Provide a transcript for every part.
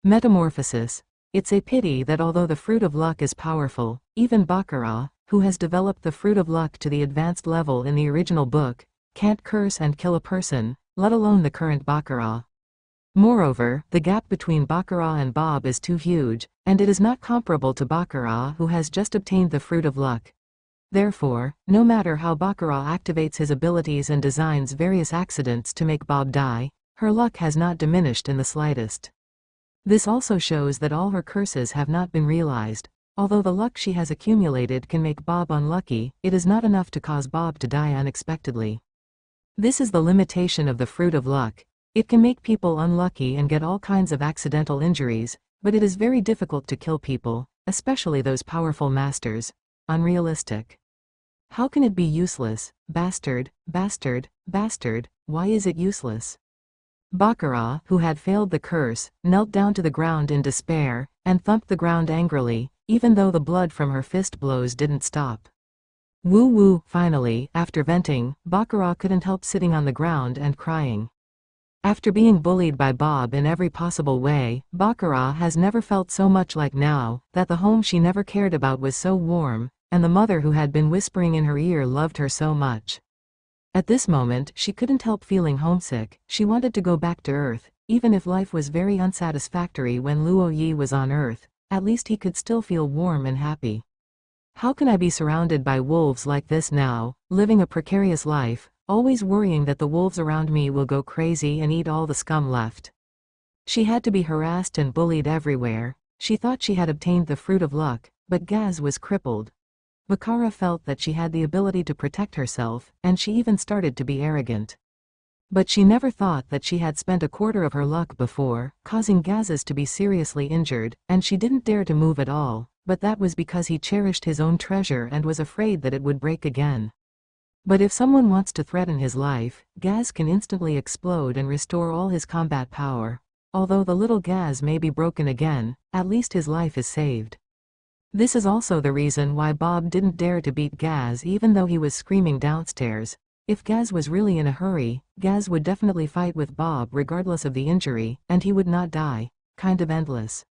Metamorphosis. It's a pity that although the fruit of luck is powerful, even Baccarat, who has developed the fruit of luck to the advanced level in the original book, can't curse and kill a person, let alone the current Baccarat. Moreover, the gap between Baccarat and Bob is too huge, and it is not comparable to Baccarat, who has just obtained the fruit of luck. Therefore, no matter how Baccarat activates his abilities and designs various accidents to make Bob die, her luck has not diminished in the slightest. This also shows that all her curses have not been realized. Although the luck she has accumulated can make Bob unlucky, it is not enough to cause Bob to die unexpectedly. This is the limitation of the fruit of luck. It can make people unlucky and get all kinds of accidental injuries, but it is very difficult to kill people, especially those powerful masters. Unrealistic. How can it be useless? Bastard, bastard, bastard, why is it useless? Baccarat, who had failed the curse, knelt down to the ground in despair, and thumped the ground angrily, even though the blood from her fist blows didn't stop. Woo woo. Finally, after venting, Baccarat couldn't help sitting on the ground and crying. After being bullied by Bob in every possible way, Baccarat has never felt so much like now, that the home she never cared about was so warm, and the mother who had been whispering in her ear loved her so much. At this moment, she couldn't help feeling homesick. She wanted to go back to Earth. Even if life was very unsatisfactory when Luo Yi was on Earth, at least he could still feel warm and happy. How can I be surrounded by wolves like this now, living a precarious life, always worrying that the wolves around me will go crazy and eat all the scum left? She had to be harassed and bullied everywhere. She thought she had obtained the fruit of luck, but Gaz was crippled. Baccarat felt that she had the ability to protect herself, and she even started to be arrogant. But she never thought that she had spent a quarter of her luck before, causing Gaz's to be seriously injured, and she didn't dare to move at all, but that was because he cherished his own treasure and was afraid that it would break again. But if someone wants to threaten his life, Gaz can instantly explode and restore all his combat power. Although the little Gaz may be broken again, at least his life is saved. This is also the reason why Bob didn't dare to beat Gaz even though he was screaming downstairs. If Gaz was really in a hurry, Gaz would definitely fight with Bob regardless of the injury, and he would not die. Kind of endless.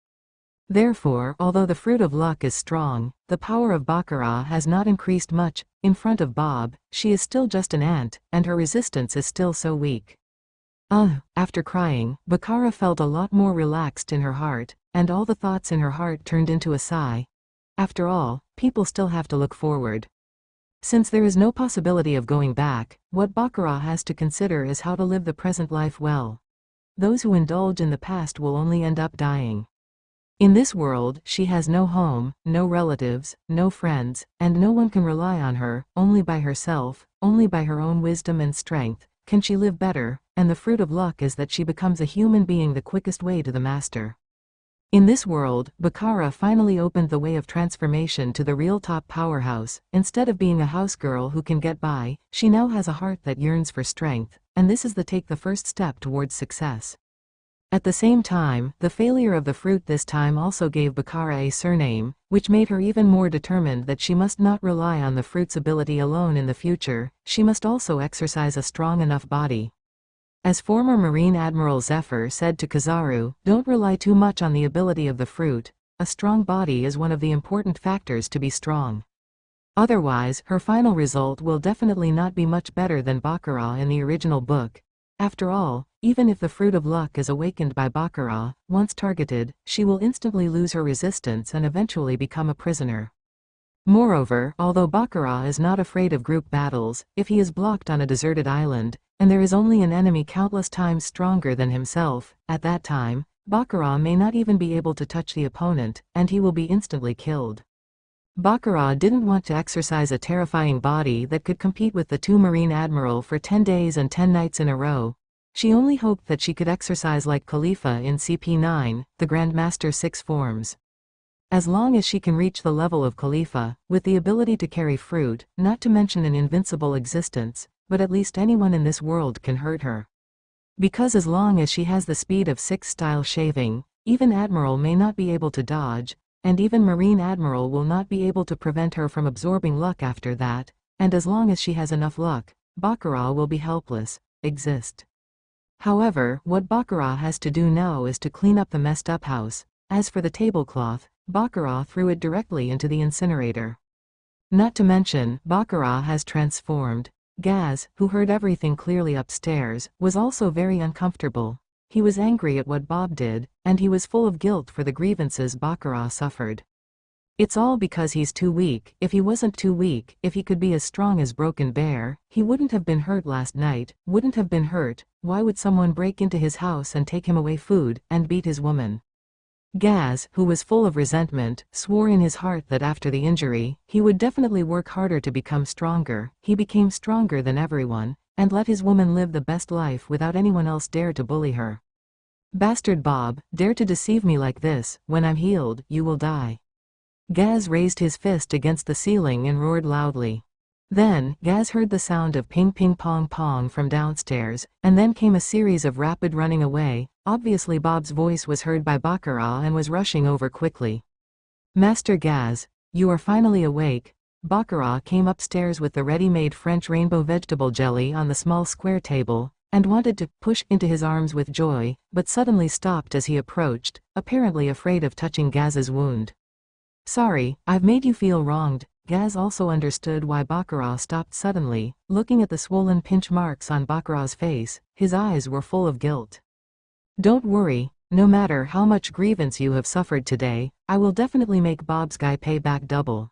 Therefore, although the fruit of luck is strong, the power of Baccarat has not increased much. In front of Bob, she is still just an ant, and her resistance is still so weak. After crying, Baccarat felt a lot more relaxed in her heart, and all the thoughts in her heart turned into a sigh. After all, people still have to look forward. Since there is no possibility of going back, what Baccarat has to consider is how to live the present life well. Those who indulge in the past will only end up dying. In this world, she has no home, no relatives, no friends, and no one can rely on her. Only by herself, only by her own wisdom and strength, can she live better, and the fruit of luck is that she becomes a human being, the quickest way to the master. In this world, Baccarat finally opened the way of transformation to the real top powerhouse. Instead of being a house girl who can get by, she now has a heart that yearns for strength, and this is the first step towards success. At the same time, the failure of the fruit this time also gave Baccarat a surname, which made her even more determined that she must not rely on the fruit's ability alone in the future. She must also exercise a strong enough body. As former Marine Admiral Zephyr said to Kizaru, don't rely too much on the ability of the fruit. A strong body is one of the important factors to be strong. Otherwise, her final result will definitely not be much better than Baccarat in the original book. After all, even if the fruit of luck is awakened by Baccarat, once targeted, she will instantly lose her resistance and eventually become a prisoner. Moreover, although Baccarat is not afraid of group battles, if he is blocked on a deserted island, and there is only an enemy countless times stronger than himself, at that time, Baccarat may not even be able to touch the opponent, and he will be instantly killed. Baccarat didn't want to exercise a terrifying body that could compete with the two Marine Admiral for 10 days and 10 nights in a row. She only hoped that she could exercise like Khalifa in CP9, the Grandmaster 6 forms. As long as she can reach the level of Khalifa, with the ability to carry fruit, not to mention an invincible existence, but at least anyone in this world can hurt her. Because as long as she has the speed of 6 style shaving, even Admiral may not be able to dodge, and even Marine Admiral will not be able to prevent her from absorbing luck after that, and as long as she has enough luck, Baccarat will be helpless. Exist. However, what Baccarat has to do now is to clean up the messed up house. As for the tablecloth, Baccarat threw it directly into the incinerator. Not to mention, Baccarat has transformed. Gaz, who heard everything clearly upstairs, was also very uncomfortable. He was angry at what Bob did, and he was full of guilt for the grievances Baccarat suffered. It's all because he's too weak. If he wasn't too weak, if he could be as strong as Broken Bear, he wouldn't have been hurt last night, wouldn't have been hurt. Why would someone break into his house and take him away food, and beat his woman? Gaz, who was full of resentment, swore in his heart that after the injury, he would definitely work harder to become stronger. He became stronger than everyone, and let his woman live the best life without anyone else dare to bully her. Bastard Bob, dare to deceive me like this. When I'm healed, you will die. Gaz raised his fist against the ceiling and roared loudly. Then, Gaz heard the sound of ping ping pong pong from downstairs, and then came a series of rapid running away. Obviously Bob's voice was heard by Baccarat and was rushing over quickly. Master Gaz, you are finally awake. Baccarat came upstairs with the ready-made French rainbow vegetable jelly on the small square table, and wanted to push into his arms with joy, but suddenly stopped as he approached, apparently afraid of touching Gaz's wound. Sorry, I've made you feel wronged. Gaz also understood why Baccarat stopped suddenly. Looking at the swollen pinch marks on Baccarat's face, his eyes were full of guilt. Don't worry, no matter how much grievance you have suffered today, I will definitely make Bob's guy pay back double.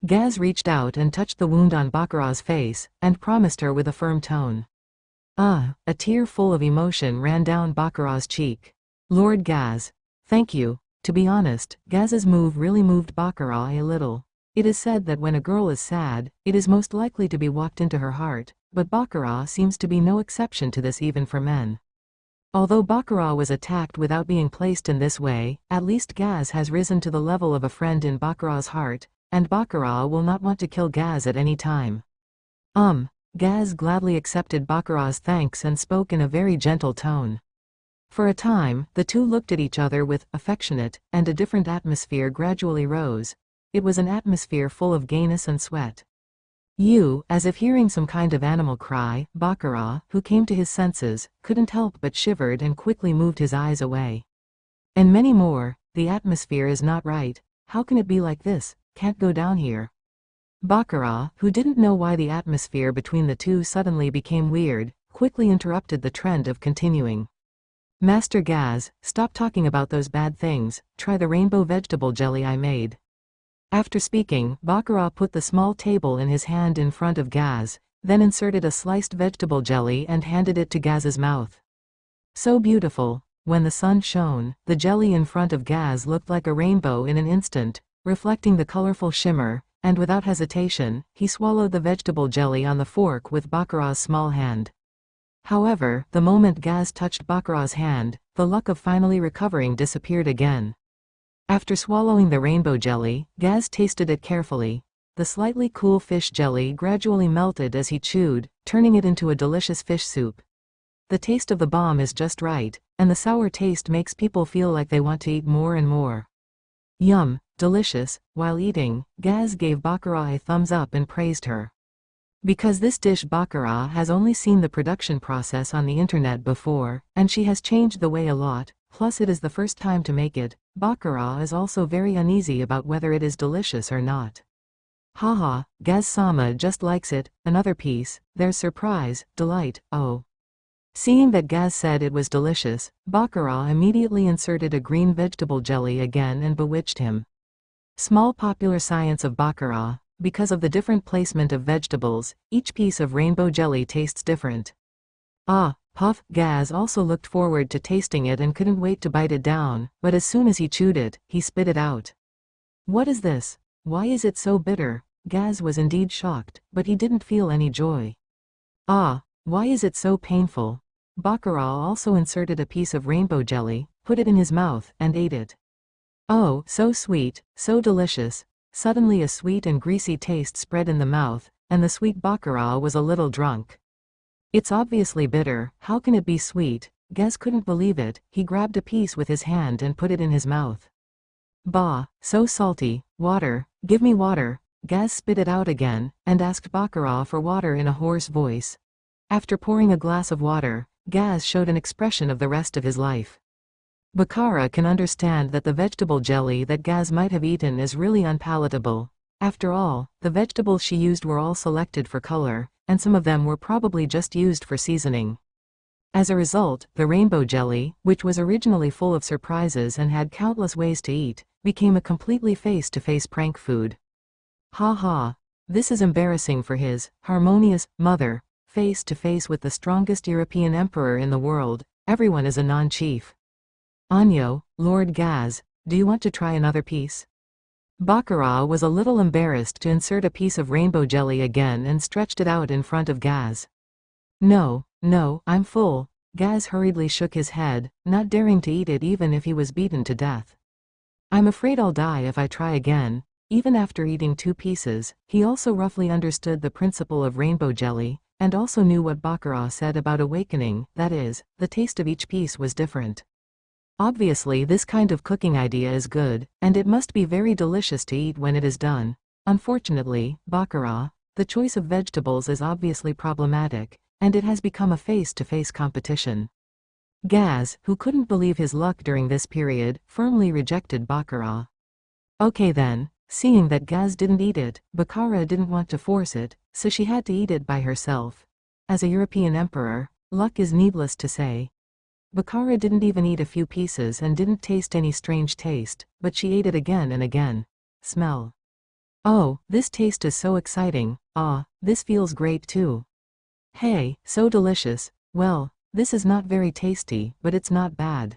Gaz reached out and touched the wound on Baccarat's face, and promised her with a firm tone. A tear full of emotion ran down Baccarat's cheek. Lord Gaz. Thank you. To be honest, Gaz's move really moved Baccarat a little. It is said that when a girl is sad, it is most likely to be walked into her heart, but Baccarat seems to be no exception to this even for men. Although Baccarat was attacked without being placed in this way, at least Gaz has risen to the level of a friend in Baccarat's heart, and Baccarat will not want to kill Gaz at any time. Gaz gladly accepted Baccarat's thanks and spoke in a very gentle tone. For a time, the two looked at each other with affectionate, and a different atmosphere gradually rose. It was an atmosphere full of gayness and sweat. As if hearing some kind of animal cry, Baccarat, who came to his senses, couldn't help but shivered and quickly moved his eyes away. And many more. The atmosphere is not right. How can it be like this? Can't go down here. Baccarat, who didn't know why the atmosphere between the two suddenly became weird, quickly interrupted the trend of continuing. Master Gaz, stop talking about those bad things, try the rainbow vegetable jelly I made. After speaking, Baccarat put the small table in his hand in front of Gaz, then inserted a sliced vegetable jelly and handed it to Gaz's mouth. So beautiful. When the sun shone, the jelly in front of Gaz looked like a rainbow in an instant, reflecting the colorful shimmer, and without hesitation, he swallowed the vegetable jelly on the fork with Baccarat's small hand. However, the moment Gaz touched Baccarat's hand, the luck of finally recovering disappeared again. After swallowing the rainbow jelly, Gaz tasted it carefully. The slightly cool fish jelly gradually melted as he chewed, turning it into a delicious fish soup. The taste of the bomb is just right, and the sour taste makes people feel like they want to eat more and more. Yum, delicious. While eating, Gaz gave Baccarat a thumbs up and praised her. Because this dish Baccarat has only seen the production process on the internet before, and she has changed the way a lot, plus it is the first time to make it, Baccarat is also very uneasy about whether it is delicious or not. Haha, Gaz-sama just likes it. Another piece. There's surprise, delight, oh. Seeing that Gaz said it was delicious, Baccarat immediately inserted a green vegetable jelly again and bewitched him. Small popular science of Baccarat. Because of the different placement of vegetables, each piece of rainbow jelly tastes different. Puff. Gaz also looked forward to tasting it and couldn't wait to bite it down, but as soon as he chewed it, he spit it out. What is this? Why is it so bitter? Gaz was indeed shocked, but he didn't feel any joy. Why is it so painful? Baccarat also inserted a piece of rainbow jelly, put it in his mouth, and ate it. Oh, so sweet, so delicious. Suddenly a sweet and greasy taste spread in the mouth, and the sweet Baccarat was a little drunk. It's obviously bitter. How can it be sweet? Gaz couldn't believe it. He grabbed a piece with his hand and put it in his mouth. Bah, so salty. Water, give me water. Gaz spit it out again, and asked Baccarat for water in a hoarse voice. After pouring a glass of water, Gaz showed an expression of the rest of his life. Baccara can understand that the vegetable jelly that Gaz might have eaten is really unpalatable. After all, the vegetables she used were all selected for color, and some of them were probably just used for seasoning. As a result, the rainbow jelly, which was originally full of surprises and had countless ways to eat, became a completely face-to-face prank food. Ha ha. This is embarrassing for his harmonious mother, face-to-face with the strongest European emperor in the world. Everyone is a non-chief. Anyo, Lord Gaz, do you want to try another piece? Baccara was a little embarrassed to insert a piece of rainbow jelly again and stretched it out in front of Gaz. No, I'm full. Gaz hurriedly shook his head, not daring to eat it even if he was beaten to death. I'm afraid I'll die if I try again. Even after eating 2 pieces, he also roughly understood the principle of rainbow jelly, and also knew what Baccara said about awakening, that is, the taste of each piece was different. Obviously this kind of cooking idea is good, and it must be very delicious to eat when it is done. Unfortunately, Baccara, the choice of vegetables is obviously problematic, and it has become a face-to-face competition. Gaz, who couldn't believe his luck during this period, firmly rejected Baccara. Okay then, seeing that Gaz didn't eat it, Baccara didn't want to force it, so she had to eat it by herself. As a European emperor, luck is needless to say. Baccara didn't even eat a few pieces and didn't taste any strange taste, but she ate it again and again. Smell. Oh, this taste is so exciting. Ah, this feels great too. Hey, so delicious. Well, this is not very tasty, but it's not bad.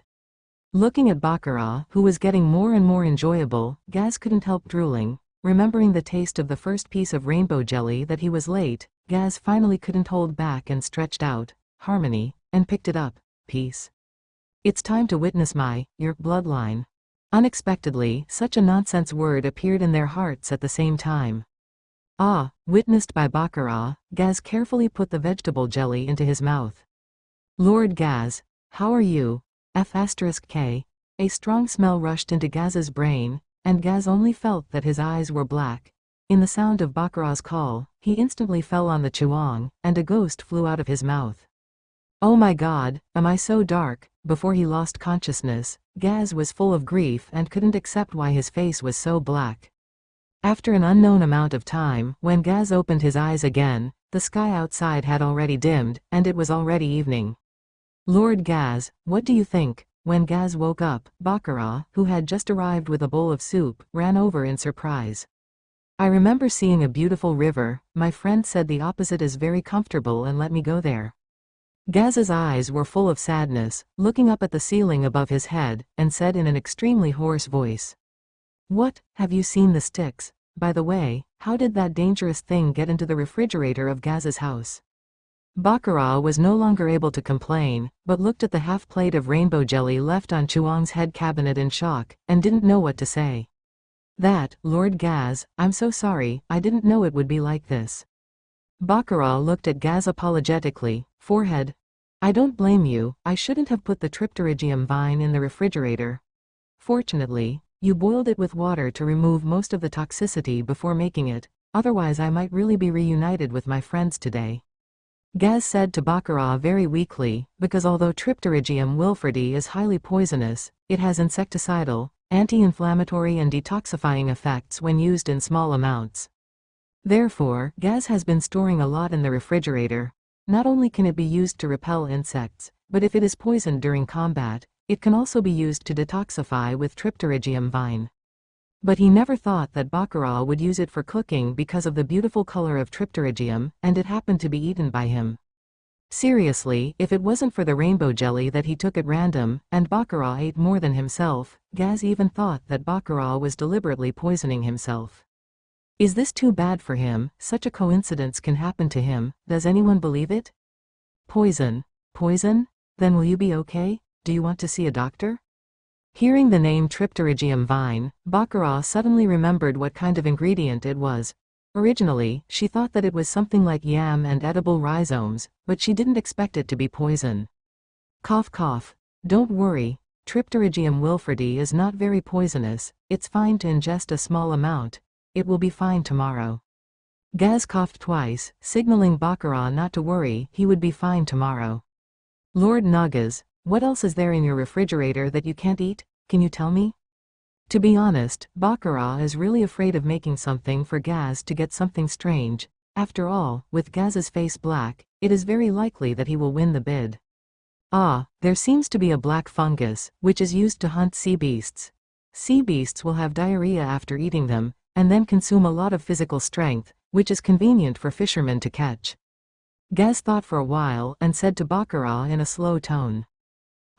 Looking at Baccara, who was getting more and more enjoyable, Gaz couldn't help drooling. Remembering the taste of the first piece of rainbow jelly that he was late, Gaz finally couldn't hold back and stretched out, harmony, and picked it up. Peace. It's time to witness your bloodline. Unexpectedly, such a nonsense word appeared in their hearts at the same time. Ah, witnessed by Baccara, Gaz carefully put the vegetable jelly into his mouth. Lord Gaz, how are you? F*K. A strong smell rushed into Gaz's brain, and Gaz only felt that his eyes were black. In the sound of Bacara's call, he instantly fell on the chuang, and a ghost flew out of his mouth. Oh my God, am I so dark? Before he lost consciousness, Gaz was full of grief and couldn't accept why his face was so black. After an unknown amount of time, when Gaz opened his eyes again, the sky outside had already dimmed, and it was already evening. Lord Gaz, what do you think? When Gaz woke up, Baccara, who had just arrived with a bowl of soup, ran over in surprise. I remember seeing a beautiful river. My friend said the opposite is very comfortable and let me go there. Gaz's eyes were full of sadness, looking up at the ceiling above his head, and said in an extremely hoarse voice. What, have you seen the sticks? By the way, how did that dangerous thing get into the refrigerator of Gaz's house? Baccara was no longer able to complain, but looked at the half-plate of rainbow jelly left on Chuang's head cabinet in shock, and didn't know what to say. That, Lord Gaz, I'm so sorry, I didn't know it would be like this. Baccara looked at Gaz apologetically, forehead. I don't blame you, I shouldn't have put the tripterygium vine in the refrigerator. Fortunately, you boiled it with water to remove most of the toxicity before making it, otherwise I might really be reunited with my friends today. Gaz said to Baccara very weakly, because although tripterygium wilfordi is highly poisonous, it has insecticidal, anti-inflammatory and detoxifying effects when used in small amounts. Therefore, Gaz has been storing a lot in the refrigerator. Not only can it be used to repel insects, but if it is poisoned during combat, it can also be used to detoxify with tripterygium vine. But he never thought that Baccara would use it for cooking because of the beautiful color of tripterygium, and it happened to be eaten by him. Seriously, if it wasn't for the rainbow jelly that he took at random, and Baccara ate more than himself, Gaz even thought that Baccara was deliberately poisoning himself. Is this too bad for him? Such a coincidence can happen to him. Does anyone believe it? Poison. Poison? Then will you be okay? Do you want to see a doctor? Hearing the name tripterygium vine, Baccara suddenly remembered what kind of ingredient it was. Originally, she thought that it was something like yam and edible rhizomes, but she didn't expect it to be poison. Cough cough. Don't worry, tripterygium wilfordi is not very poisonous, it's fine to ingest a small amount. It will be fine tomorrow. Gaz coughed twice, signaling Baccara not to worry, he would be fine tomorrow. Lord Nagas, what else is there in your refrigerator that you can't eat? Can you tell me? To be honest, Baccarat is really afraid of making something for Gaz to get something strange. After all, with Gaz's face black, it is very likely that he will win the bid. Ah, there seems to be a black fungus, which is used to hunt sea beasts. Sea beasts will have diarrhea after eating them, and then consume a lot of physical strength, which is convenient for fishermen to catch. Gaz thought for a while and said to Baccarat in a slow tone.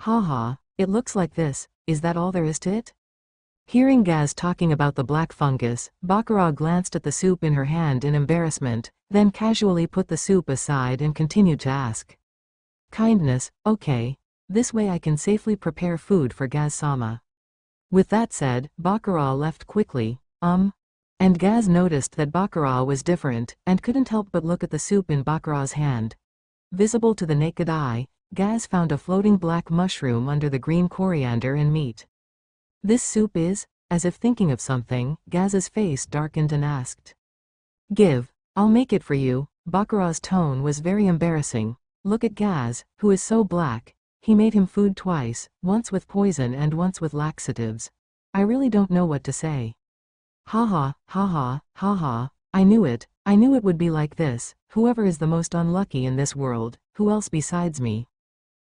Haha, it looks like this, is that all there is to it? Hearing Gaz talking about the black fungus, Baccarat glanced at the soup in her hand in embarrassment, then casually put the soup aside and continued to ask. Kindness, okay. This way I can safely prepare food for Gaz-sama. With that said, Baccarat left quickly, and Gaz noticed that Baccarat was different, and couldn't help but look at the soup in Baccarat's hand. Visible to the naked eye, Gaz found a floating black mushroom under the green coriander and meat. This soup is? As if thinking of something, Gaz's face darkened and asked. Give. I'll make it for you. Baccarat's tone was very embarrassing. Look at Gaz, who is so black. He made him food twice, once with poison and once with laxatives. I really don't know what to say. Haha, haha, haha, I knew it would be like this. Whoever is the most unlucky in this world, who else besides me?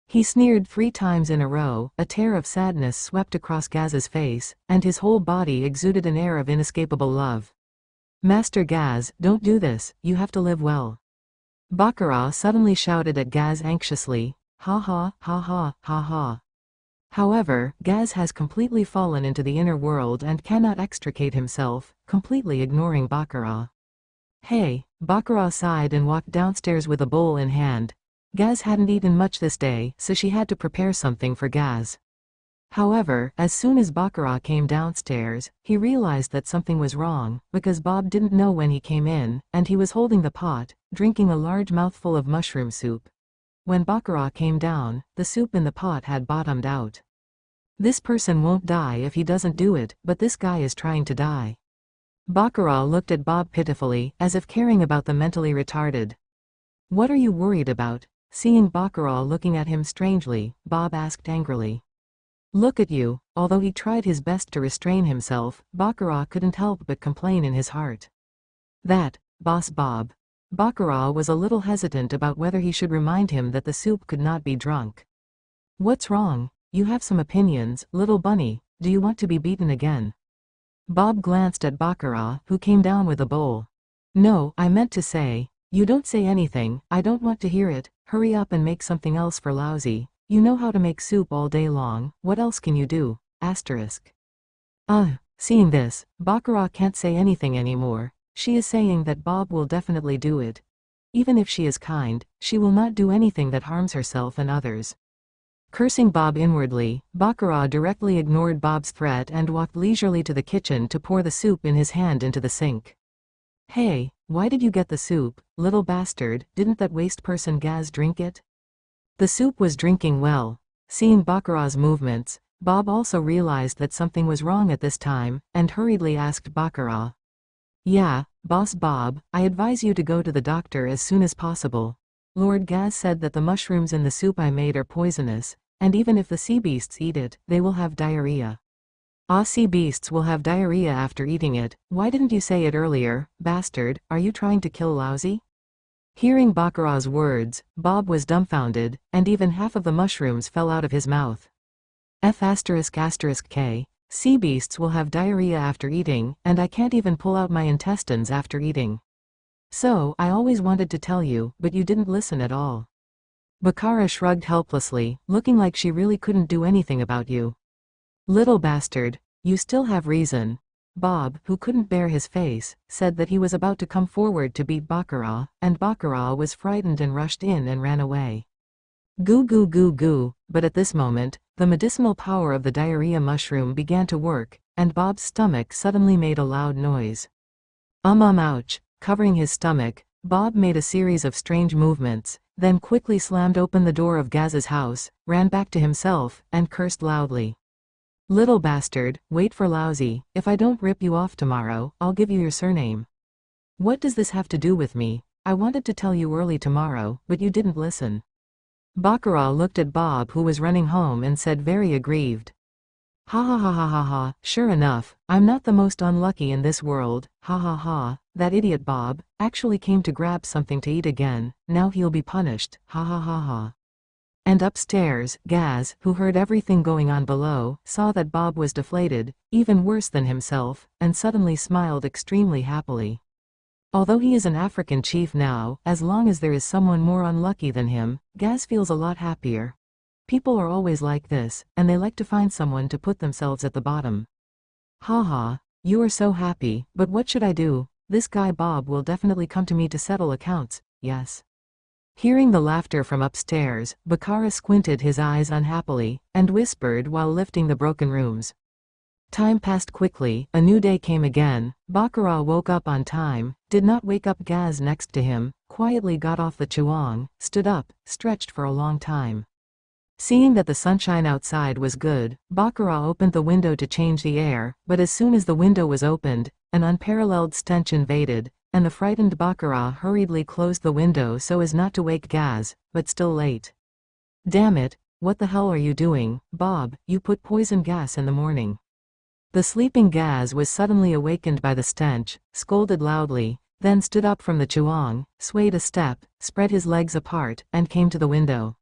He sneered 3 times in a row. A tear of sadness swept across Gaz's face, and his whole body exuded an air of inescapable love. Master Gaz, don't do this, you have to live well. Baccarat suddenly shouted at Gaz anxiously, ha ha, ha ha, ha ha. However, Gaz has completely fallen into the inner world and cannot extricate himself, completely ignoring Baccarat. Hey, Baccarat sighed and walked downstairs with a bowl in hand. Gaz hadn't eaten much this day, so she had to prepare something for Gaz. However, as soon as Baccarat came downstairs, he realized that something was wrong, because Bob didn't know when he came in, and he was holding the pot, drinking a large mouthful of mushroom soup. When Baccarat came down, the soup in the pot had bottomed out. This person won't die if he doesn't do it, but this guy is trying to die. Baccarat looked at Bob pitifully, as if caring about the mentally retarded. What are you worried about? Seeing Baccarat looking at him strangely, Bob asked angrily. Look at you. Although he tried his best to restrain himself, Baccarat couldn't help but complain in his heart. That, Boss Bob. Baccarat was a little hesitant about whether he should remind him that the soup could not be drunk. What's wrong? You have some opinions, little bunny. Do you want to be beaten again? Bob glanced at Baccarat, who came down with a bowl. No, I meant to say, you don't say anything, I don't want to hear it. Hurry up and make something else for Lousy. You know how to make soup all day long, what else can you do? Asterisk. Seeing this, Baccarat can't say anything anymore. She is saying that Bob will definitely do it. Even if she is kind, she will not do anything that harms herself and others. Cursing Bob inwardly, Baccarat directly ignored Bob's threat and walked leisurely to the kitchen to pour the soup in his hand into the sink. Hey, why did you get the soup, little bastard? Didn't that waste person Gaz drink it? The soup was drinking well. Seeing Baccarat's movements, Bob also realized that something was wrong at this time, and hurriedly asked Baccarat. Yeah, Boss Bob, I advise you to go to the doctor as soon as possible. Lord Gaz said that the mushrooms in the soup I made are poisonous, and even if the sea beasts eat it, they will have diarrhea. Sea beasts will have diarrhea after eating it. Why didn't you say it earlier, bastard? Are you trying to kill Lousy? Hearing Baccarat's words, Bob was dumbfounded, and even half of the mushrooms fell out of his mouth. F***K. Sea beasts will have diarrhea after eating, and I can't even pull out my intestines after eating. So, I always wanted to tell you, but you didn't listen at all. Baccarat shrugged helplessly, looking like she really couldn't do anything about you. Little bastard, you still have reason. Bob, who couldn't bear his face, said that he was about to come forward to beat Baccarat, and Baccarat was frightened and rushed in and ran away. Goo goo goo goo, but at this moment, the medicinal power of the diarrhea mushroom began to work, and Bob's stomach suddenly made a loud noise. Ouch. Covering his stomach, Bob made a series of strange movements, then quickly slammed open the door of Gaz's house, ran back to himself, and cursed loudly. Little bastard, wait for Lousy. If I don't rip you off tomorrow, I'll give you your surname. What does this have to do with me? I wanted to tell you early tomorrow, but you didn't listen. Baccarat looked at Bob, who was running home, and said very aggrieved. Ha ha ha ha ha ha, sure enough, I'm not the most unlucky in this world, ha ha ha, that idiot Bob actually came to grab something to eat again, now he'll be punished, ha ha ha ha. And upstairs, Gaz, who heard everything going on below, saw that Bob was deflated, even worse than himself, and suddenly smiled extremely happily. Although he is an African chief now, as long as there is someone more unlucky than him, Gaz feels a lot happier. People are always like this, and they like to find someone to put themselves at the bottom. Haha, you are so happy, but what should I do? This guy Bob will definitely come to me to settle accounts, yes. Hearing the laughter from upstairs, Baccarat squinted his eyes unhappily, and whispered while lifting the broken rooms. Time passed quickly, a new day came again. Baccarat woke up on time, did not wake up Gaz next to him, quietly got off the chuang, stood up, stretched for a long time. Seeing that the sunshine outside was good, Baccarat opened the window to change the air, but as soon as the window was opened, an unparalleled stench invaded, and the frightened Baccarat hurriedly closed the window so as not to wake Gaz, but still late. Damn it, what the hell are you doing, Bob? You put poison gas in the morning. The sleeping Gaz was suddenly awakened by the stench, scolded loudly, then stood up from the chuang, swayed a step, spread his legs apart, and came to the window.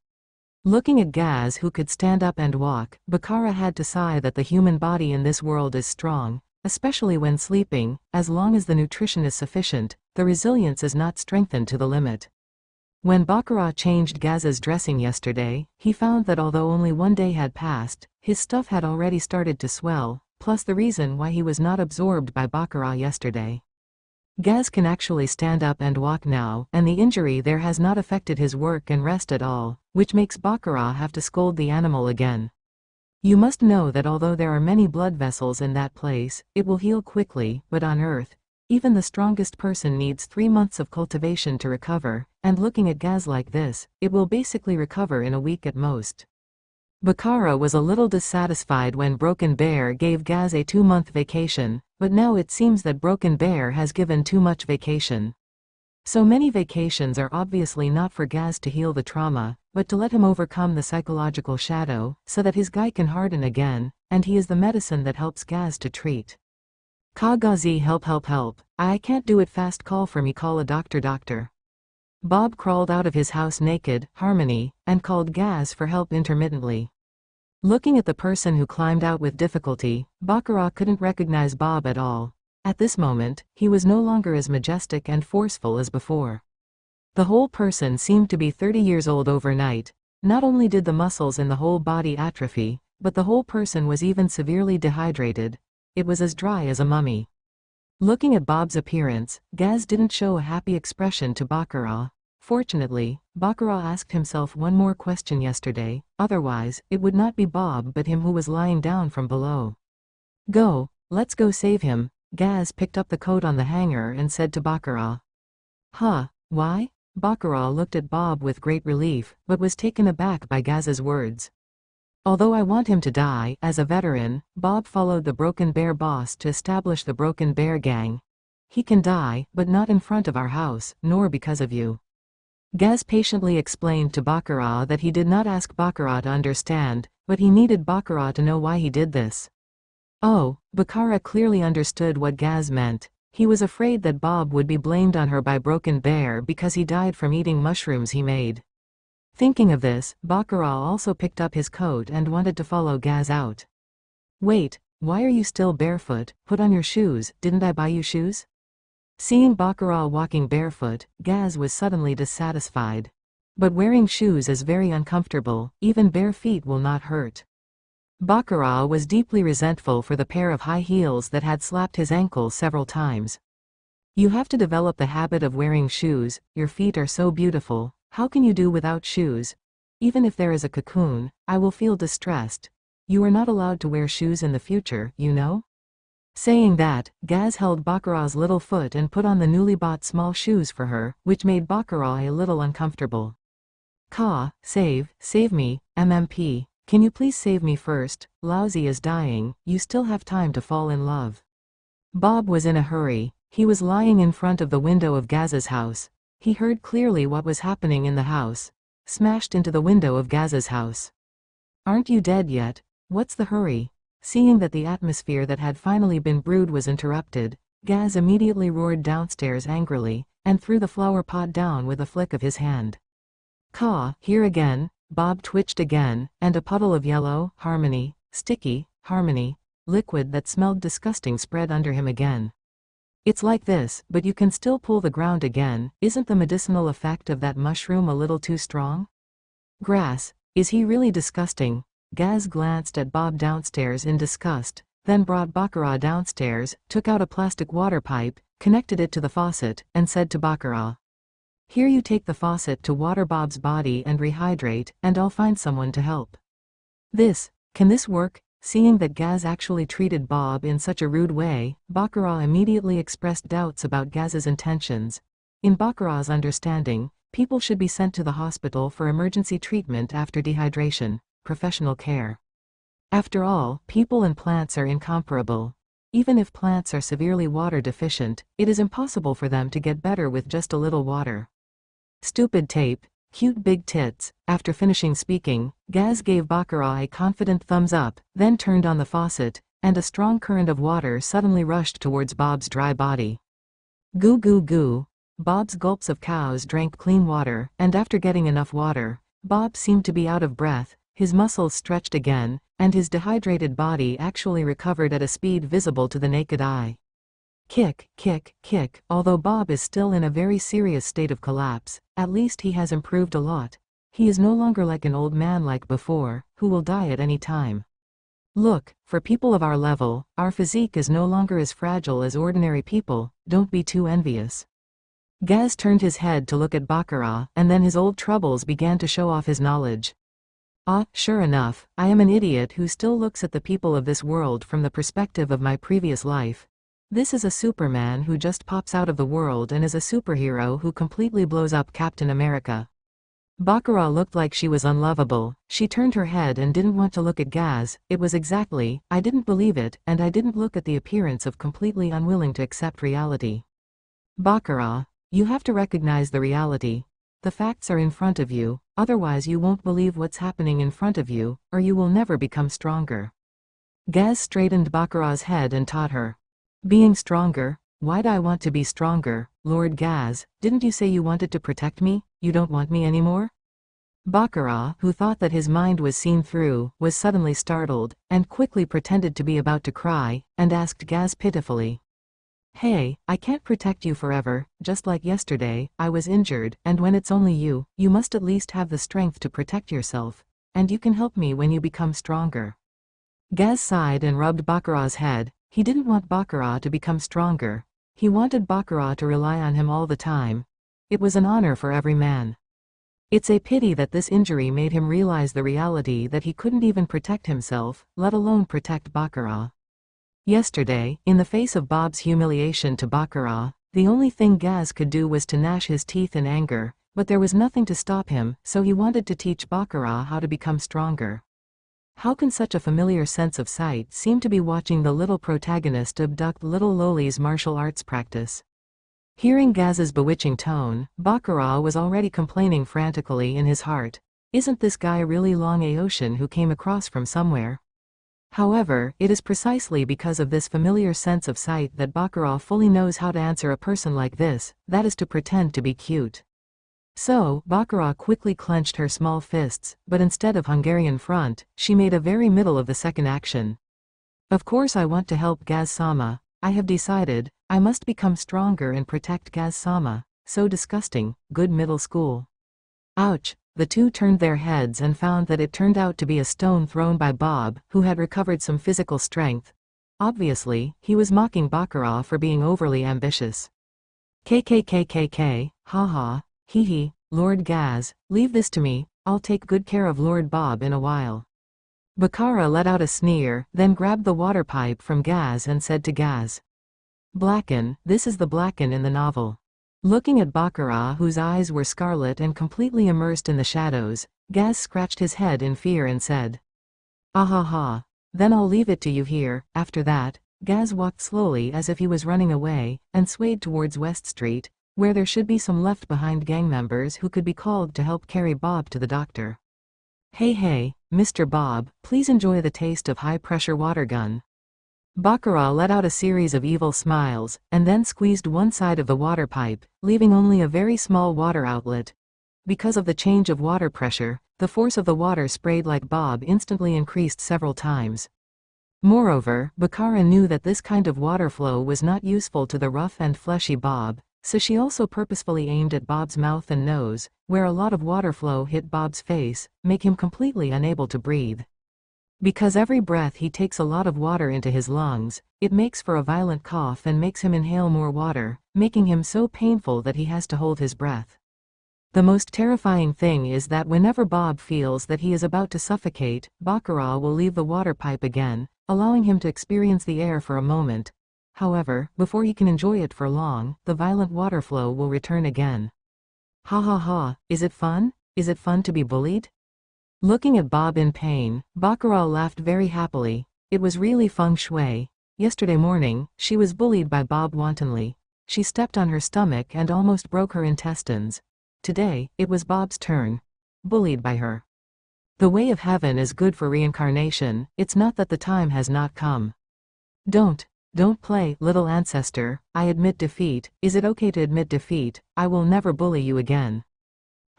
Looking at Gaz, who could stand up and walk, Baccarat had to sigh that the human body in this world is strong, especially when sleeping. As long as the nutrition is sufficient, the resilience is not strengthened to the limit. When Baccarat changed Gaz's dressing yesterday, he found that although only one day had passed, his stuff had already started to swell, plus the reason why he was not absorbed by Baccarat yesterday. Gaz can actually stand up and walk now, and the injury there has not affected his work and rest at all, which makes Baccarat have to scold the animal again. You must know that although there are many blood vessels in that place, it will heal quickly, but on Earth, even the strongest person needs 3 months of cultivation to recover, and looking at Gaz like this, it will basically recover in a week at most. Baccarat was a little dissatisfied when Broken Bear gave Gaz a 2-month vacation, but now it seems that Broken Bear has given too much vacation. So many vacations are obviously not for Gaz to heal the trauma, but to let him overcome the psychological shadow, so that his guy can harden again, and he is the medicine that helps Gaz to treat. Kagazi, help, I can't do it fast, call for me, call a doctor. Bob crawled out of his house naked, Harmony, and called Gaz for help intermittently. Looking at the person who climbed out with difficulty, Baccarat couldn't recognize Bob at all. At this moment, he was no longer as majestic and forceful as before. The whole person seemed to be 30 years old overnight. Not only did the muscles in the whole body atrophy, but the whole person was even severely dehydrated. It was as dry as a mummy. Looking at Bob's appearance, Gaz didn't show a happy expression to Baccarat. Fortunately, Baccarat asked himself one more question yesterday, otherwise, it would not be Bob but him who was lying down from below. Go, let's go save him. Gaz picked up the coat on the hanger and said to Baccarat. Huh, why? Baccarat looked at Bob with great relief, but was taken aback by Gaz's words. Although I want him to die, as a veteran, Bob followed the Broken Bear boss to establish the Broken Bear gang. He can die, but not in front of our house, nor because of you. Gaz patiently explained to Baccarat that he did not ask Baccarat to understand, but he needed Baccarat to know why he did this. Oh, Baccarat clearly understood what Gaz meant. He was afraid that Bob would be blamed on her by Broken Bear because he died from eating mushrooms he made. Thinking of this, Baccarat also picked up his coat and wanted to follow Gaz out. Wait, why are you still barefoot? Put on your shoes, didn't I buy you shoes? Seeing Baccarat walking barefoot, Gaz was suddenly dissatisfied. But wearing shoes is very uncomfortable, even bare feet will not hurt. Baccarat was deeply resentful for the pair of high heels that had slapped his ankle several times. You have to develop the habit of wearing shoes, your feet are so beautiful, how can you do without shoes? Even if there is a cocoon, I will feel distressed. You are not allowed to wear shoes in the future, you know? Saying that, Gaz held Baccarat's little foot and put on the newly bought small shoes for her, which made Baccarat a little uncomfortable. Save me, MMP. Can you please save me first? Lousy is dying, you still have time to fall in love. Bob was in a hurry. He was lying in front of the window of Gaz's house. He heard clearly what was happening in the house. smashed into the window of Gaz's house. "Aren't you dead yet? What's the hurry?" Seeing that the atmosphere that had finally been brewed was interrupted, Gaz immediately roared downstairs angrily, and threw the flower pot down with a flick of his hand. "Caw, here again." Bob twitched again, and a puddle of yellow, sticky, liquid that smelled disgusting spread under him again. "It's like this, but you can still pull the ground again. Isn't the medicinal effect of that mushroom a little too strong?" "Grass, is he really disgusting?" Gaz glanced at Bob downstairs in disgust, then brought Baccarat downstairs, took out a plastic water pipe, connected it to the faucet, and said to Baccarat, "Here, you take the faucet to water Bob's body and rehydrate, and I'll find someone to help." Can this work?" Seeing that Gaz actually treated Bob in such a rude way, Baccarat immediately expressed doubts about Gaz's intentions. In Baccarat's understanding, people should be sent to the hospital for emergency treatment after dehydration, professional care. After all, people and plants are incomparable. Even if plants are severely water deficient, it is impossible for them to get better with just a little water. "Stupid tape, cute big tits." After finishing speaking, Gaz gave Baccarat a confident thumbs up, then turned on the faucet, and a strong current of water suddenly rushed towards Bob's dry body. Goo goo goo. Bob's gulps of cows drank clean water, and after getting enough water, Bob seemed to be out of breath, his muscles stretched again, and his dehydrated body actually recovered at a speed visible to the naked eye. Kick, kick, kick. Although Bob is still in a very serious state of collapse, at least he has improved a lot. He is no longer like an old man like before, who will die at any time. Look, for people of our level, our physique is no longer as fragile as ordinary people. Don't be too envious. Gaz turned his head to look at Baccarat, and then his old troubles began to show off his knowledge. "Ah, sure enough, I am an idiot who still looks at the people of this world from the perspective of my previous life. This is a Superman who just pops out of the world and is a superhero who completely blows up Captain America." Baccarat looked like she was unlovable. She turned her head and didn't want to look at Gaz. It was exactly, "I didn't believe it, and I didn't look at the appearance of completely unwilling to accept reality." "Baccarat, you have to recognize the reality. The facts are in front of you, otherwise you won't believe what's happening in front of you, or you will never become stronger." Gaz straightened Baccarat's head and taught her. "Being stronger? Why'd I want to be stronger, Lord Gaz? Didn't you say you wanted to protect me? You don't want me anymore?" Baccarat, who thought that his mind was seen through, was suddenly startled, and quickly pretended to be about to cry, and asked Gaz pitifully, "Hey, I can't protect you forever. Just like yesterday, I was injured, and when it's only you, you must at least have the strength to protect yourself, and you can help me when you become stronger." Gaz sighed and rubbed Baccarat's head. He didn't want Baccarat to become stronger. He wanted Baccarat to rely on him all the time. It was an honor for every man. It's a pity that this injury made him realize the reality that he couldn't even protect himself, let alone protect Baccarat. Yesterday, in the face of Bob's humiliation to Baccarat, the only thing Gaz could do was to gnash his teeth in anger, but there was nothing to stop him, so he wanted to teach Baccarat how to become stronger. How can such a familiar sense of sight seem to be watching the little protagonist abduct little Loli's martial arts practice? Hearing Gaz's bewitching tone, Baccarat was already complaining frantically in his heart. Isn't this guy really Long Aocean who came across from somewhere? However, it is precisely because of this familiar sense of sight that Baccarat fully knows how to answer a person like this, that is to pretend to be cute. So, Baccarat quickly clenched her small fists, but instead of Hungarian front, she made a very middle of the second action. "Of course I want to help Gaz-sama. I have decided, I must become stronger and protect Gaz-sama. So disgusting, good middle school." Ouch! The two turned their heads and found that it turned out to be a stone thrown by Bob, who had recovered some physical strength. Obviously, he was mocking Baccarat for being overly ambitious. "KKKKK, haha. Hee hee, Lord Gaz, leave this to me, I'll take good care of Lord Bob in a while." Baccarat let out a sneer, then grabbed the water pipe from Gaz and said to Gaz, "Blacken, this is the Blacken in the novel." Looking at Baccarat, whose eyes were scarlet and completely immersed in the shadows, Gaz scratched his head in fear and said, "Ahaha. Then I'll leave it to you here." After that, Gaz walked slowly as if he was running away, and swayed towards West Street, where there should be some left-behind gang members who could be called to help carry Bob to the doctor. Hey, Mr. Bob, please enjoy the taste of high-pressure water gun. Baccarat let out a series of evil smiles, and then squeezed one side of the water pipe, leaving only a very small water outlet. Because of the change of water pressure, the force of the water sprayed like Bob instantly increased several times. Moreover, Baccarat knew that this kind of water flow was not useful to the rough and fleshy Bob, so she also purposefully aimed at Bob's mouth and nose, where a lot of water flow hit Bob's face, making him completely unable to breathe. Because every breath he takes a lot of water into his lungs, it makes for a violent cough and makes him inhale more water, making him so painful that he has to hold his breath. The most terrifying thing is that whenever Bob feels that he is about to suffocate, Baccarat will leave the water pipe again, allowing him to experience the air for a moment. However, before he can enjoy it for long, the violent water flow will return again. Ha, is it fun? Is it fun to be bullied? Looking at Bob in pain, Baccarat laughed very happily. It was really feng shui. Yesterday morning, she was bullied by Bob wantonly. She stepped on her stomach and almost broke her intestines. Today, it was Bob's turn. Bullied by her. The way of heaven is good for reincarnation, it's not that the time has not come. Don't play, little ancestor, I admit defeat. Is it okay to admit defeat? I will never bully you again.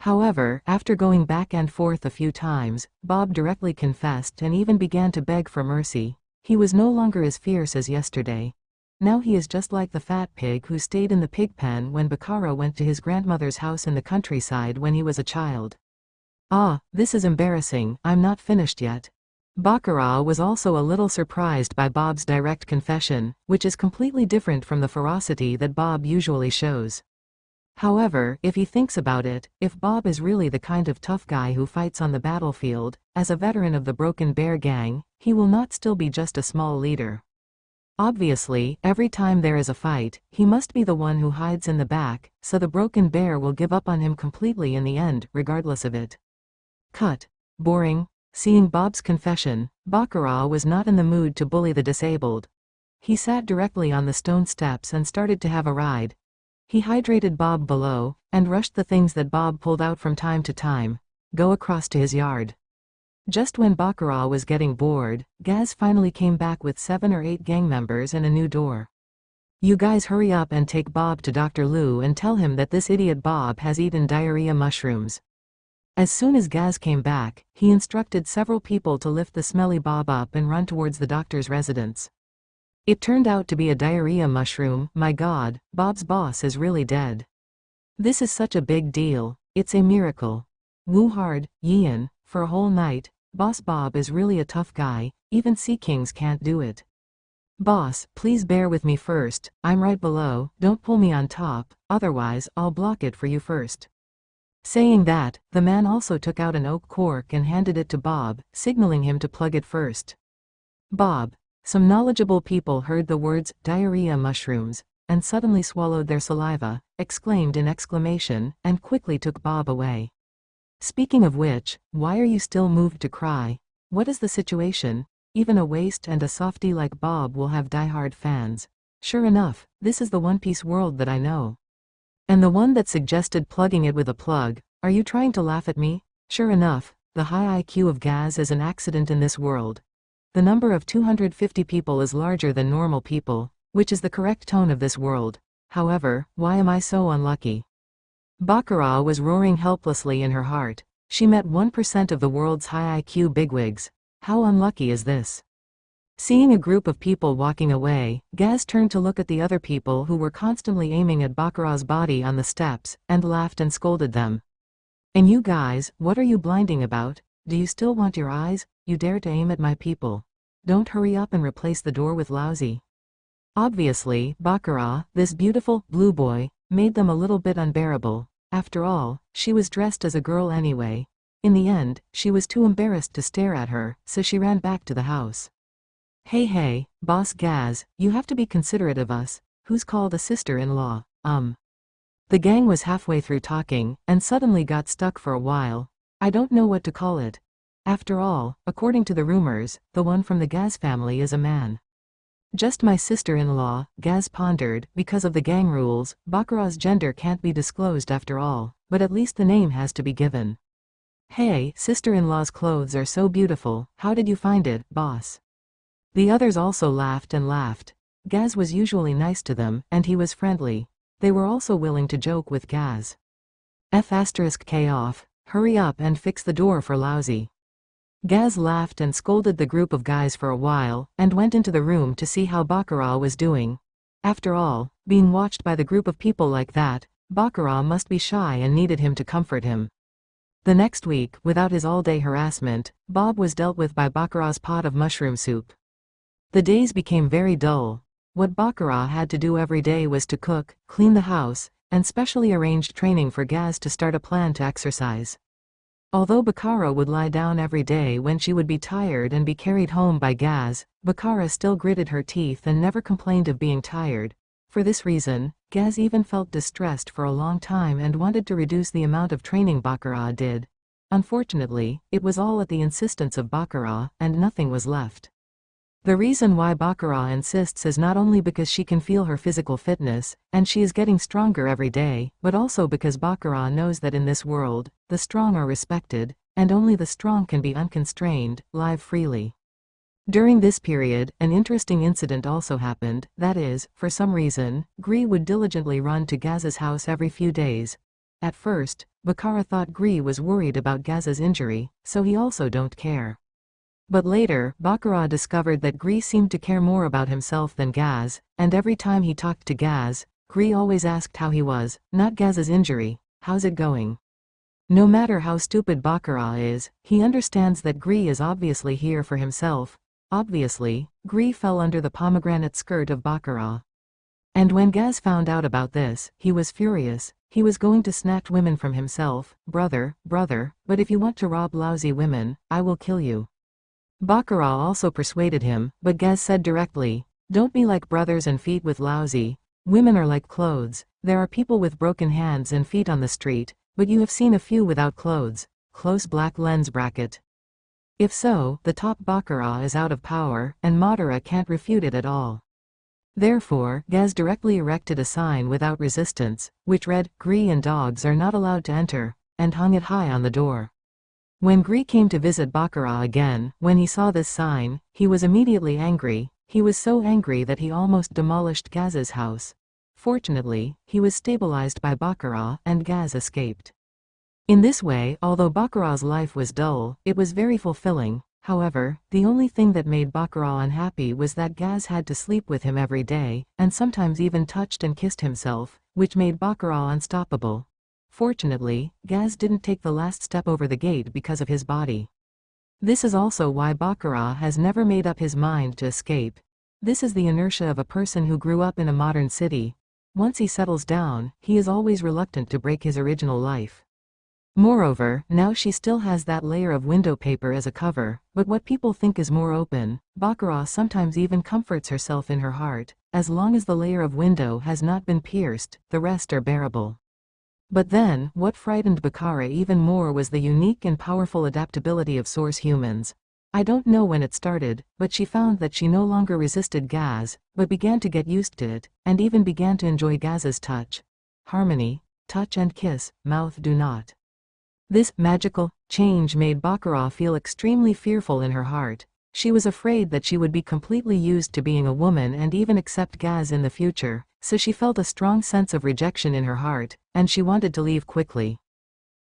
However, after going back and forth a few times, Bob directly confessed and even began to beg for mercy. He was no longer as fierce as yesterday. Now he is just like the fat pig who stayed in the pig pen when Baccarat went to his grandmother's house in the countryside when he was a child. Ah, this is embarrassing, I'm not finished yet. Baccarat was also a little surprised by Bob's direct confession, which is completely different from the ferocity that Bob usually shows. However, if he thinks about it, if Bob is really the kind of tough guy who fights on the battlefield, as a veteran of the Broken Bear gang, he will not still be just a small leader. Obviously, every time there is a fight, he must be the one who hides in the back, so the Broken Bear will give up on him completely in the end, regardless of it. Cut. Boring. Seeing Bob's confession, Baccarat was not in the mood to bully the disabled. He sat directly on the stone steps and started to have a ride. He hydrated Bob below, and rushed the things that Bob pulled out from time to time, go across to his yard. Just when Baccarat was getting bored, Gaz finally came back with 7 or 8 gang members and a new door. You guys hurry up and take Bob to Dr. Liu and tell him that this idiot Bob has eaten diarrhea mushrooms. As soon as Gaz came back, he instructed several people to lift the smelly Bob up and run towards the doctor's residence. It turned out to be a diarrhea mushroom. My God, Bob's boss is really dead. This is such a big deal, it's a miracle. Woo hard, Yian, for a whole night, Boss Bob is really a tough guy, even Sea Kings can't do it. Boss, please bear with me first, I'm right below, don't pull me on top, otherwise I'll block it for you first. Saying that, the man also took out an oak cork and handed it to Bob, signaling him to plug it first. Bob. Some knowledgeable people heard the words, diarrhea mushrooms, and suddenly swallowed their saliva, exclaimed in exclamation, and quickly took Bob away. Speaking of which, why are you still moved to cry? What is the situation? Even a waste and a softie like Bob will have die-hard fans. Sure enough, this is the One Piece world that I know. And the one that suggested plugging it with a plug, are you trying to laugh at me? Sure enough, the high IQ of Gaz is an accident in this world. The number of 250 people is larger than normal people, which is the correct tone of this world. However, why am I so unlucky? Baccarat was roaring helplessly in her heart. She met 1% of the world's high IQ bigwigs. How unlucky is this? Seeing a group of people walking away, Gaz turned to look at the other people who were constantly aiming at Baccarat's body on the steps, and laughed and scolded them. And you guys, what are you blinding about? Do you still want your eyes? You dare to aim at my people. Don't hurry up and replace the door with lousy. Obviously, Baccarat, this beautiful, blue boy, made them a little bit unbearable. After all, she was dressed as a girl anyway. In the end, she was too embarrassed to stare at her, so she ran back to the house. Hey, Boss Gaz, you have to be considerate of us. Who's called a sister-in-law? The gang was halfway through talking, and suddenly got stuck for a while. I don't know what to call it. After all, according to the rumors, the one from the Gaz family is a man. Just my sister-in-law, Gaz pondered. Because of the gang rules, Baccarat's gender can't be disclosed after all, but at least the name has to be given. Hey, sister-in-law's clothes are so beautiful, how did you find it, boss? The others also laughed and laughed. Gaz was usually nice to them, and he was friendly. They were also willing to joke with Gaz. K off, hurry up and fix the door for Lousy. Gaz laughed and scolded the group of guys for a while, and went into the room to see how Baccarat was doing. After all, being watched by the group of people like that, Baccarat must be shy and needed him to comfort him. The next week, without his all-day harassment, Bob was dealt with by Baccarat's pot of mushroom soup. The days became very dull. What Baccarat had to do every day was to cook, clean the house, and specially arranged training for Gaz to start a plan to exercise. Although Baccarat would lie down every day when she would be tired and be carried home by Gaz, Baccarat still gritted her teeth and never complained of being tired. For this reason, Gaz even felt distressed for a long time and wanted to reduce the amount of training Baccarat did. Unfortunately, it was all at the insistence of Baccarat, and nothing was left. The reason why Baccarat insists is not only because she can feel her physical fitness, and she is getting stronger every day, but also because Baccarat knows that in this world, the strong are respected, and only the strong can be unconstrained, live freely. During this period, an interesting incident also happened, that is, for some reason, Gris would diligently run to Gaz's house every few days. At first, Baccarat thought Gris was worried about Gaz's injury, so he also don't care. But later, Baccarat discovered that Gris seemed to care more about himself than Gaz, and every time he talked to Gaz, Gris always asked how he was, not Gaz's injury. How's it going? No matter how stupid Baccarat is, he understands that Gris is obviously here for himself. Obviously, Gris fell under the pomegranate skirt of Baccarat. And when Gaz found out about this, he was furious. He was going to snatch women from himself. Brother, but if you want to rob lousy women, I will kill you. Baccarat also persuaded him, but Gaz said directly, don't be like brothers and feet with lousy. Women are like clothes. There are people with broken hands and feet on the street, but you have seen a few without clothes. Close black lens bracket. If so, the top Baccarat is out of power, and Madara can't refute it at all. Therefore, Gaz directly erected a sign without resistance, which read, Gris and dogs are not allowed to enter, and hung it high on the door. When Gris came to visit Baccarat again, when he saw this sign, he was immediately angry. He was so angry that he almost demolished Gaz's house. Fortunately, he was stabilized by Baccarat, and Gaz escaped. In this way, although Baccarat's life was dull, it was very fulfilling. However, the only thing that made Baccarat unhappy was that Gaz had to sleep with him every day, and sometimes even touched and kissed himself, which made Baccarat unstoppable. Fortunately, Gaz didn't take the last step over the gate because of his body. This is also why Baccarat has never made up his mind to escape. This is the inertia of a person who grew up in a modern city. Once he settles down, he is always reluctant to break his original life. Moreover, now she still has that layer of window paper as a cover, but what people think is more open. Baccarat sometimes even comforts herself in her heart. As long as the layer of window has not been pierced, the rest are bearable. But then, what frightened Baccarat even more was the unique and powerful adaptability of source humans. I don't know when it started, but she found that she no longer resisted Gaz, but began to get used to it, and even began to enjoy Gaz's touch. Harmony, touch and kiss, mouth do not. This magical change made Baccarat feel extremely fearful in her heart. She was afraid that she would be completely used to being a woman and even accept Gaz in the future, so she felt a strong sense of rejection in her heart, and she wanted to leave quickly.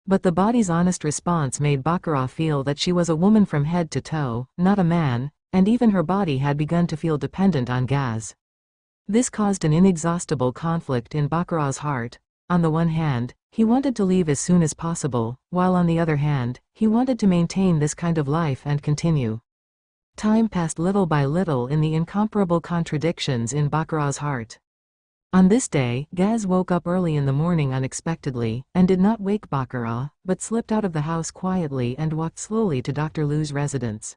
But the body's honest response made Baccarat feel that she was a woman from head to toe, not a man, and even her body had begun to feel dependent on Gaz. This caused an inexhaustible conflict in Baccarat's heart. On the one hand, he wanted to leave as soon as possible, while on the other hand, he wanted to maintain this kind of life and continue. Time passed little by little in the incomparable contradictions in Baccarat's heart. On this day, Gaz woke up early in the morning unexpectedly, and did not wake Baccarat, but slipped out of the house quietly and walked slowly to Dr. Lu's residence.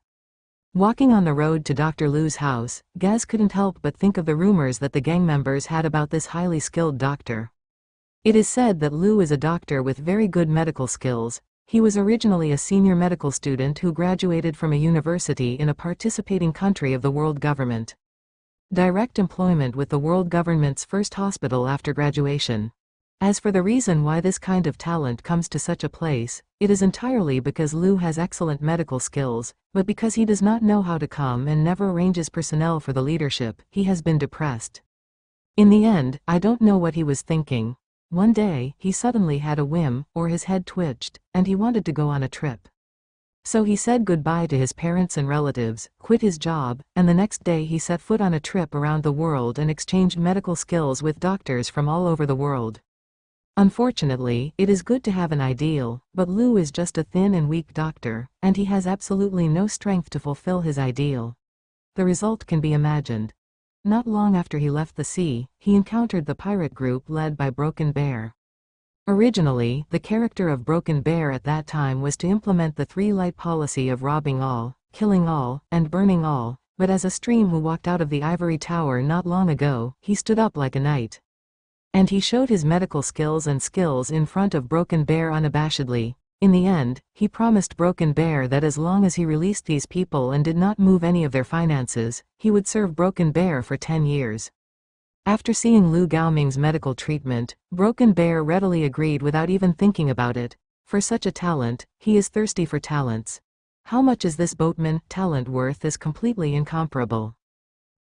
Walking on the road to Dr. Lu's house, Gaz couldn't help but think of the rumors that the gang members had about this highly skilled doctor. It is said that Lu is a doctor with very good medical skills. He was originally a senior medical student who graduated from a university in a participating country of the world government. Direct employment with the world government's first hospital after graduation. As for the reason why this kind of talent comes to such a place, it is entirely because Lu has excellent medical skills, but because he does not know how to come and never arranges personnel for the leadership, he has been depressed. In the end, I don't know what he was thinking. One day, he suddenly had a whim, or his head twitched, and he wanted to go on a trip. So he said goodbye to his parents and relatives, quit his job, and the next day he set foot on a trip around the world and exchanged medical skills with doctors from all over the world. Unfortunately, it is good to have an ideal, but Lu is just a thin and weak doctor, and he has absolutely no strength to fulfill his ideal. The result can be imagined. Not long after he left the sea, he encountered the pirate group led by Broken Bear. Originally, the character of Broken Bear at that time was to implement the three-light policy of robbing all, killing all, and burning all, but as a stream who walked out of the ivory tower not long ago, he stood up like a knight. And he showed his medical skills in front of Broken Bear unabashedly. In the end, he promised Broken Bear that as long as he released these people and did not move any of their finances, he would serve Broken Bear for 10 years. After seeing Lu Gaoming's medical treatment, Broken Bear readily agreed without even thinking about it. For such a talent, he is thirsty for talents. How much is this boatman talent worth is completely incomparable.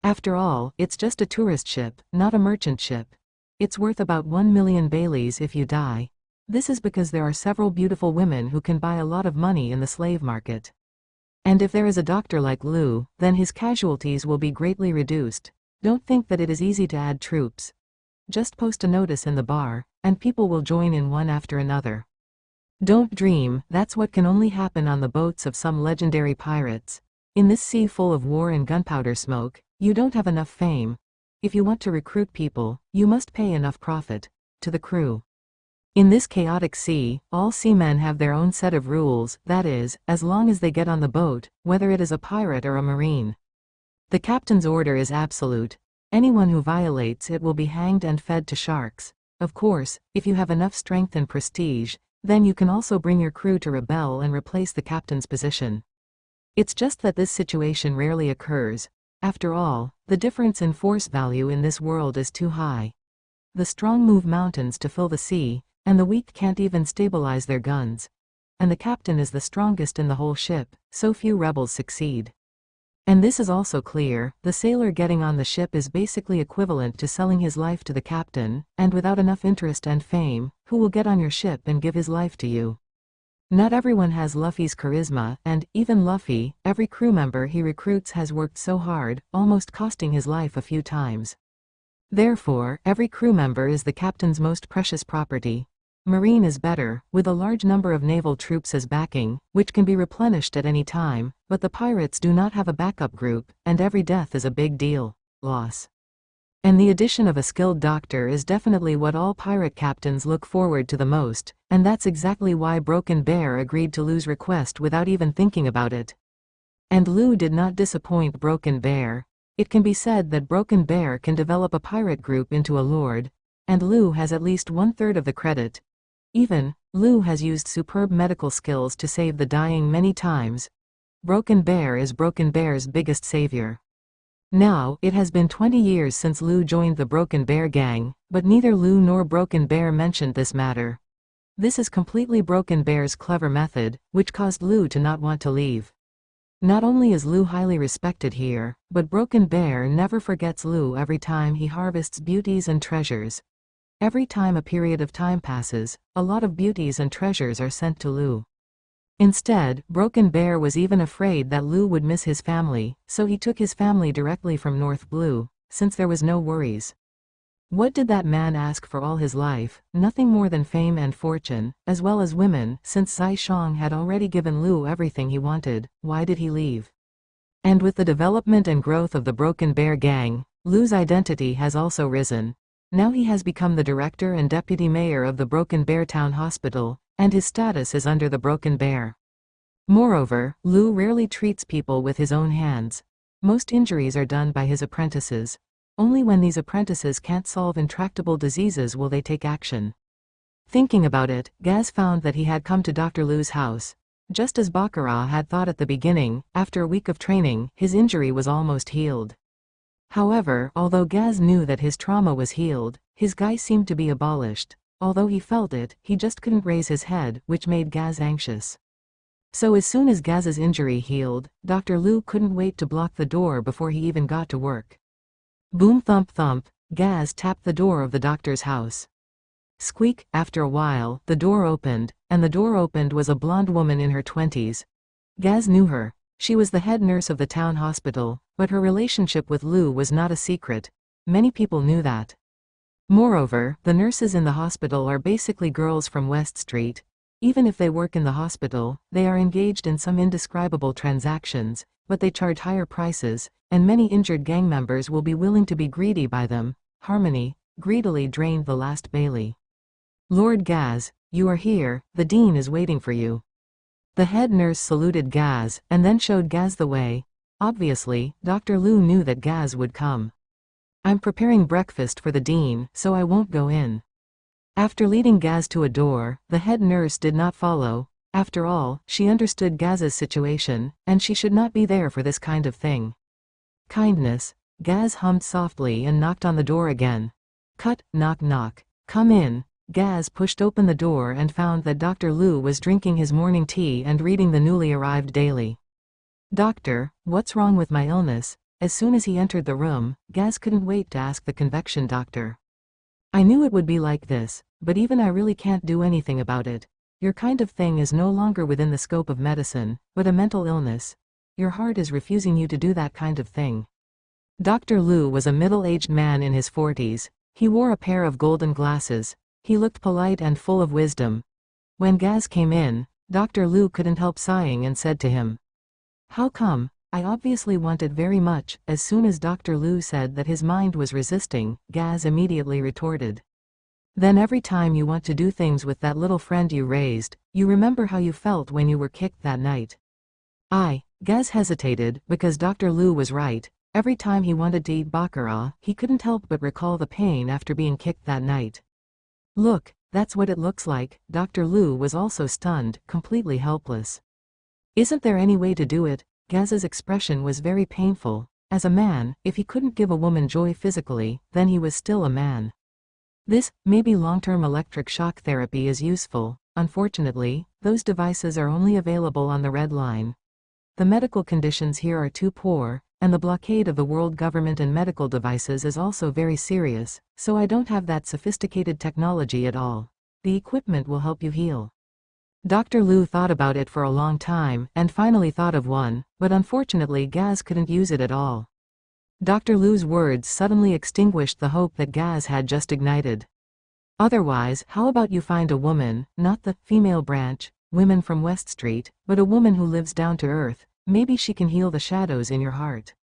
After all, it's just a tourist ship, not a merchant ship. It's worth about 1 million Baileys if you die. This is because there are several beautiful women who can buy a lot of money in the slave market. And if there is a doctor like Lu, then his casualties will be greatly reduced. Don't think that it is easy to add troops. Just post a notice in the bar, and people will join in one after another. Don't dream, that's what can only happen on the boats of some legendary pirates. In this sea full of war and gunpowder smoke, you don't have enough fame. If you want to recruit people, you must pay enough profit to the crew. In this chaotic sea, all seamen have their own set of rules, that is, as long as they get on the boat, whether it is a pirate or a marine. The captain's order is absolute. Anyone who violates it will be hanged and fed to sharks. Of course, if you have enough strength and prestige, then you can also bring your crew to rebel and replace the captain's position. It's just that this situation rarely occurs. After all, the difference in force value in this world is too high. The strong move mountains to fill the sea, and the weak can't even stabilize their guns. And the captain is the strongest in the whole ship, so few rebels succeed. And this is also clear, the sailor getting on the ship is basically equivalent to selling his life to the captain, and without enough interest and fame, who will get on your ship and give his life to you? Not everyone has Luffy's charisma, and, even Luffy, every crew member he recruits has worked so hard, almost costing his life a few times. Therefore, every crew member is the captain's most precious property. Marine is better, with a large number of naval troops as backing, which can be replenished at any time, but the pirates do not have a backup group, and every death is a big deal. Loss. And the addition of a skilled doctor is definitely what all pirate captains look forward to the most, and that's exactly why Broken Bear agreed to Lu's request without even thinking about it. And Lu did not disappoint Broken Bear. It can be said that Broken Bear can develop a pirate group into a lord, and Lu has at least 1/3 of the credit. Even, Lu has used superb medical skills to save the dying many times. Broken Bear is Broken Bear's biggest savior. Now, it has been 20 years since Lu joined the Broken Bear gang, but neither Lu nor Broken Bear mentioned this matter. This is completely Broken Bear's clever method, which caused Lu to not want to leave. Not only is Lu highly respected here, but Broken Bear never forgets Lu every time he harvests beauties and treasures. Every time a period of time passes, a lot of beauties and treasures are sent to Lu. Instead, Broken Bear was even afraid that Lu would miss his family, so he took his family directly from North Blue, since there was no worries. What did that man ask for all his life? Nothing more than fame and fortune, as well as women. Since Zai Shang had already given Lu everything he wanted, why did he leave? And with the development and growth of the Broken Bear gang, Lu's identity has also risen. Now he has become the director and deputy mayor of the Broken Bear Town Hospital, and his status is under the Broken Bear. Moreover, Lu rarely treats people with his own hands. Most injuries are done by his apprentices. Only when these apprentices can't solve intractable diseases will they take action. Thinking about it, Gaz found that he had come to Dr. Lu's house. Just as Baccarat had thought at the beginning, after a week of training, his injury was almost healed. However, although Gaz knew that his trauma was healed, his guy seemed to be abolished. Although he felt it, he just couldn't raise his head, which made Gaz anxious. So as soon as Gaz's injury healed, Dr. Lu couldn't wait to block the door before he even got to work. Boom thump thump, Gaz tapped the door of the doctor's house. Squeak, after a while, the door opened, and the door opened was a blonde woman in her 20s. Gaz knew her. She was the head nurse of the town hospital, but her relationship with Lu was not a secret. Many people knew that. Moreover, the nurses in the hospital are basically girls from West Street. Even if they work in the hospital, they are engaged in some indescribable transactions, but they charge higher prices, and many injured gang members will be willing to be greedy by them. Harmony greedily drained the last Bailey. Lord Gaz, you are here, the dean is waiting for you. The head nurse saluted Gaz, and then showed Gaz the way. Obviously, Dr. Lu knew that Gaz would come. I'm preparing breakfast for the dean, so I won't go in. After leading Gaz to a door, the head nurse did not follow. After all, she understood Gaz's situation, and she should not be there for this kind of thing. Kindness. Gaz hummed softly and knocked on the door again. Cut, knock knock. Come in. Gaz pushed open the door and found that Dr. Lu was drinking his morning tea and reading the newly arrived daily. Doctor, what's wrong with my illness? As soon as he entered the room, Gaz couldn't wait to ask the convection doctor. I knew it would be like this, but even I really can't do anything about it. Your kind of thing is no longer within the scope of medicine, but a mental illness. Your heart is refusing you to do that kind of thing. Dr. Lu was a middle-aged man in his 40s. He wore a pair of golden glasses. He looked polite and full of wisdom. When Gaz came in, Dr. Lu couldn't help sighing and said to him, "How come? I obviously want it very much." As soon as Dr. Lu said that his mind was resisting, Gaz immediately retorted, "Then every time you want to do things with that little friend you raised, you remember how you felt when you were kicked that night." Gaz hesitated, because Dr. Lu was right. Every time he wanted to eat baccarat, he couldn't help but recall the pain after being kicked that night. Look, that's what it looks like. Dr. Lu was also stunned, completely helpless. Isn't there any way to do it? Gaz's expression was very painful. As a man, if he couldn't give a woman joy physically, then he was still a man. Maybe long-term electric shock therapy is useful. Unfortunately, those devices are only available on the Red Line. The medical conditions here are too poor, and the blockade of the world government and medical devices is also very serious, so I don't have that sophisticated technology at all. The equipment will help you heal. Dr. Lu thought about it for a long time and finally thought of one, but unfortunately Gaz couldn't use it at all. Dr. Lu's words suddenly extinguished the hope that Gaz had just ignited. Otherwise, how about you find a woman, not the female branch, women from West Street, but a woman who lives down to earth. Maybe she can heal the shadows in your heart.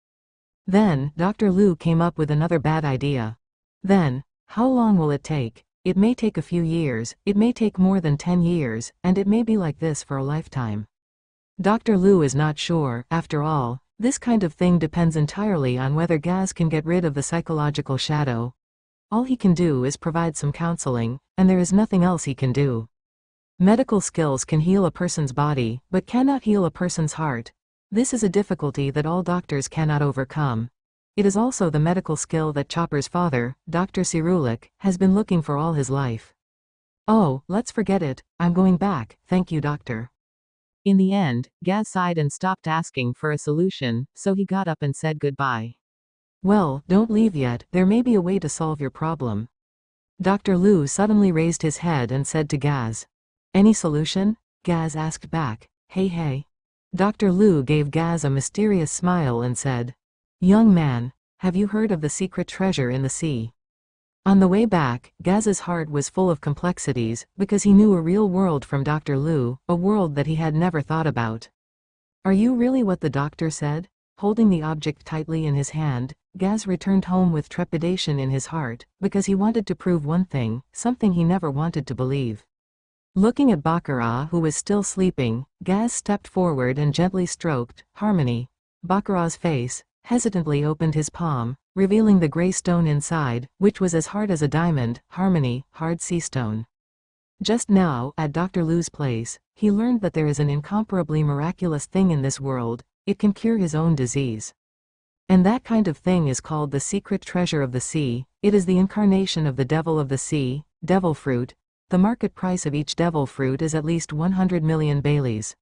Then, Dr. Lu came up with another bad idea. Then, how long will it take? It may take a few years, it may take more than 10 years, and it may be like this for a lifetime. Dr. Lu is not sure. After all, this kind of thing depends entirely on whether Gaz can get rid of the psychological shadow. All he can do is provide some counseling, and there is nothing else he can do. Medical skills can heal a person's body, but cannot heal a person's heart. This is a difficulty that all doctors cannot overcome. It is also the medical skill that Chopper's father, Dr. Cirulik, has been looking for all his life. Oh, let's forget it. I'm going back, thank you, doctor. In the end, Gaz sighed and stopped asking for a solution, so he got up and said goodbye. Well, don't leave yet, there may be a way to solve your problem. Dr. Lu suddenly raised his head and said to Gaz. Any solution? Gaz asked back. Hey. Dr. Lu gave Gaz a mysterious smile and said, Young man, have you heard of the secret treasure in the sea? On the way back, Gaz's heart was full of complexities, because he knew a real world from Dr. Lu, a world that he had never thought about. Are you really what the doctor said? Holding the object tightly in his hand, Gaz returned home with trepidation in his heart, because he wanted to prove one thing, something he never wanted to believe. Looking at Baccarat, who was still sleeping, Gaz stepped forward and gently stroked Harmony. Baccarat's face, hesitantly opened his palm, revealing the gray stone inside, which was as hard as a diamond. Harmony, hard sea stone. Just now, at Dr. Lu's place, he learned that there is an incomparably miraculous thing in this world. It can cure his own disease. And that kind of thing is called the secret treasure of the sea. It is the incarnation of the devil of the sea, devil fruit. The market price of each devil fruit is at least 100 million Baileys.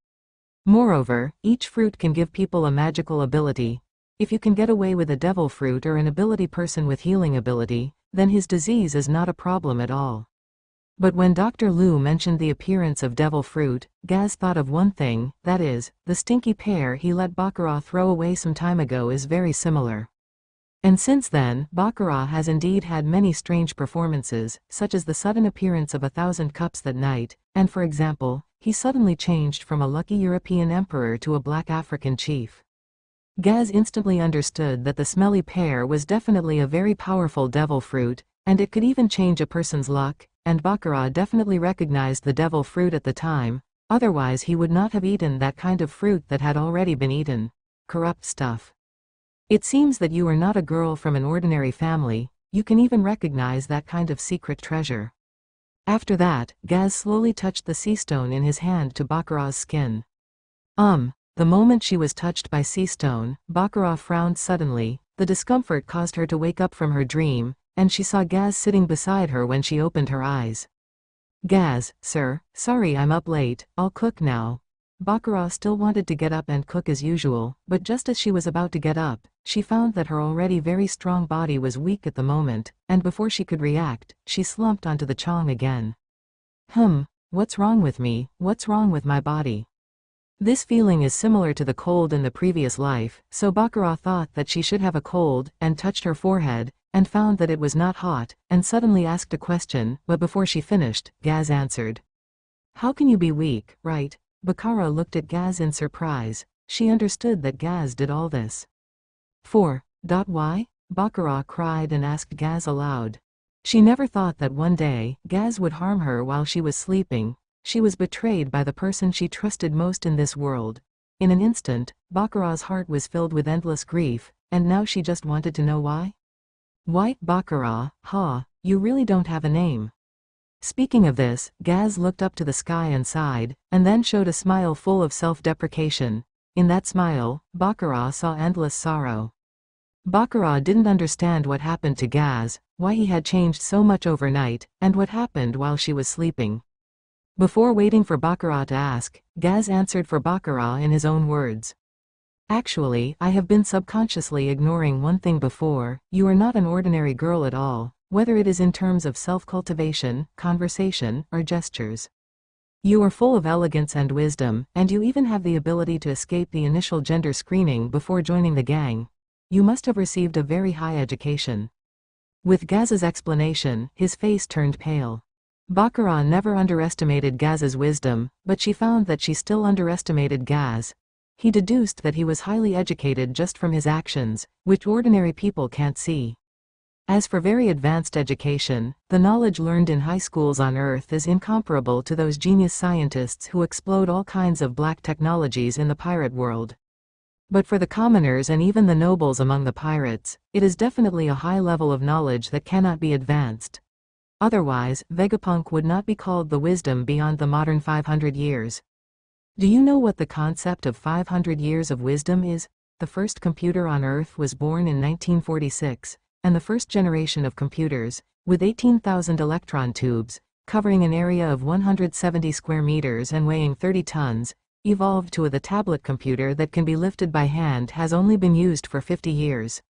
Moreover, each fruit can give people a magical ability. If you can get away with a devil fruit or an ability person with healing ability, then his disease is not a problem at all. But when Dr. Liu mentioned the appearance of devil fruit, Gaz thought of one thing, that is, the stinky pear he let Baccarat throw away some time ago is very similar. And since then, Baccarat has indeed had many strange performances, such as the sudden appearance of 1,000 cups that night, and for example, he suddenly changed from a lucky European emperor to a black African chief. Gaz instantly understood that the smelly pear was definitely a very powerful devil fruit, and it could even change a person's luck, and Baccarat definitely recognized the devil fruit at the time, otherwise he would not have eaten that kind of fruit that had already been eaten. Corrupt stuff. It seems that you are not a girl from an ordinary family, you can even recognize that kind of secret treasure. After that, Gaz slowly touched the sea stone in his hand to Baccarat's skin. The moment she was touched by sea stone, Baccarat frowned suddenly. The discomfort caused her to wake up from her dream, and she saw Gaz sitting beside her when she opened her eyes. Gaz, sir, sorry I'm up late, I'll cook now. Baccarat still wanted to get up and cook as usual, but just as she was about to get up, she found that her already very strong body was weak at the moment, and before she could react, she slumped onto the chong again. What's wrong with me, what's wrong with my body? This feeling is similar to the cold in the previous life, so Baccarat thought that she should have a cold, and touched her forehead, and found that it was not hot, and suddenly asked a question, but before she finished, Gaz answered. How can you be weak, right? Baccarat looked at Gaz in surprise. She understood that Gaz did all this. Why? Baccarat cried and asked Gaz aloud. She never thought that one day, Gaz would harm her while she was sleeping. She was betrayed by the person she trusted most in this world. In an instant, Baccarat's heart was filled with endless grief, and now she just wanted to know why. Why, Baccarat, you really don't have a name. Speaking of this, Gaz looked up to the sky and sighed, and then showed a smile full of self-deprecation. In that smile, Baccarat saw endless sorrow. Baccarat didn't understand what happened to Gaz, why he had changed so much overnight, and what happened while she was sleeping. Before waiting for Baccarat to ask, Gaz answered for Baccarat in his own words. Actually, I have been subconsciously ignoring one thing before. You are not an ordinary girl at all, whether it is in terms of self-cultivation, conversation, or gestures. You are full of elegance and wisdom, and you even have the ability to escape the initial gender screening before joining the gang. You must have received a very high education. With Gaz's explanation, his face turned pale. Baccarat never underestimated Gaz's wisdom, but she found that she still underestimated Gaz. He deduced that he was highly educated just from his actions, which ordinary people can't see. As for very advanced education, the knowledge learned in high schools on Earth is incomparable to those genius scientists who explode all kinds of black technologies in the pirate world. But for the commoners and even the nobles among the pirates, it is definitely a high level of knowledge that cannot be advanced. Otherwise, Vegapunk would not be called the wisdom beyond the modern 500 years. Do you know what the concept of 500 years of wisdom is? The first computer on Earth was born in 1946, and the first generation of computers, with 18,000 electron tubes, covering an area of 170 square meters and weighing 30 tons, evolved to the tablet computer that can be lifted by hand has only been used for 50 years.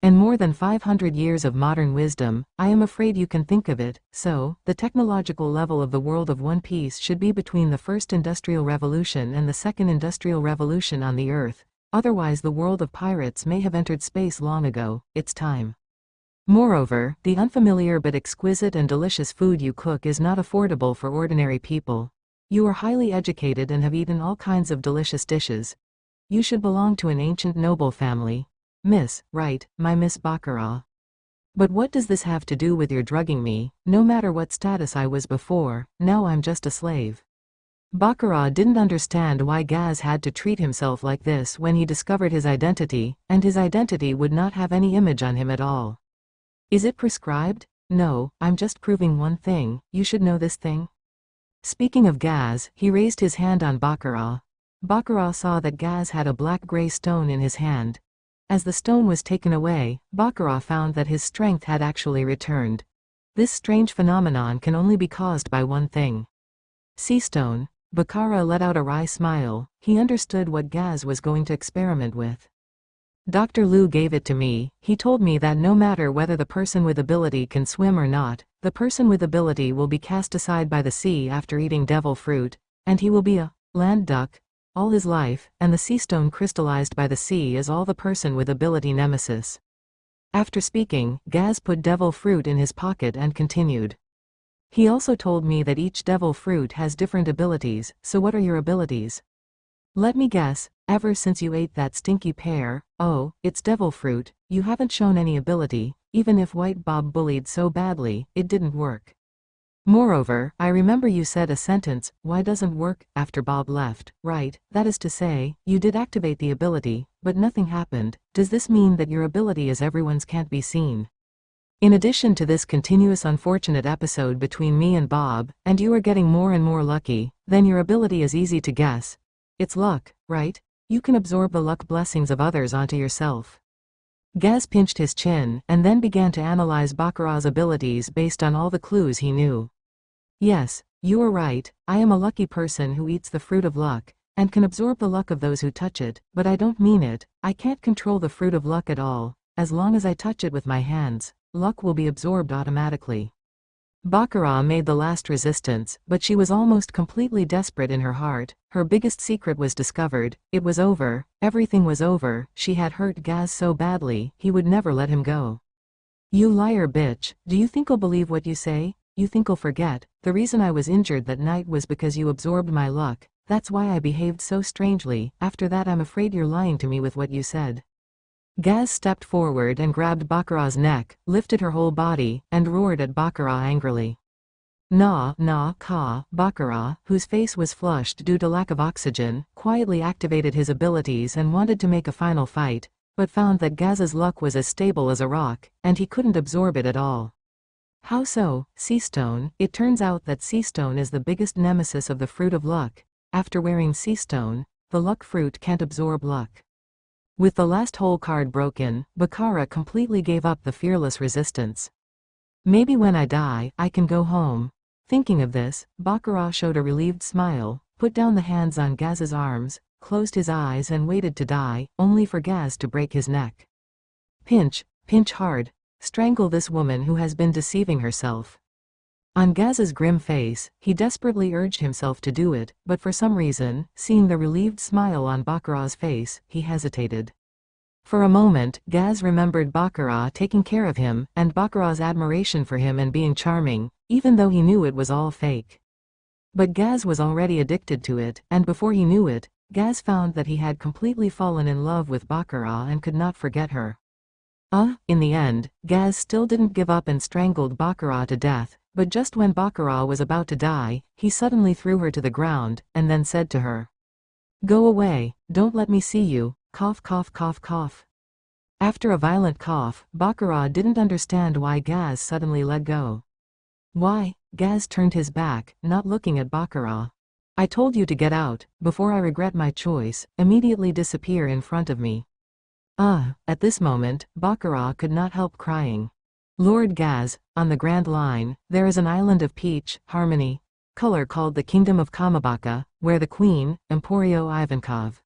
And more than 500 years of modern wisdom, I am afraid you can think of it, so, the technological level of the world of One Piece should be between the first industrial revolution and the second industrial revolution on the Earth, otherwise the world of pirates may have entered space long ago. It's time. Moreover, the unfamiliar but exquisite and delicious food you cook is not affordable for ordinary people. You are highly educated and have eaten all kinds of delicious dishes. You should belong to an ancient noble family. Miss, right, my Miss Baccarat. But what does this have to do with your drugging me? No matter what status I was before, now I'm just a slave. Baccarat didn't understand why Gaz had to treat himself like this when he discovered his identity, and his identity would not have any image on him at all. Is it prescribed? No, I'm just proving one thing. You should know this thing. Speaking of Gaz, he raised his hand on Baccarat. Baccarat saw that Gaz had a black-gray stone in his hand. As the stone was taken away, Baccarat found that his strength had actually returned. This strange phenomenon can only be caused by one thing. Sea stone. Baccarat let out a wry smile. He understood what Gaz was going to experiment with. Dr. Liu gave it to me. He told me that no matter whether the person with ability can swim or not, the person with ability will be cast aside by the sea after eating devil fruit, and he will be a land duck all his life, and the sea stone crystallized by the sea is all the person with ability nemesis. After speaking, Gaz put devil fruit in his pocket and continued. He also told me that each devil fruit has different abilities, so what are your abilities? Let me guess, ever since you ate that stinky pear, oh, it's devil fruit, you haven't shown any ability, even if White Bob bullied so badly, it didn't work. Moreover, I remember you said a sentence, why doesn't work, after Bob left, right? That is to say, you did activate the ability, but nothing happened. Does this mean that your ability is everyone's can't be seen? In addition to this continuous unfortunate episode between me and Bob, and you are getting more and more lucky, then your ability is easy to guess. It's luck, right? You can absorb the luck blessings of others onto yourself. Gaz pinched his chin, and then began to analyze Baccarat's abilities based on all the clues he knew. Yes, you are right, I am a lucky person who eats the fruit of luck, and can absorb the luck of those who touch it, but I don't mean it, I can't control the fruit of luck at all. As long as I touch it with my hands, luck will be absorbed automatically. Baccarat made the last resistance, but she was almost completely desperate in her heart. Her biggest secret was discovered. It was over, everything was over. She had hurt Gaz so badly, he would never let him go. You liar bitch, do you think I'll believe what you say? You think I'll forget? The reason I was injured that night was because you absorbed my luck. That's why I behaved so strangely. After that I'm afraid you're lying to me with what you said. Gaz stepped forward and grabbed Baccarat's neck, lifted her whole body, and roared at Baccarat angrily. Nah, ka. Baccarat, whose face was flushed due to lack of oxygen, quietly activated his abilities and wanted to make a final fight, but found that Gaz's luck was as stable as a rock, and he couldn't absorb it at all. How so? Sea stone. It turns out that sea stone is the biggest nemesis of the fruit of luck. After wearing sea stone, the luck fruit can't absorb luck. With the last hole card broken, Baccarat completely gave up the fearless resistance. Maybe when I die, I can go home. Thinking of this, Baccarat showed a relieved smile, put down the hands on Gaz's arms, closed his eyes and waited to die, only for Gaz to break his neck. Pinch hard. Strangle this woman who has been deceiving herself. On Gaz's grim face, he desperately urged himself to do it, but for some reason, seeing the relieved smile on Baccarat's face, he hesitated. For a moment, Gaz remembered Baccarat taking care of him, and Baccarat's admiration for him and being charming, even though he knew it was all fake. But Gaz was already addicted to it, and before he knew it, Gaz found that he had completely fallen in love with Baccarat and could not forget her. In the end, Gaz still didn't give up and strangled Baccarat to death, but just when Baccarat was about to die, he suddenly threw her to the ground, and then said to her, "Go away, don't let me see you, cough cough cough cough." After a violent cough, Baccarat didn't understand why Gaz suddenly let go. Why? Gaz turned his back, not looking at Baccarat. I told you to get out, before I regret my choice, immediately disappear in front of me. At this moment, Baccarat could not help crying. Lord Gaz, on the Grand Line, there is an island of peach, harmony, color called the Kingdom of Kamabaka, where the Queen, Emporio Ivankov.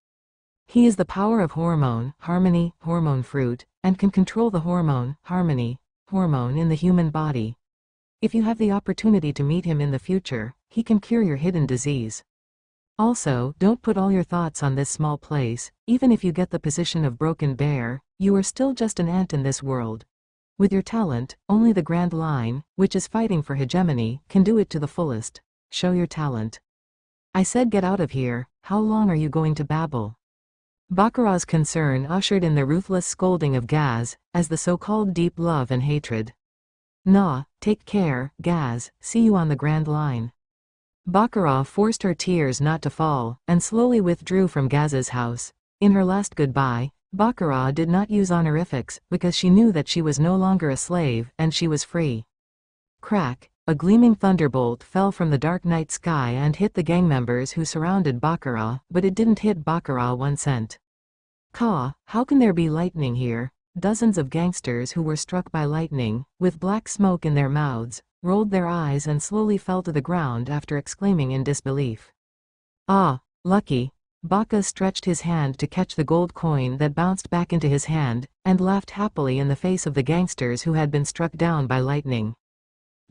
He is the power of hormone, harmony, hormone fruit, and can control the hormone, harmony, hormone in the human body. If you have the opportunity to meet him in the future, he can cure your hidden disease. Also, don't put all your thoughts on this small place. Even if you get the position of broken bear, you are still just an ant in this world. With your talent, only the Grand Line, which is fighting for hegemony, can do it to the fullest. Show your talent. I said get out of here. How long are you going to babble? Baccarat's concern ushered in the ruthless scolding of Gaz, as the so-called deep love and hatred. Nah, take care, Gaz, see you on the Grand Line. Baccarat forced her tears not to fall, and slowly withdrew from Gaz's house. In her last goodbye, Baccarat did not use honorifics, because she knew that she was no longer a slave, and she was free. Crack! A gleaming thunderbolt fell from the dark night sky and hit the gang members who surrounded Baccarat, but it didn't hit Baccarat 1 cent. How can there be lightning here? Dozens of gangsters who were struck by lightning, with black smoke in their mouths, rolled their eyes and slowly fell to the ground after exclaiming in disbelief. Ah, lucky. Baka stretched his hand to catch the gold coin that bounced back into his hand, and laughed happily in the face of the gangsters who had been struck down by lightning.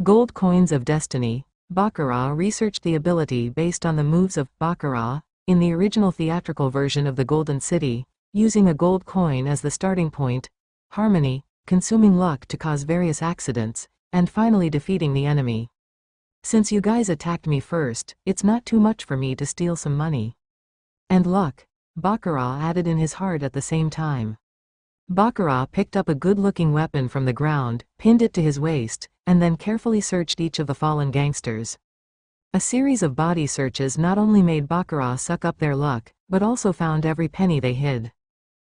Gold coins of destiny. Baccarat researched the ability based on the moves of Baccarat in the original theatrical version of the Golden City, using a gold coin as the starting point, harmony, consuming luck to cause various accidents, and finally defeating the enemy. Since you guys attacked me first, it's not too much for me to steal some money. And luck, Baccarat added in his heart at the same time. Baccarat picked up a good-looking weapon from the ground, pinned it to his waist, and then carefully searched each of the fallen gangsters. A series of body searches not only made Baccarat suck up their luck, but also found every penny they hid.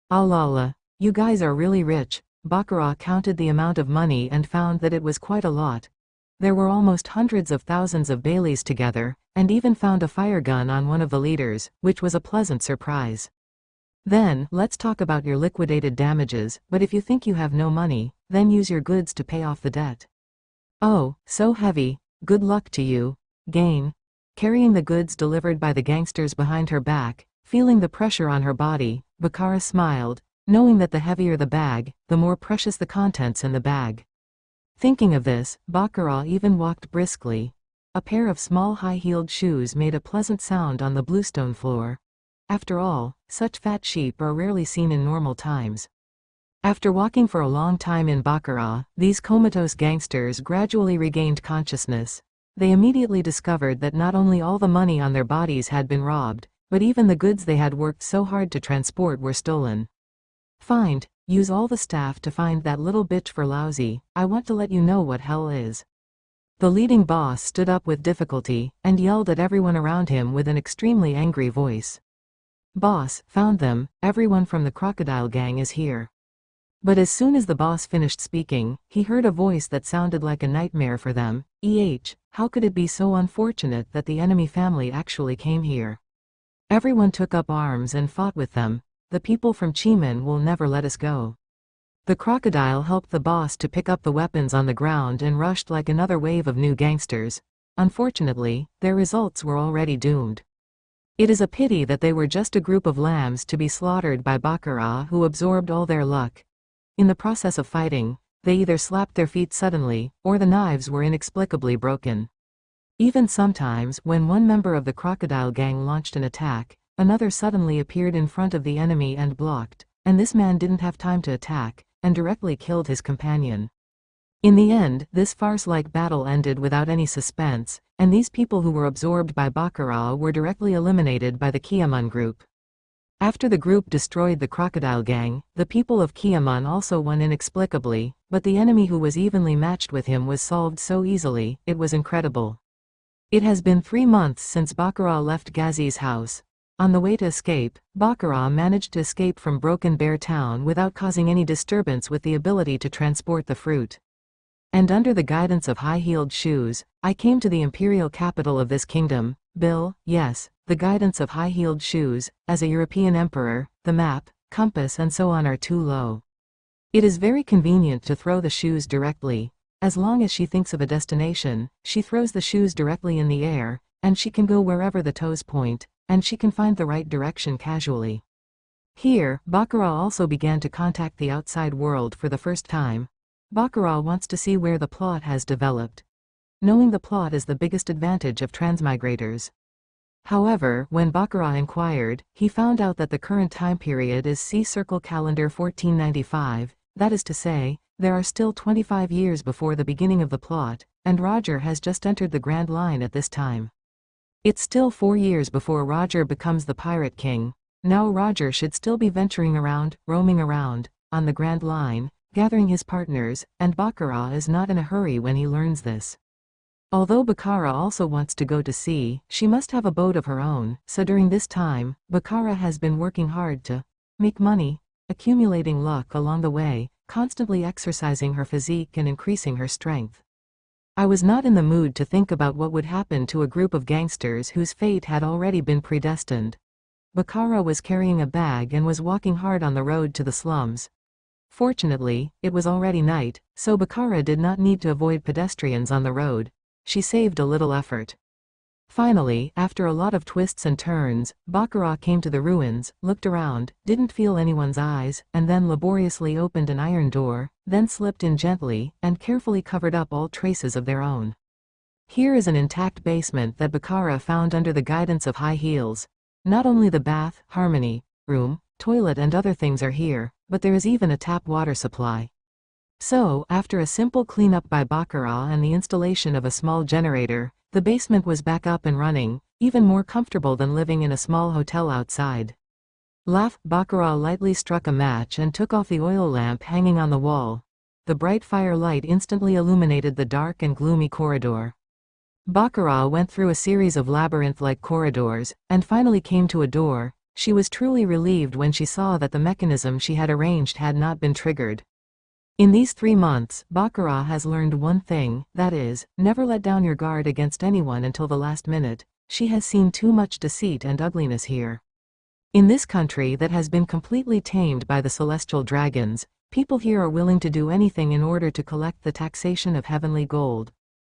Ah la la, you guys are really rich. Baccarat counted the amount of money and found that it was quite a lot. There were almost hundreds of thousands of Baileys together, and even found a fire gun on one of the leaders, which was a pleasant surprise. Then, let's talk about your liquidated damages, but if you think you have no money, then use your goods to pay off the debt. Oh, so heavy, good luck to you, Gain. Carrying the goods delivered by the gangsters behind her back, feeling the pressure on her body, Baccarat smiled, knowing that the heavier the bag, the more precious the contents in the bag. Thinking of this, Baccarat even walked briskly. A pair of small high-heeled shoes made a pleasant sound on the bluestone floor. After all, such fat sheep are rarely seen in normal times. After walking for a long time in Baccarat, these comatose gangsters gradually regained consciousness. They immediately discovered that not only all the money on their bodies had been robbed, but even the goods they had worked so hard to transport were stolen. Find, use all the staff to find that little bitch for lousy. I want to let you know what hell is. The leading boss stood up with difficulty, and yelled at everyone around him with an extremely angry voice. Boss, found them, everyone from the crocodile gang is here. But as soon as the boss finished speaking, he heard a voice that sounded like a nightmare for them. How could it be so unfortunate that the enemy family actually came here? Everyone took up arms and fought with them. The people from Chiman will never let us go. The crocodile helped the boss to pick up the weapons on the ground and rushed like another wave of new gangsters. Unfortunately, their results were already doomed. It is a pity that they were just a group of lambs to be slaughtered by Baccarat, who absorbed all their luck. In the process of fighting, they either slapped their feet suddenly, or the knives were inexplicably broken. Even sometimes, when one member of the crocodile gang launched an attack, another suddenly appeared in front of the enemy and blocked, and this man didn't have time to attack, and directly killed his companion. In the end, this farce-like battle ended without any suspense, and these people who were absorbed by Baccarat were directly eliminated by the Kiamun group. After the group destroyed the crocodile gang, the people of Kiamun also won inexplicably, but the enemy who was evenly matched with him was solved so easily, it was incredible. It has been 3 months since Baccarat left Ghazi's house. On the way to escape, Baccarat managed to escape from Broken Bear Town without causing any disturbance with the ability to transport the fruit. And under the guidance of high-heeled shoes, I came to the imperial capital of this kingdom. Bill, yes, the guidance of high-heeled shoes, as a European emperor, the map, compass and so on are too low. It is very convenient to throw the shoes directly. As long as she thinks of a destination, she throws the shoes directly in the air, and she can go wherever the toes point, and she can find the right direction casually. Here, Baccarat also began to contact the outside world for the first time. Baccarat wants to see where the plot has developed. Knowing the plot is the biggest advantage of transmigrators. However, when Baccarat inquired, he found out that the current time period is C-Circle Calendar 1495, that is to say, there are still 25 years before the beginning of the plot, and Roger has just entered the Grand Line at this time. It's still 4 years before Roger becomes the Pirate King. Now Roger should still be venturing around, roaming around, on the Grand Line, gathering his partners, and Baccarat is not in a hurry when he learns this. Although Baccarat also wants to go to sea, she must have a boat of her own, so during this time, Baccarat has been working hard to make money, accumulating luck along the way, constantly exercising her physique and increasing her strength. I was not in the mood to think about what would happen to a group of gangsters whose fate had already been predestined. Baccara was carrying a bag and was walking hard on the road to the slums. Fortunately, it was already night, so Baccara did not need to avoid pedestrians on the road. She saved a little effort. Finally, after a lot of twists and turns, Baccara came to the ruins, looked around, didn't feel anyone's eyes, and then laboriously opened an iron door, then slipped in gently, and carefully covered up all traces of their own. Here is an intact basement that Baccara found under the guidance of high heels. Not only the bath, harmony, room, toilet and other things are here, but there is even a tap water supply. So, after a simple cleanup by Baccara and the installation of a small generator, the basement was back up and running, even more comfortable than living in a small hotel outside. Baccara lightly struck a match and took off the oil lamp hanging on the wall. The bright firelight instantly illuminated the dark and gloomy corridor. Baccara went through a series of labyrinth-like corridors, and finally came to a door. She was truly relieved when she saw that the mechanism she had arranged had not been triggered. In these 3 months, Baccara has learned one thing, that is, never let down your guard against anyone until the last minute. She has seen too much deceit and ugliness here. In this country that has been completely tamed by the celestial dragons, people here are willing to do anything in order to collect the taxation of heavenly gold.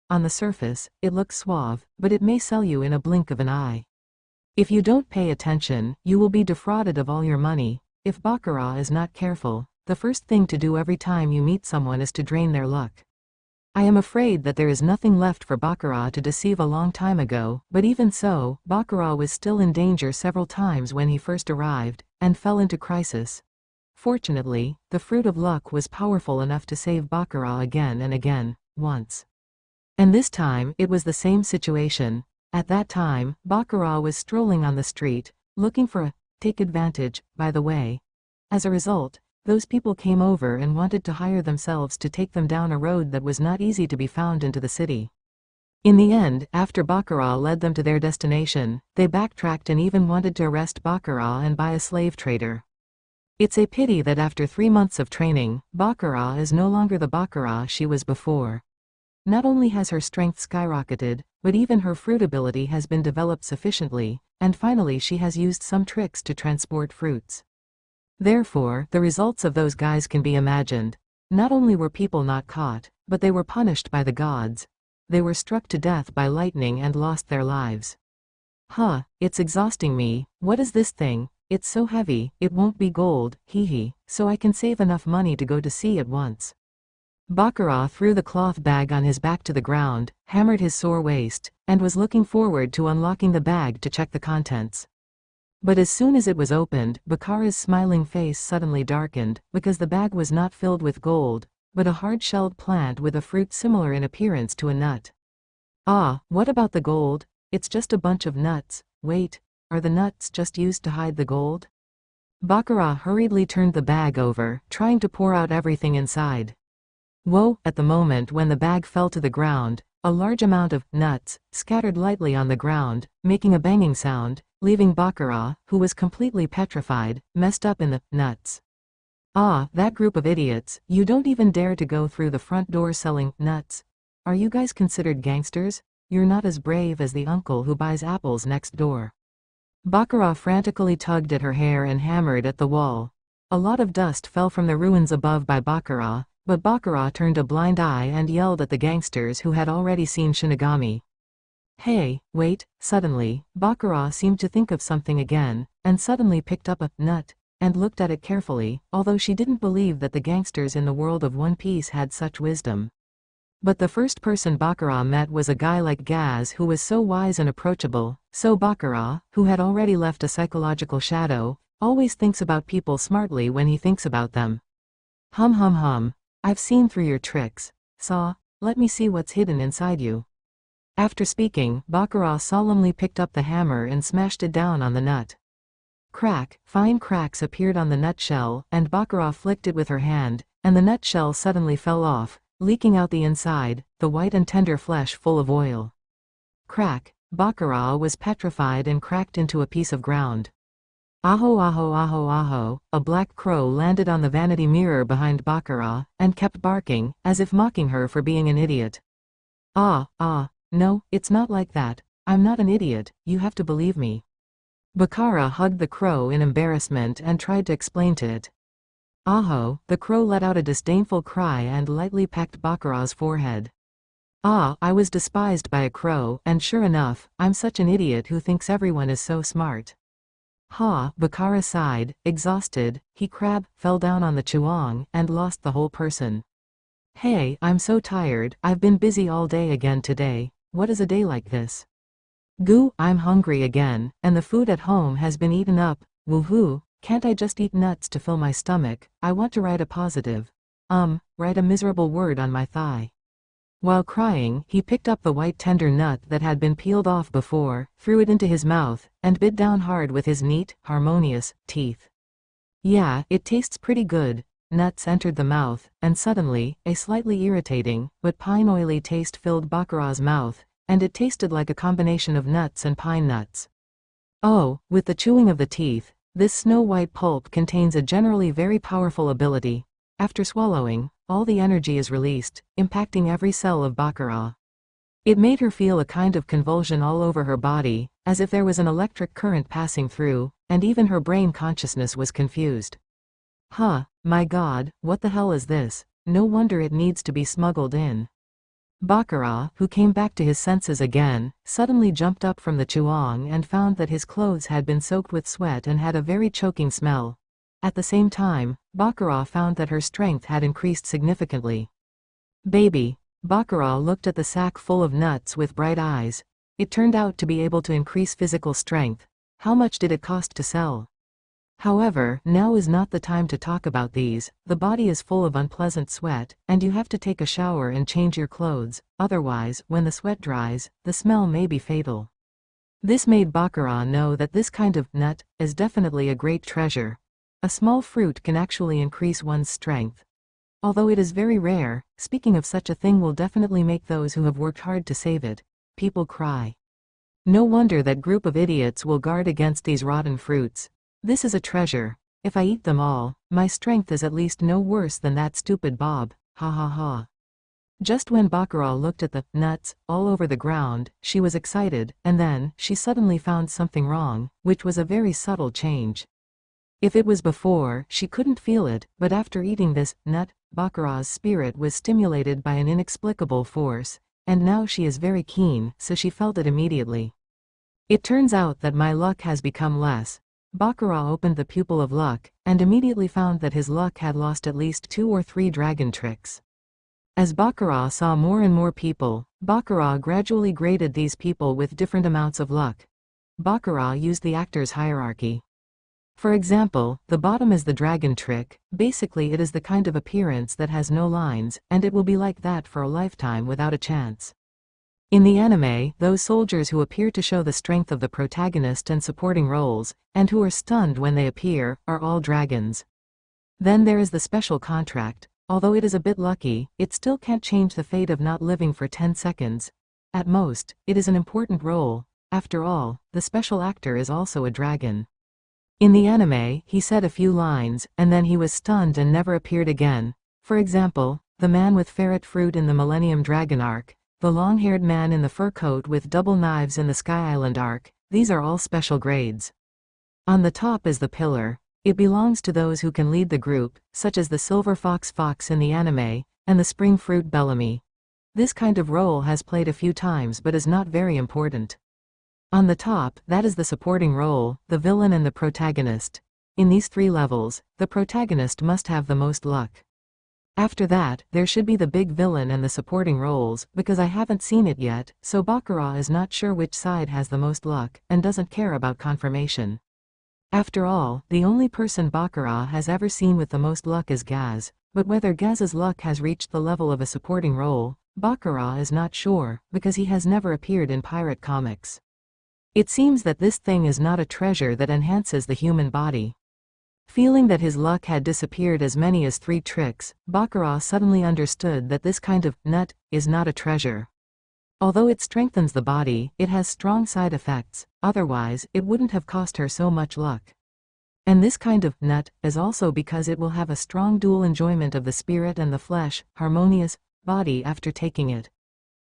On the surface, it looks suave, but it may sell you in a blink of an eye. If you don't pay attention, you will be defrauded of all your money. If Baccara is not careful, the first thing to do every time you meet someone is to drain their luck. I am afraid that there is nothing left for Baccara to deceive a long time ago, but even so, Baccara was still in danger several times when he first arrived, and fell into crisis. Fortunately, the fruit of luck was powerful enough to save Baccara again and again, once. And this time, it was the same situation. At that time, Baccara was strolling on the street, looking for a take advantage, by the way. As a result, those people came over and wanted to hire themselves to take them down a road that was not easy to be found into the city. In the end, after Baccara led them to their destination, they backtracked and even wanted to arrest Baccara and buy a slave trader. It's a pity that after 3 months of training, Baccara is no longer the Baccara she was before. Not only has her strength skyrocketed, but even her fruit ability has been developed sufficiently, and finally she has used some tricks to transport fruits. Therefore, the results of those guys can be imagined. Not only were people not caught, but they were punished by the gods. They were struck to death by lightning and lost their lives. It's exhausting me. What is this thing? It's so heavy, it won't be gold, so I can save enough money to go to sea at once. Baccara threw the cloth bag on his back to the ground, hammered his sore waist, and was looking forward to unlocking the bag to check the contents. But as soon as it was opened, Baccara's smiling face suddenly darkened, because the bag was not filled with gold, but a hard-shelled plant with a fruit similar in appearance to a nut. What about the gold? It's just a bunch of nuts. Wait, are the nuts just used to hide the gold? Baccara hurriedly turned the bag over, trying to pour out everything inside. Whoa! At the moment when the bag fell to the ground, a large amount of nuts scattered lightly on the ground, making a banging sound, leaving Baccara, who was completely petrified, messed up in the nuts. That group of idiots, you don't even dare to go through the front door selling nuts. Are you guys considered gangsters? You're not as brave as the uncle who buys apples next door. Baccara frantically tugged at her hair and hammered at the wall. A lot of dust fell from the ruins above by Baccara, but Baccara turned a blind eye and yelled at the gangsters who had already seen Shinigami. Hey, wait! Suddenly, Baccara seemed to think of something again, and suddenly picked up a nut, and looked at it carefully, although she didn't believe that the gangsters in the world of One Piece had such wisdom. But the first person Baccara met was a guy like Gaz who was so wise and approachable, so Baccara, who had already left a psychological shadow, always thinks about people smartly when he thinks about them. I've seen through your tricks. Let me see what's hidden inside you. After speaking, Baccara solemnly picked up the hammer and smashed it down on the nut. Crack! Fine cracks appeared on the nut shell, and Baccara flicked it with her hand, and the nut shell suddenly fell off, leaking out the inside, the white and tender flesh full of oil. Crack! Baccara was petrified and cracked into a piece of ground. Aho aho aho aho! A black crow landed on the vanity mirror behind Baccara, and kept barking, as if mocking her for being an idiot. No, it's not like that. I'm not an idiot, you have to believe me. Baccara hugged the crow in embarrassment and tried to explain to it. Aho, the crow let out a disdainful cry and lightly pecked Baccarat's forehead. Ah, I was despised by a crow, and sure enough, I'm such an idiot who thinks everyone is so smart. Ha, Baccara sighed, exhausted, he fell down on the chuang, and lost the whole person. Hey, I'm so tired, I've been busy all day again today, what is a day like this? Goo, I'm hungry again, and the food at home has been eaten up, woohoo, can't I just eat nuts to fill my stomach? I want to write a positive. Write a miserable word on my thigh. While crying, he picked up the white tender nut that had been peeled off before, threw it into his mouth, and bit down hard with his neat, harmonious teeth. Yeah, it tastes pretty good. Nuts entered the mouth, and suddenly, a slightly irritating, but pine-oily taste filled Baccarat's mouth, and it tasted like a combination of nuts and pine nuts. Oh, with the chewing of the teeth, this snow-white pulp contains a generally very powerful ability. After swallowing, all the energy is released, impacting every cell of Baccarat. It made her feel a kind of convulsion all over her body, as if there was an electric current passing through, and even her brain consciousness was confused. Huh, my god, what the hell is this? No wonder it needs to be smuggled in. Baccarat, who came back to his senses again, suddenly jumped up from the chuang and found that his clothes had been soaked with sweat and had a very choking smell. At the same time, Baccarat found that her strength had increased significantly. Baby. Baccarat looked at the sack full of nuts with bright eyes. It turned out to be able to increase physical strength. How much did it cost to sell? However, now is not the time to talk about these. The body is full of unpleasant sweat, and you have to take a shower and change your clothes, otherwise, when the sweat dries, the smell may be fatal. This made Baccarat know that this kind of nut is definitely a great treasure. A small fruit can actually increase one's strength. Although it is very rare, speaking of such a thing will definitely make those who have worked hard to save it. People cry. No wonder that group of idiots will guard against these rotten fruits. This is a treasure. If I eat them all, my strength is at least no worse than that stupid Bob, ha ha ha. Just when Baccarat looked at the nuts all over the ground, she was excited, and then, she suddenly found something wrong, which was a very subtle change. If it was before, she couldn't feel it, but after eating this nut, Baccarat's spirit was stimulated by an inexplicable force, and now she is very keen, so she felt it immediately. It turns out that my luck has become less. Baccarat opened the pupil of luck, and immediately found that his luck had lost at least 2 or 3 dragon tricks. As Baccarat saw more and more people, Baccarat gradually graded these people with different amounts of luck. Baccarat used the actor's hierarchy. For example, the bottom is the dragon trick. Basically it is the kind of appearance that has no lines, and it will be like that for a lifetime without a chance. In the anime, those soldiers who appear to show the strength of the protagonist and supporting roles, and who are stunned when they appear, are all dragons. Then there is the special contract. Although it is a bit lucky, it still can't change the fate of not living for 10 seconds. At most, it is an important role. After all, the special actor is also a dragon. In the anime, he said a few lines, and then he was stunned and never appeared again. For example, the man with ferret fruit in the Millennium Dragon arc, the long-haired man in the fur coat with double knives in the Sky Island arc, these are all special grades. On the top is the pillar. It belongs to those who can lead the group, such as the Silver Fox in the anime, and the Spring Fruit Bellamy. This kind of role has played a few times but is not very important. On the top, that is the supporting role, the villain and the protagonist. In these 3 levels, the protagonist must have the most luck. After that, there should be the big villain and the supporting roles, because I haven't seen it yet, so Baccarat is not sure which side has the most luck, and doesn't care about confirmation. After all, the only person Baccarat has ever seen with the most luck is Gaz, but whether Gaz's luck has reached the level of a supporting role, Baccarat is not sure, because he has never appeared in pirate comics. It seems that this thing is not a treasure that enhances the human body. Feeling that his luck had disappeared as many as 3 tricks, Baccarat suddenly understood that this kind of nut is not a treasure. Although it strengthens the body, it has strong side effects, otherwise, it wouldn't have cost her so much luck. And this kind of nut is also because it will have a strong dual enjoyment of the spirit and the flesh, harmonious body after taking it.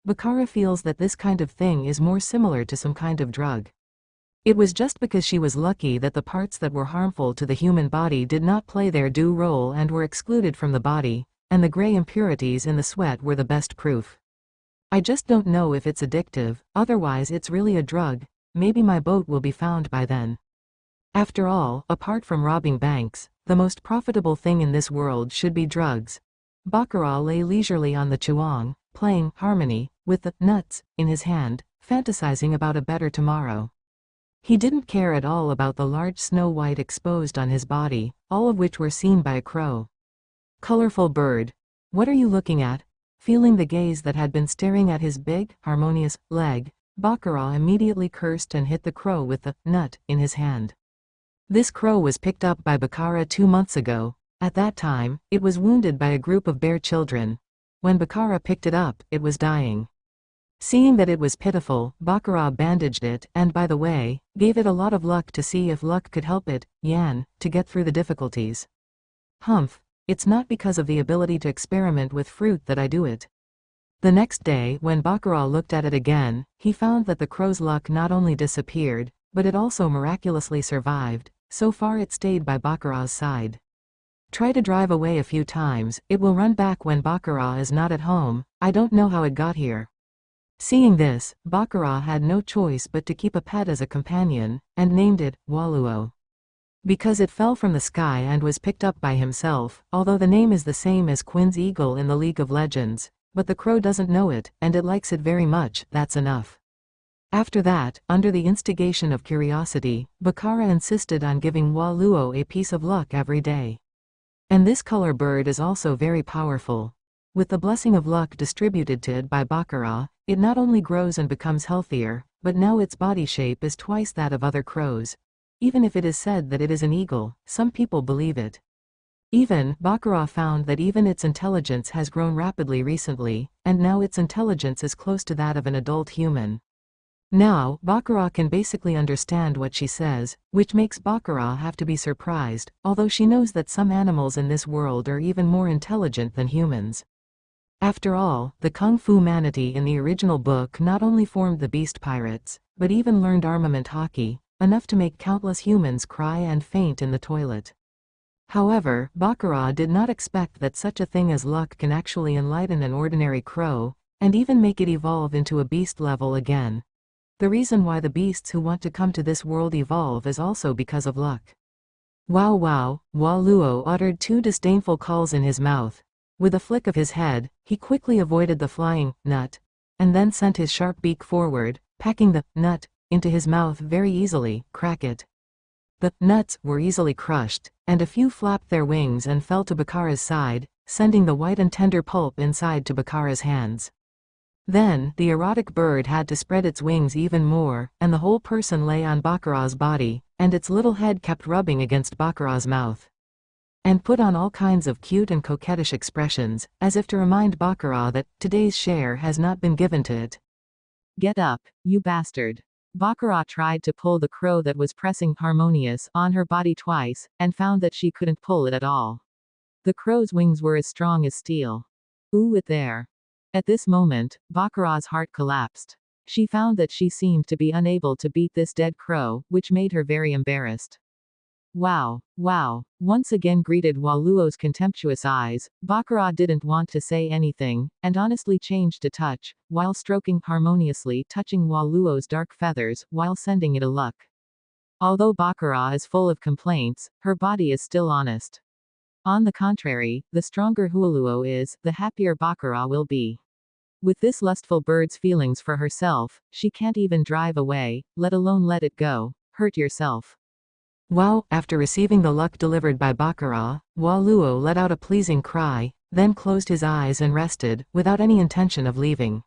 Baccarat feels that this kind of thing is more similar to some kind of drug. It was just because she was lucky that the parts that were harmful to the human body did not play their due role and were excluded from the body, and the gray impurities in the sweat were the best proof. I just don't know if it's addictive, otherwise it's really a drug. Maybe my boat will be found by then. After all, apart from robbing banks, the most profitable thing in this world should be drugs. Baccarat lay leisurely on the chuang, playing harmony with the nuts in his hand, fantasizing about a better tomorrow. He didn't care at all about the large snow white exposed on his body, all of which were seen by a crow. Colorful bird. What are you looking at? Feeling the gaze that had been staring at his big, harmonious leg, Baccarat immediately cursed and hit the crow with the nut in his hand. This crow was picked up by Baccarat 2 months ago. At that time, it was wounded by a group of bear children. When Baccarat picked it up, it was dying. Seeing that it was pitiful, Baccarat bandaged it and, by the way, gave it a lot of luck to see if luck could help it, Yan, to get through the difficulties. Humph. It's not because of the ability to experiment with fruit that I do it. The next day, when Baccarat looked at it again, he found that the crow's luck not only disappeared, but it also miraculously survived. So far it stayed by Baccarat's side. Try to drive away a few times, it will run back when Baccarat is not at home. I don't know how it got here. Seeing this, Baccarat had no choice but to keep a pet as a companion, and named it Waluo. Because it fell from the sky and was picked up by himself, although the name is the same as Quinn's eagle in the League of Legends, but the crow doesn't know it, and it likes it very much. That's enough. After that, under the instigation of curiosity, Baccarat insisted on giving Waluo a piece of luck every day. And this color bird is also very powerful. With the blessing of luck distributed to it by Baccarat, it not only grows and becomes healthier, but now its body shape is twice that of other crows. Even if it is said that it is an eagle, some people believe it. Even, Baccarat found that even its intelligence has grown rapidly recently, and now its intelligence is close to that of an adult human. Now, Baccarat can basically understand what she says, which makes Baccarat have to be surprised, although she knows that some animals in this world are even more intelligent than humans. After all, the Kung Fu manatee in the original book not only formed the beast pirates, but even learned armament hockey, enough to make countless humans cry and faint in the toilet. However, Baccarat did not expect that such a thing as luck can actually enlighten an ordinary crow, and even make it evolve into a beast level again. The reason why the beasts who want to come to this world evolve is also because of luck. Wow wow, Waluo uttered 2 disdainful calls in his mouth. With a flick of his head, he quickly avoided the flying nut, and then sent his sharp beak forward, packing the nut into his mouth very easily. Crack it. The nuts were easily crushed, and a few flapped their wings and fell to Baccarat's side, sending the white and tender pulp inside to Baccarat's hands. Then, the erotic bird had to spread its wings even more, and the whole person lay on Baccarat's body, and its little head kept rubbing against Baccarat's mouth. And put on all kinds of cute and coquettish expressions, as if to remind Baccarat that today's share has not been given to it. Get up, you bastard. Baccarat tried to pull the crow that was pressing Harmonious on her body twice, and found that she couldn't pull it at all. The crow's wings were as strong as steel. Ooh, it there. At this moment, Baccarat's heart collapsed. She found that she seemed to be unable to beat this dead crow, which made her very embarrassed. Wow, wow, once again greeted Waluo's contemptuous eyes. Baccarat didn't want to say anything, and honestly changed to touch, while stroking harmoniously, touching Waluo's dark feathers, while sending it a luck. Although Baccarat is full of complaints, her body is still honest. On the contrary, the stronger Waluo is, the happier Baccarat will be. With this lustful bird's feelings for herself, she can't even drive away, let alone let it go. Hurt yourself. Wow! After receiving the luck delivered by Baccarat, Waluo let out a pleasing cry, then closed his eyes and rested, without any intention of leaving.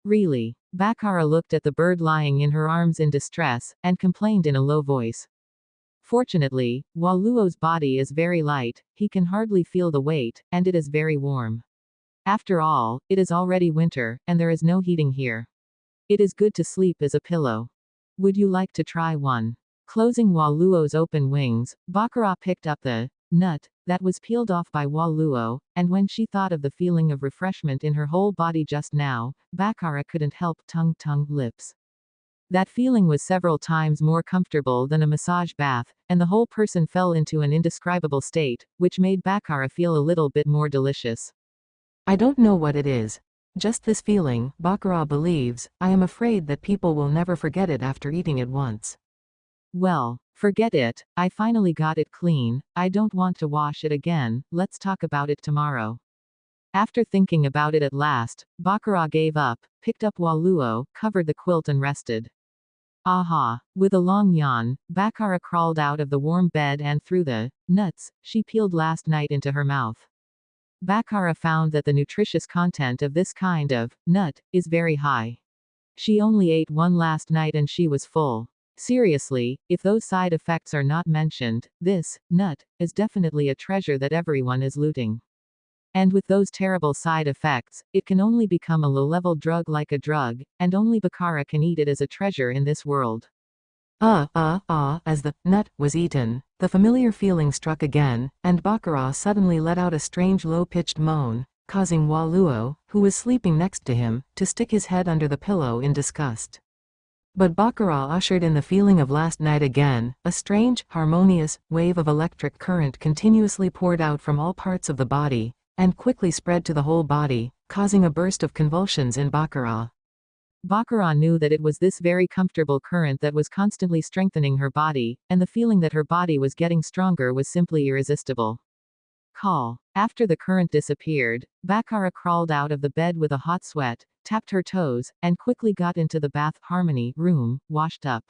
Really? Baccarat looked at the bird lying in her arms in distress, and complained in a low voice. Fortunately, Waluo's body is very light, he can hardly feel the weight, and it is very warm. After all, it is already winter, and there is no heating here. It is good to sleep as a pillow. Would you like to try one? Closing Waluo's open wings, Baccarat picked up the nut that was peeled off by Waluo, and when she thought of the feeling of refreshment in her whole body just now, Baccarat couldn't help tongue lips. That feeling was several times more comfortable than a massage bath, and the whole person fell into an indescribable state, which made Baccara feel a little bit more delicious. I don't know what it is. Just this feeling, Baccara believes. I am afraid that people will never forget it after eating it once. Well, forget it, I finally got it clean, I don't want to wash it again, let's talk about it tomorrow. After thinking about it at last, Baccara gave up, picked up Waluo, covered the quilt and rested. Aha! With a long yawn, Baccara crawled out of the warm bed and threw the nuts she peeled last night into her mouth. Baccara found that the nutritious content of this kind of nut is very high. She only ate one last night and she was full. Seriously, if those side effects are not mentioned, this nut is definitely a treasure that everyone is looting. And with those terrible side effects, it can only become a low-level drug like a drug, and only Baccara can eat it as a treasure in this world. As the nut was eaten, the familiar feeling struck again, and Baccara suddenly let out a strange low-pitched moan, causing Waluo, who was sleeping next to him, to stick his head under the pillow in disgust. But Baccara ushered in the feeling of last night again. A strange, harmonious wave of electric current continuously poured out from all parts of the body, and quickly spread to the whole body, causing a burst of convulsions in Baccara. Baccara knew that it was this very comfortable current that was constantly strengthening her body, and the feeling that her body was getting stronger was simply irresistible. After the current disappeared, Baccara crawled out of the bed with a hot sweat, tapped her toes, and quickly got into the bath harmony room, washed up.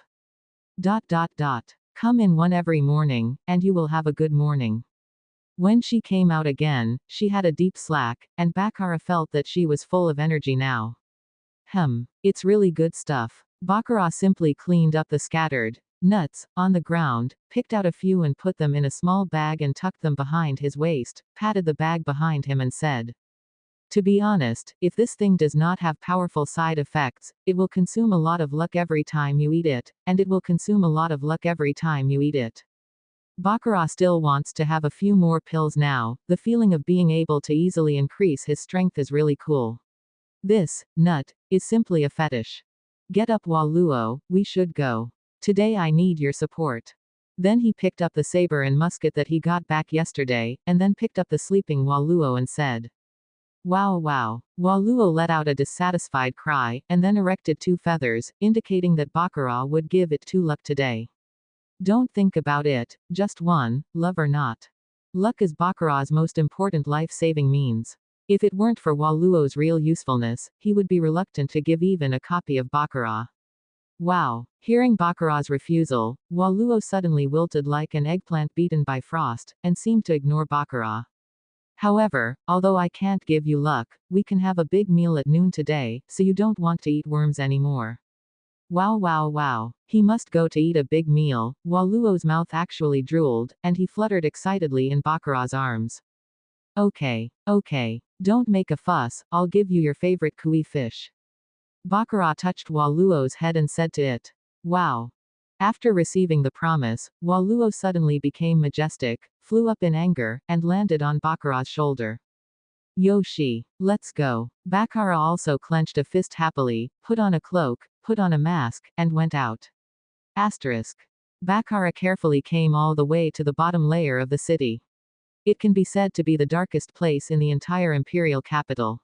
Come in one every morning, and you will have a good morning. When she came out again, she had a deep slack, and Baccara felt that she was full of energy now. It's really good stuff. Baccara simply cleaned up the scattered nuts on the ground, picked out a few and put them in a small bag and tucked them behind his waist, patted the bag behind him and said, "To be honest, if this thing does not have powerful side effects, it will consume a lot of luck every time you eat it, and it will consume a lot of luck every time you eat it." Baccara still wants to have a few more pills now. The feeling of being able to easily increase his strength is really cool. This nut is simply a fetish. Get up, Waluo, we should go. Today I need your support. Then he picked up the saber and musket that he got back yesterday, and then picked up the sleeping Waluo and said, "Wow wow." Waluo let out a dissatisfied cry, and then erected 2 feathers, indicating that Baccara would give it 2 luck today. Don't think about it, just 1, love or not. Luck is Bacara's most important life-saving means. If it weren't for Waluo's real usefulness, he would be reluctant to give even a copy of Baccara. Wow! Hearing Bacara's refusal, Waluo suddenly wilted like an eggplant beaten by frost, and seemed to ignore Baccara. However, although I can't give you luck, we can have a big meal at noon today, so you don't want to eat worms anymore. Wow wow wow. He must go to eat a big meal. Waluo's mouth actually drooled, and he fluttered excitedly in Bacara's arms. Okay. Don't make a fuss, I'll give you your favorite koi fish. Baccara touched Waluo's head and said to it, "Wow." After receiving the promise, Waluo suddenly became majestic, flew up in anger, and landed on Bacara's shoulder. Yoshi, let's go. Baccara also clenched a fist happily, put on a cloak, put on a mask, and went out. Baccara carefully came all the way to the bottom layer of the city. It can be said to be the darkest place in the entire imperial capital.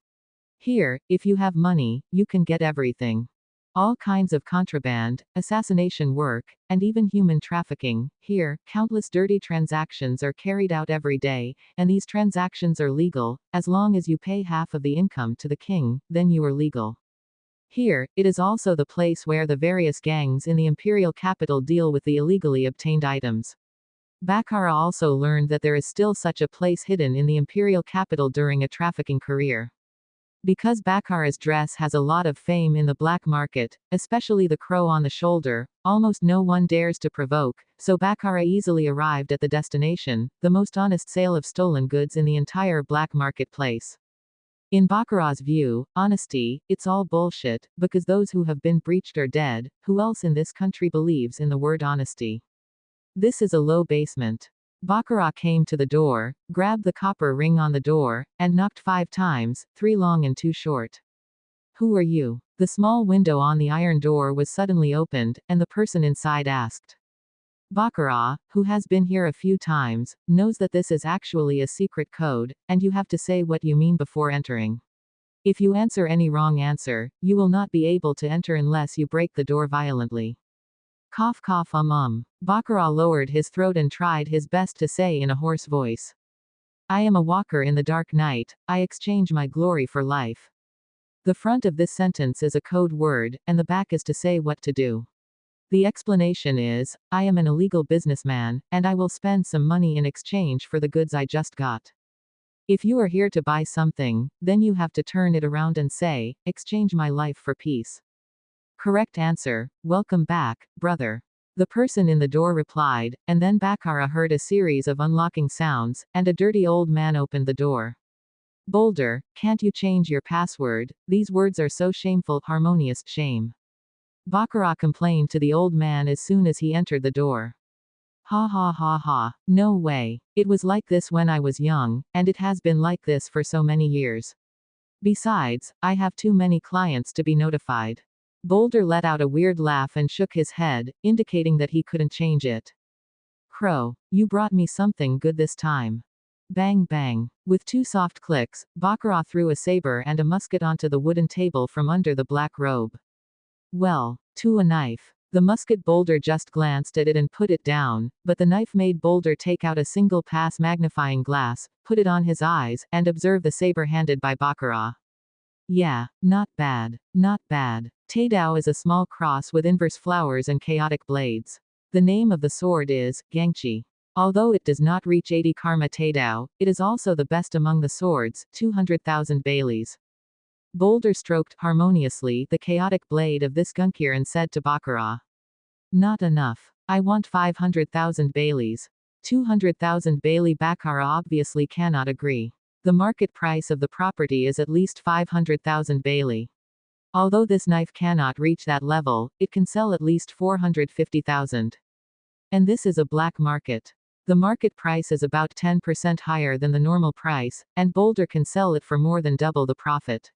Here, if you have money, you can get everything. All kinds of contraband, assassination work, and even human trafficking. Here, countless dirty transactions are carried out every day, and these transactions are legal. As long as you pay half of the income to the king, then you are legal. Here, it is also the place where the various gangs in the imperial capital deal with the illegally obtained items. Baccara also learned that there is still such a place hidden in the imperial capital during a trafficking career. Because Bacara's dress has a lot of fame in the black market, especially the crow on the shoulder, almost no one dares to provoke, so Baccara easily arrived at the destination, the most honest sale of stolen goods in the entire black marketplace. In Bacara's view, honesty, it's all bullshit, because those who have been breached are dead. Who else in this country believes in the word honesty? This is a low basement. Baccara came to the door, grabbed the copper ring on the door, and knocked 5 times, 3 long and 2 short. Who are you? The small window on the iron door was suddenly opened, and the person inside asked. Baccarat, who has been here a few times, knows that this is actually a secret code, and you have to say what you mean before entering. If you answer any wrong answer, you will not be able to enter unless you break the door violently. Cough cough Baccarat lowered his throat and tried his best to say in a hoarse voice. I am a walker in the dark night, I exchange my glory for life. The front of this sentence is a code word, and the back is to say what to do. The explanation is, I am an illegal businessman, and I will spend some money in exchange for the goods I just got. If you are here to buy something, then you have to turn it around and say, exchange my life for peace. Correct answer, welcome back, brother. The person in the door replied, and then Baccarat heard a series of unlocking sounds, and a dirty old man opened the door. Boulder, can't you change your password? These words are so shameful. Harmonious, shame. Baccarat complained to the old man as soon as he entered the door. Ha ha ha ha. No way. It was like this when I was young, and it has been like this for so many years. Besides, I have too many clients to be notified. Boulder let out a weird laugh and shook his head, indicating that he couldn't change it. Crow, you brought me something good this time. Bang bang. With two soft clicks, Baccarat threw a saber and a musket onto the wooden table from under the black robe. Well, to a knife. The musket. Boulder just glanced at it and put it down, but the knife made Boulder take out a single pass magnifying glass, put it on his eyes, and observe the saber handed by Baccarat. Yeah, not bad. Not bad. Taidao is a small cross with inverse flowers and chaotic blades. The name of the sword is Gangchi. Although it does not reach 80 karma Taidao, it is also the best among the swords, 200,000 Baileys. Boulder stroked harmoniously the chaotic blade of this gunkir and said to Baccarat. Not enough. I want 500,000 Baileys. 200,000 Bailey. Baccarat obviously cannot agree. The market price of the property is at least 500,000 Bailey. Although this knife cannot reach that level, it can sell at least 450,000. And this is a black market. The market price is about 10% higher than the normal price, and Boulder can sell it for more than double the profit.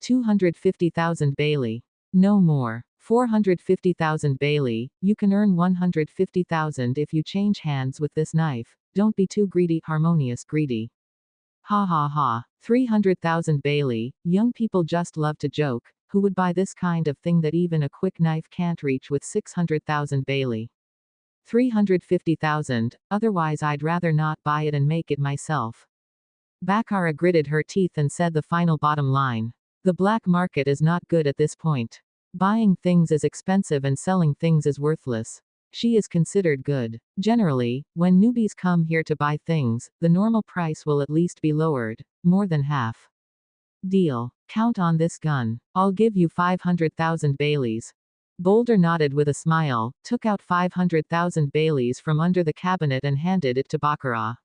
250,000 Bailey. No more. 450,000 Bailey. You can earn 150,000 if you change hands with this knife. Don't be too greedy. Harmonious, greedy. Ha ha ha. 300,000 Bailey. Young people just love to joke. Who would buy this kind of thing that even a quick knife can't reach with 600,000 Bailey? 350,000. Otherwise I'd rather not buy it and make it myself. Baccarat gritted her teeth and said the final bottom line. The black market is not good at this point. Buying things is expensive and selling things is worthless. She is considered good. Generally, when newbies come here to buy things, the normal price will at least be lowered, more than half. Deal. Count on this gun. I'll give you 500,000 Baileys. Boulder nodded with a smile, took out 500,000 Baileys from under the cabinet and handed it to Baccarat.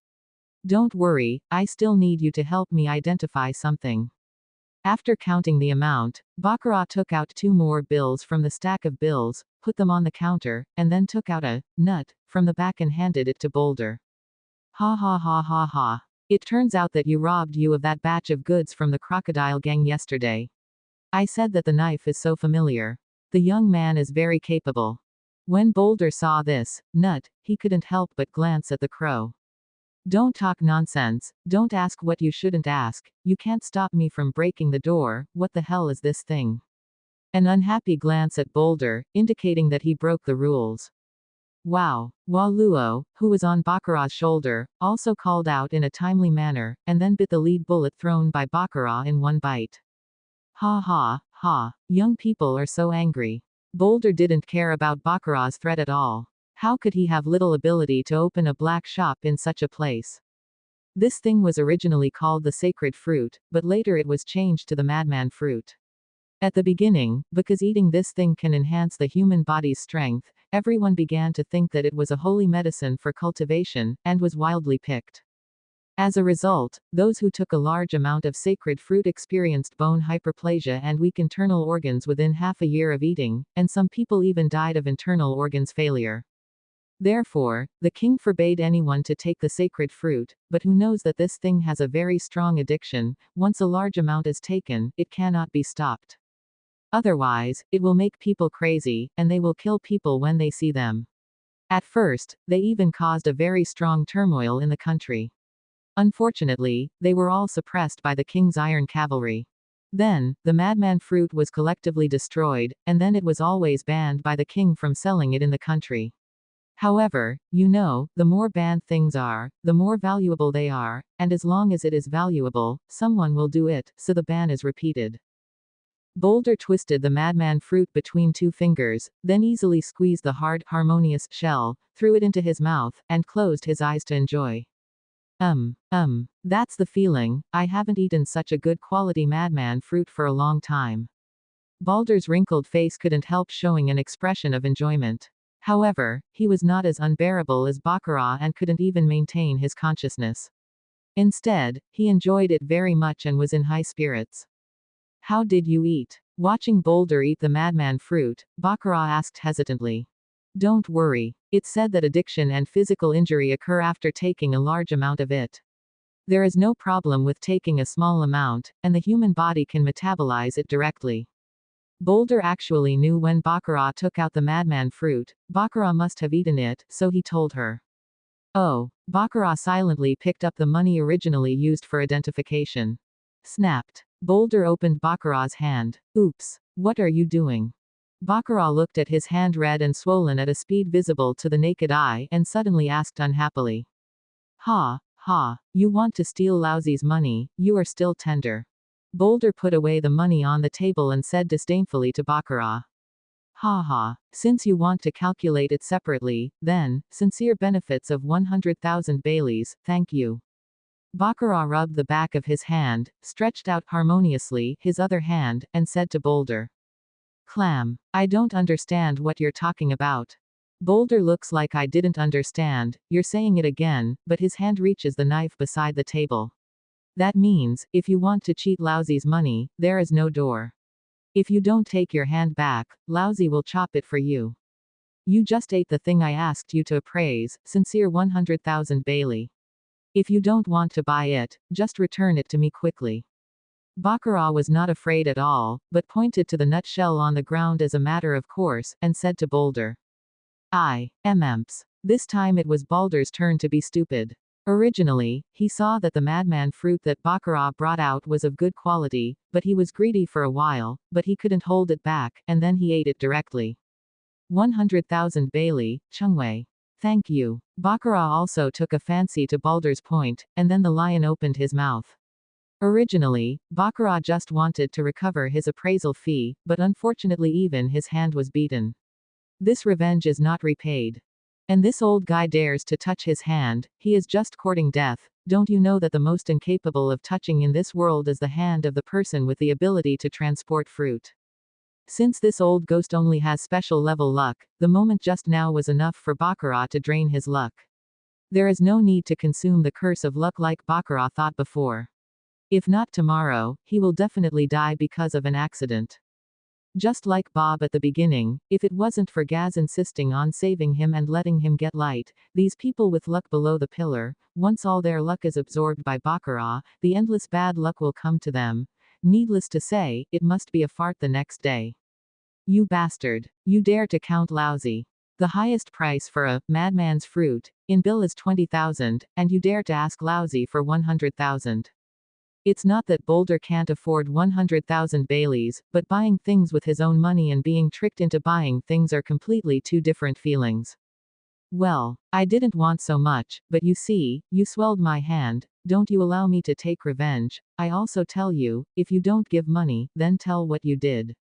Don't worry, I still need you to help me identify something. After counting the amount, Baccarat took out 2 more bills from the stack of bills, put them on the counter, and then took out a nut from the back and handed it to Boulder. Ha ha ha ha ha. It turns out that you robbed you of that batch of goods from the crocodile gang yesterday. I said that the knife is so familiar. The young man is very capable. When Boulder saw this nut, he couldn't help but glance at the crow. Don't talk nonsense, don't ask what you shouldn't ask, you can't stop me from breaking the door, what the hell is this thing? An unhappy glance at Boulder, indicating that he broke the rules. Wow. Waluo, who was on Baccarat's shoulder, also called out in a timely manner, and then bit the lead bullet thrown by Baccarat in one bite. Ha ha, ha. Young people are so angry. Boulder didn't care about Baccarat's threat at all. How could he have little ability to open a black shop in such a place? This thing was originally called the sacred fruit, but later it was changed to the madman fruit. At the beginning, because eating this thing can enhance the human body's strength, everyone began to think that it was a holy medicine for cultivation, and was wildly picked. As a result, those who took a large amount of sacred fruit experienced bone hyperplasia and weak internal organs within half a year of eating, and some people even died of internal organs failure. Therefore, the king forbade anyone to take the sacred fruit, but who knows that this thing has a very strong addiction, once a large amount is taken, it cannot be stopped. Otherwise, it will make people crazy, and they will kill people when they see them. At first, they even caused a very strong turmoil in the country. Unfortunately, they were all suppressed by the king's iron cavalry. Then, the madman fruit was collectively destroyed, and then it was always banned by the king from selling it in the country. However, the more banned things are, the more valuable they are, and as long as it is valuable, someone will do it, so the ban is repeated. Boulder twisted the madman fruit between two fingers, then easily squeezed the hard, harmonious shell, threw it into his mouth, and closed his eyes to enjoy. That's the feeling. I haven't eaten such a good quality madman fruit for a long time. Balder's wrinkled face couldn't help showing an expression of enjoyment. However, he was not as unbearable as Baccarat and couldn't even maintain his consciousness. Instead, he enjoyed it very much and was in high spirits. How did you eat? Watching Boulder eat the madman fruit, Baccarat asked hesitantly. Don't worry. It's said that addiction and physical injury occur after taking a large amount of it. There is no problem with taking a small amount, and the human body can metabolize it directly. Boulder actually knew when Baccarat took out the madman fruit, Baccarat must have eaten it, so he told her. Oh. Baccarat silently picked up the money originally used for identification. Snapped. Boulder opened Baccarat's hand. Oops. What are you doing? Baccarat looked at his hand red and swollen at a speed visible to the naked eye and suddenly asked unhappily. Ha, ha, you want to steal Lousy's money, you are still tender. Boulder put away the money on the table and said disdainfully to Baccarat. Ha ha, since you want to calculate it separately, then, sincere benefits of 100,000 Baileys, thank you. Baccarat rubbed the back of his hand, stretched out harmoniously his other hand, and said to Boulder. Clam. I don't understand what you're talking about. Boulder looks like I didn't understand, you're saying it again, but his hand reaches the knife beside the table. That means, if you want to cheat Lousy's money, there is no door. If you don't take your hand back, Lousy will chop it for you. You just ate the thing I asked you to appraise, sincere 100,000 Bailey. If you don't want to buy it, just return it to me quickly. Baccarat was not afraid at all, but pointed to the nutshell on the ground as a matter of course, and said to Boulder. Emps. This time it was Boulder's turn to be stupid. Originally, he saw that the madman fruit that Baccarat brought out was of good quality, but he was greedy for a while, but he couldn't hold it back, and then he ate it directly. 100,000 Bailey, Chungwei. Thank you. Baccarat also took a fancy to Boulder's point, and then the lion opened his mouth. Originally, Baccarat just wanted to recover his appraisal fee, but unfortunately even his hand was beaten. This revenge is not repaid. And this old guy dares to touch his hand, he is just courting death. Don't you know that the most incapable of touching in this world is the hand of the person with the ability to transport fruit? Since this old ghost only has special level luck, the moment just now was enough for Baccarat to drain his luck. There is no need to consume the curse of luck like Baccarat thought before. If not tomorrow, he will definitely die because of an accident. Just like Bob at the beginning, if it wasn't for Gaz insisting on saving him and letting him get light, these people with luck below the pillar, once all their luck is absorbed by Baccarat, the endless bad luck will come to them. Needless to say, it must be a fart the next day. You bastard. You dare to count Lousy. The highest price for a madman's fruit in bill is 20,000, and you dare to ask Lousy for 100,000. It's not that Boulder can't afford 100,000 Baileys, but buying things with his own money and being tricked into buying things are completely two different feelings. Well, I didn't want so much, but you see, you swelled my hand, don't you allow me to take revenge. I also tell you, if you don't give money, then tell what you did.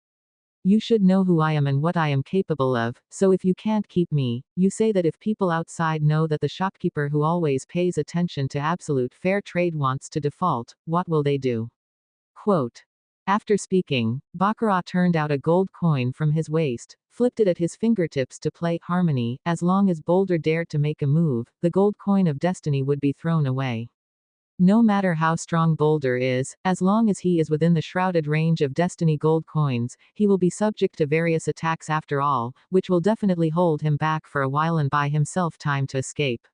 You should know who I am and what I am capable of, so if you can't keep me, you say that if people outside know that the shopkeeper who always pays attention to absolute fair trade wants to default, what will they do? Quote. After speaking, Baccarat turned out a gold coin from his waist, flipped it at his fingertips to play harmony. As long as Boulder dared to make a move, the gold coin of destiny would be thrown away. No matter how strong Boulder is, as long as he is within the shrouded range of Destiny gold coins, he will be subject to various attacks after all, which will definitely hold him back for a while and buy himself time to escape.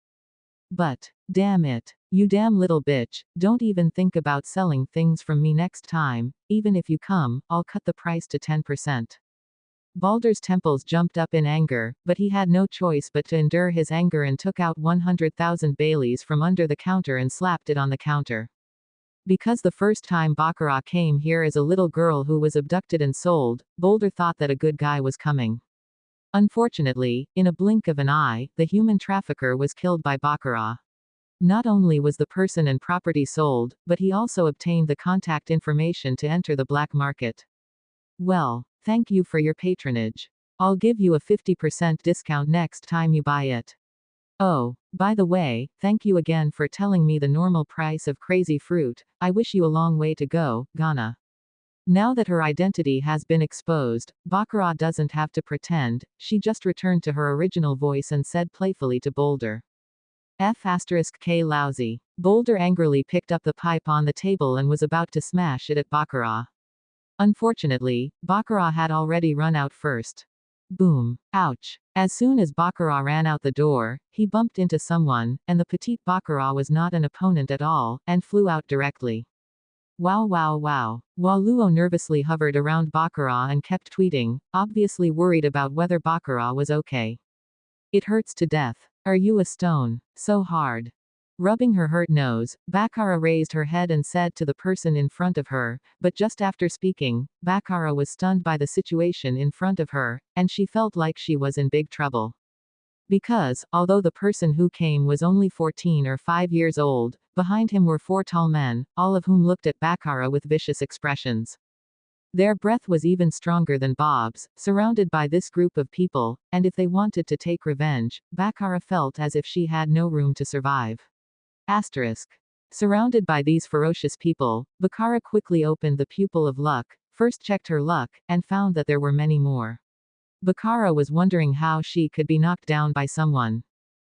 But, damn it, you damn little bitch, don't even think about selling things from me next time, even if you come, I'll cut the price to 10%. Baldur's temples jumped up in anger, but he had no choice but to endure his anger and took out 100,000 Baileys from under the counter and slapped it on the counter. Because the first time Baccarat came here as a little girl who was abducted and sold, Boulder thought that a good guy was coming. Unfortunately, in a blink of an eye, the human trafficker was killed by Baccarat. Not only was the person and property sold, but he also obtained the contact information to enter the black market. Well, thank you for your patronage. I'll give you a 50% discount next time you buy it. Oh, by the way, thank you again for telling me the normal price of crazy fruit. I wish you a long way to go, Ghana. Now that her identity has been exposed, Baccarat doesn't have to pretend, she just returned to her original voice and said playfully to Boulder. F*K lousy. Boulder angrily picked up the pipe on the table and was about to smash it at Baccarat. Unfortunately, Baccarat had already run out first. Boom. Ouch. As soon as Baccarat ran out the door, he bumped into someone, and the petite Baccarat was not an opponent at all, and flew out directly. Wow wow wow. Waluo nervously hovered around Baccarat and kept tweeting, obviously worried about whether Baccarat was okay. It hurts to death. Are you a stone? So hard. Rubbing her hurt nose, Baccarat raised her head and said to the person in front of her, but just after speaking, Baccarat was stunned by the situation in front of her, and she felt like she was in big trouble. Because, although the person who came was only 14 or 5 years old, behind him were 4 tall men, all of whom looked at Baccarat with vicious expressions. Their breath was even stronger than Bob's, surrounded by this group of people, and if they wanted to take revenge, Baccarat felt as if she had no room to survive. Asterisk. Surrounded by these ferocious people, Baccarat quickly opened the pupil of luck, first checked her luck, and found that there were many more. Baccarat was wondering how she could be knocked down by someone.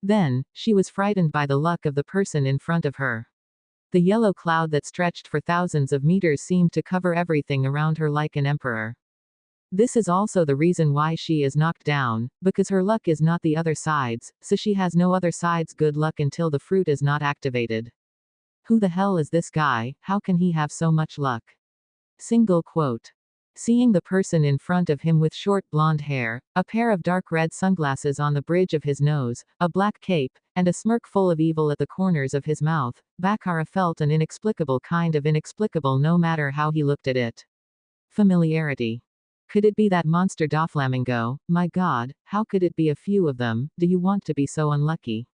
Then, she was frightened by the luck of the person in front of her. The yellow cloud that stretched for thousands of meters seemed to cover everything around her like an emperor. This is also the reason why she is knocked down, because her luck is not the other side's, so she has no other side's good luck until the fruit is not activated. Who the hell is this guy, how can he have so much luck? Single quote. Seeing the person in front of him with short blonde hair, a pair of dark red sunglasses on the bridge of his nose, a black cape, and a smirk full of evil at the corners of his mouth, Baccarat felt an inexplicable kind of inexplicable no matter how he looked at it. Familiarity. Could it be that monster Doflamingo? My god, how could it be a few of them? Do you want to be so unlucky?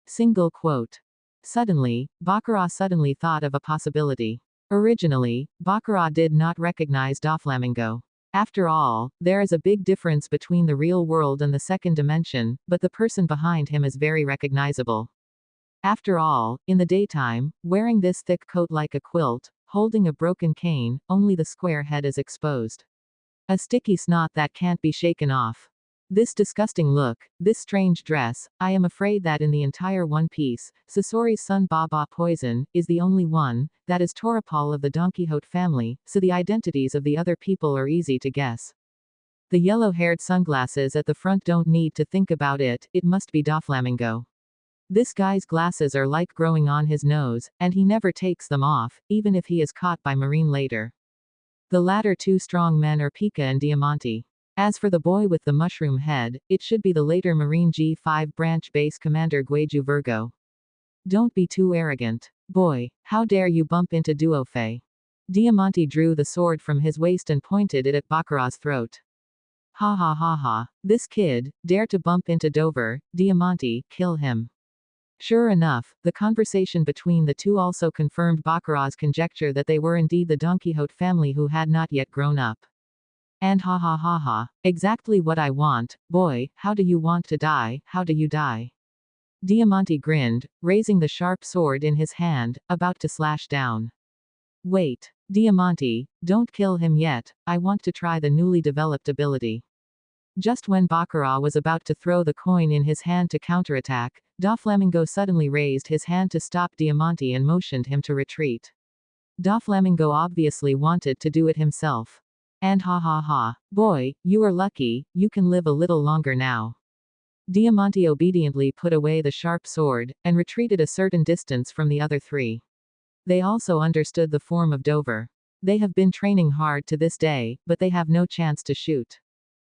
Single quote. Suddenly, Baccarat suddenly thought of a possibility. Originally, Baccarat did not recognize Doflamingo. After all, there is a big difference between the real world and the second dimension, but the person behind him is very recognizable. After all, in the daytime, wearing this thick coat like a quilt, holding a broken cane, only the square head is exposed. A sticky snot that can't be shaken off. This disgusting look, this strange dress, I am afraid that in the entire One Piece, Sasori's son Baba Poison, is the only one, that is Torapal of the Don Quixote family, so the identities of the other people are easy to guess. The yellow-haired sunglasses at the front don't need to think about it, it must be Doflamingo. This guy's glasses are like growing on his nose, and he never takes them off, even if he is caught by Marine later. The latter two strong men are Pika and Diamante. As for the boy with the mushroom head, it should be the later Marine G5 branch base commander Gueju Virgo. Don't be too arrogant. Boy, how dare you bump into Duofei. Diamante drew the sword from his waist and pointed it at Baccarat's throat. Ha ha ha ha. This kid, dare to bump into Dover, Diamante, kill him. Sure enough, the conversation between the two also confirmed Baccarat's conjecture that they were indeed the Don Quixote family who had not yet grown up. And ha ha ha ha, exactly what I want, boy, how do you want to die, how do you die? Diamante grinned, raising the sharp sword in his hand, about to slash down. Wait, Diamante, don't kill him yet, I want to try the newly developed ability. Just when Baccarat was about to throw the coin in his hand to counterattack, Doflamingo suddenly raised his hand to stop Diamante and motioned him to retreat. Doflamingo obviously wanted to do it himself. And ha ha ha. Boy, you are lucky, you can live a little longer now. Diamante obediently put away the sharp sword, and retreated a certain distance from the other three. They also understood the form of Dover. They have been training hard to this day, but they have no chance to shoot.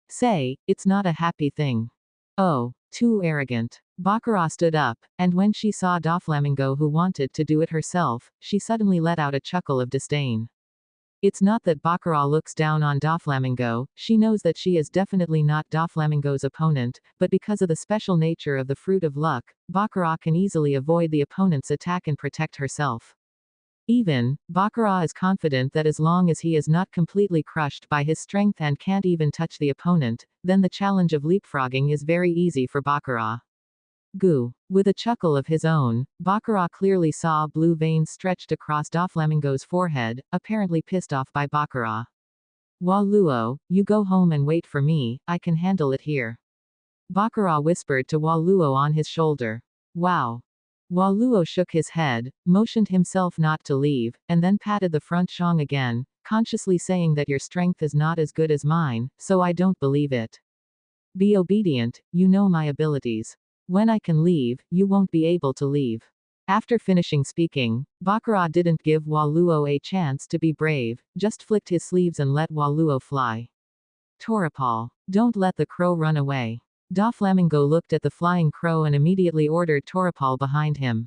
Say, it's not a happy thing. Oh, too arrogant. Baccarat stood up, and when she saw Doflamingo who wanted to do it herself, she suddenly let out a chuckle of disdain. It's not that Baccarat looks down on Doflamingo, she knows that she is definitely not Doflamingo's opponent, but because of the special nature of the fruit of luck, Baccarat can easily avoid the opponent's attack and protect herself. Even, Baccarat is confident that as long as he is not completely crushed by his strength and can't even touch the opponent, then the challenge of leapfrogging is very easy for Baccarat. Goo. With a chuckle of his own, Baccarat clearly saw blue veins stretched across Doflamingo's forehead, apparently pissed off by Baccarat. Waluo, you go home and wait for me, I can handle it here. Baccarat whispered to Waluo on his shoulder. Wow. Waluo shook his head, motioned himself not to leave, and then patted the front shong again, consciously saying that your strength is not as good as mine, so I don't believe it. Be obedient, you know my abilities. When I can leave, you won't be able to leave. After finishing speaking, Baccarat didn't give Waluo a chance to be brave, just flicked his sleeves and let Waluo fly. Toripal. Don't let the crow run away. Doflamingo looked at the flying crow and immediately ordered Toripal behind him.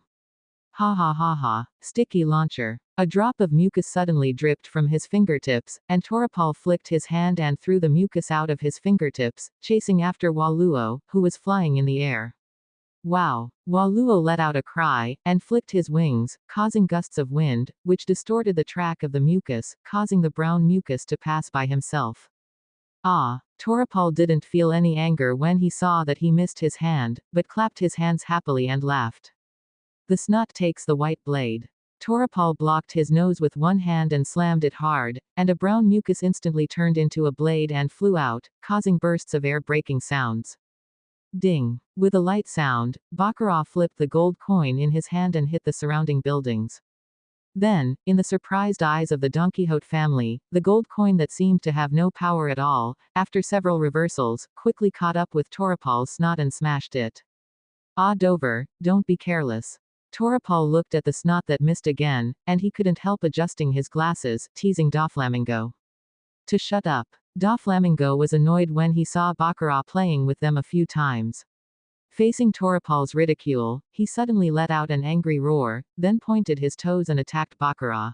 Ha ha ha ha. Sticky launcher. A drop of mucus suddenly dripped from his fingertips, and Toripal flicked his hand and threw the mucus out of his fingertips, chasing after Waluo, who was flying in the air. Wow. Waluo let out a cry, and flicked his wings, causing gusts of wind, which distorted the track of the mucus, causing the brown mucus to pass by himself. Ah. Toripal didn't feel any anger when he saw that he missed his hand, but clapped his hands happily and laughed. The snot takes the white blade. Toripal blocked his nose with one hand and slammed it hard, and a brown mucus instantly turned into a blade and flew out, causing bursts of air-breaking sounds. Ding. With a light sound, Baccarat flipped the gold coin in his hand and hit the surrounding buildings. Then, in the surprised eyes of the Don Quixote family, the gold coin that seemed to have no power at all, after several reversals, quickly caught up with Toripal's snot and smashed it. Ah Dover, don't be careless. Toripal looked at the snot that missed again, and he couldn't help adjusting his glasses, teasing Doflamingo to shut up. Doflamingo was annoyed when he saw Baccarat playing with them a few times. Facing Toripal's ridicule, he suddenly let out an angry roar, then pointed his toes and attacked Baccarat.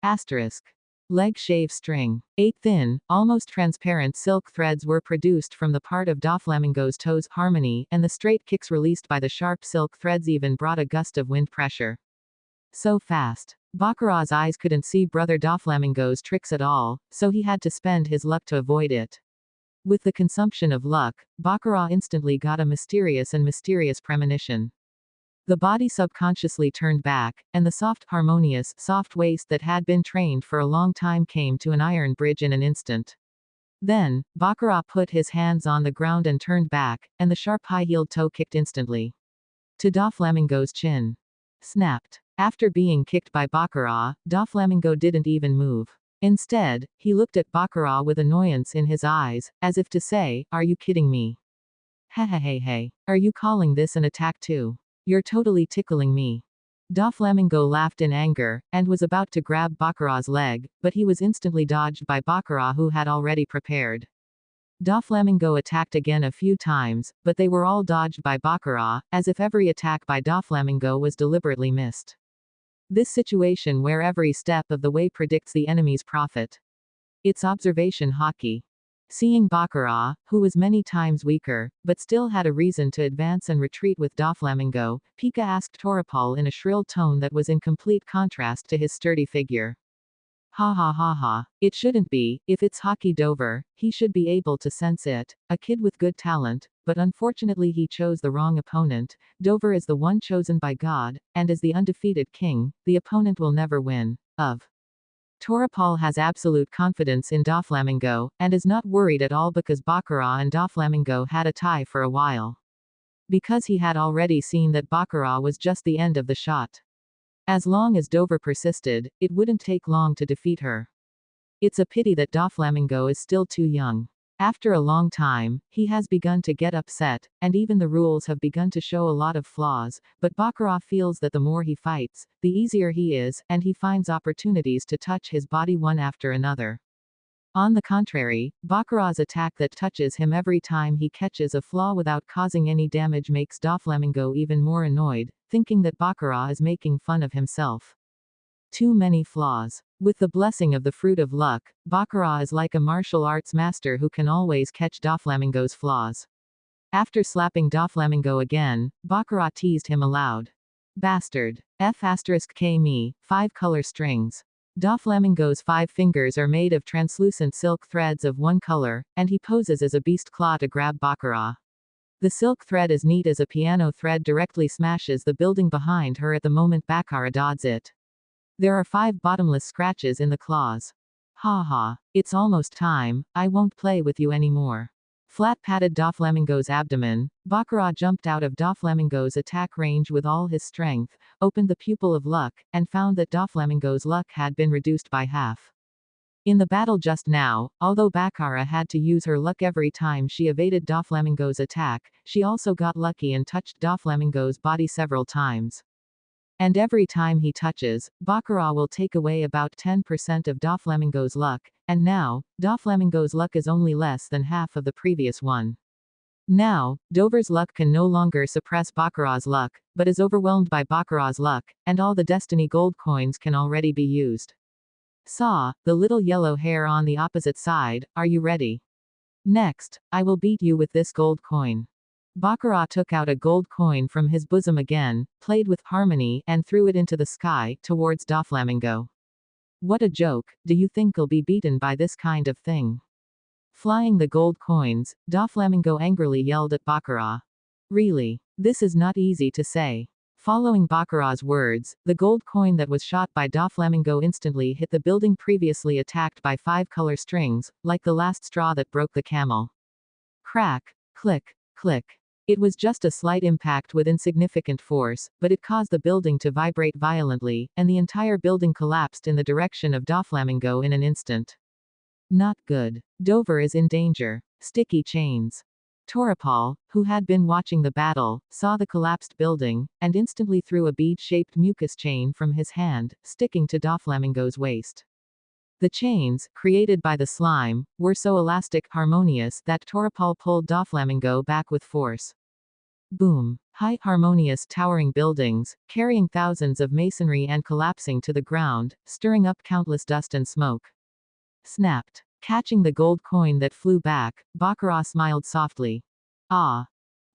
Asterisk. Leg shave string. 8 thin, almost transparent silk threads were produced from the part of Doflamingo's toes, harmony, and the straight kicks released by the sharp silk threads even brought a gust of wind pressure. So fast. Baccarat's eyes couldn't see brother Doflamingo's tricks at all, so he had to spend his luck to avoid it. With the consumption of luck, Baccarat instantly got a mysterious premonition. The body subconsciously turned back, and the soft waist that had been trained for a long time came to an iron bridge in an instant. Then, Baccarat put his hands on the ground and turned back, and the sharp high-heeled toe kicked instantly to Doflamingo's chin. Snapped. After being kicked by Baccarat, Doflamingo didn't even move. Instead, he looked at Baccarat with annoyance in his eyes, as if to say, are you kidding me? Hey. Are you calling this an attack too? You're totally tickling me. Doflamingo laughed in anger, and was about to grab Baccarat's leg, but he was instantly dodged by Baccarat who had already prepared. Doflamingo attacked again a few times, but they were all dodged by Baccarat, as if every attack by Doflamingo was deliberately missed. This situation where every step of the way predicts the enemy's profit. It's observation hockey. Seeing Baccarat, who was many times weaker, but still had a reason to advance and retreat with Doflamingo, Pika asked Toripal in a shrill tone that was in complete contrast to his sturdy figure. Ha ha ha ha. It shouldn't be, if it's hockey Dover, he should be able to sense it, a kid with good talent, but unfortunately he chose the wrong opponent. Dover is the one chosen by God, and as the undefeated king, the opponent will never win. Of Torapal has absolute confidence in Doflamingo, and is not worried at all because Baccarat and Doflamingo had a tie for a while. Because he had already seen that Baccarat was just the end of the shot. As long as Dover persisted, it wouldn't take long to defeat her. It's a pity that Doflamingo is still too young. After a long time, he has begun to get upset, and even the rules have begun to show a lot of flaws, but Baccarat feels that the more he fights, the easier he is, and he finds opportunities to touch his body one after another. On the contrary, Baccarat's attack that touches him every time he catches a flaw without causing any damage makes Doflamingo even more annoyed, thinking that Baccarat is making fun of himself. Too many flaws. With the blessing of the fruit of luck, Baccarat is like a martial arts master who can always catch Doflamingo's flaws. After slapping Doflamingo again, Baccarat teased him aloud. Bastard. F*K me, 5 color strings. Doflamingo's 5 fingers are made of translucent silk threads of one color, and he poses as a beast claw to grab Baccarat. The silk thread as neat as a piano thread directly smashes the building behind her at the moment Baccarat dodges it. There are 5 bottomless scratches in the claws. Ha ha, it's almost time, I won't play with you anymore. Flat patted Doflamingo's abdomen, Baccarat jumped out of Doflamingo's attack range with all his strength, opened the pupil of luck, and found that Doflamingo's luck had been reduced by half. In the battle just now, although Baccarat had to use her luck every time she evaded Doflamingo's attack, she also got lucky and touched Doflamingo's body several times. And every time he touches, Baccarat will take away about 10% of Doflamingo's luck, and now, Doflamingo's luck is only less than half of the previous one. Now, Dover's luck can no longer suppress Baccarat's luck, but is overwhelmed by Baccarat's luck, and all the Destiny gold coins can already be used. Saw, the little yellow hair on the opposite side, are you ready? Next, I will beat you with this gold coin. Baccarat took out a gold coin from his bosom again, played with harmony, and threw it into the sky, towards Doflamingo. What a joke, do you think I'll be beaten by this kind of thing? Flying the gold coins, Doflamingo angrily yelled at Baccarat. Really? This is not easy to say. Following Baccarat's words, the gold coin that was shot by Doflamingo instantly hit the building previously attacked by 5 color strings, like the last straw that broke the camel. Crack, click, click. It was just a slight impact with insignificant force, but it caused the building to vibrate violently, and the entire building collapsed in the direction of Doflamingo in an instant. Not good. Dover is in danger. Sticky chains. Torapal, who had been watching the battle, saw the collapsed building, and instantly threw a bead-shaped mucus chain from his hand, sticking to Doflamingo's waist. The chains, created by the slime, were so elastic, harmonious, that Torapal pulled Doflamingo back with force. Boom. High, harmonious, towering buildings, carrying thousands of masonry and collapsing to the ground, stirring up countless dust and smoke. Snapped. Catching the gold coin that flew back, Baccarat smiled softly. Ah.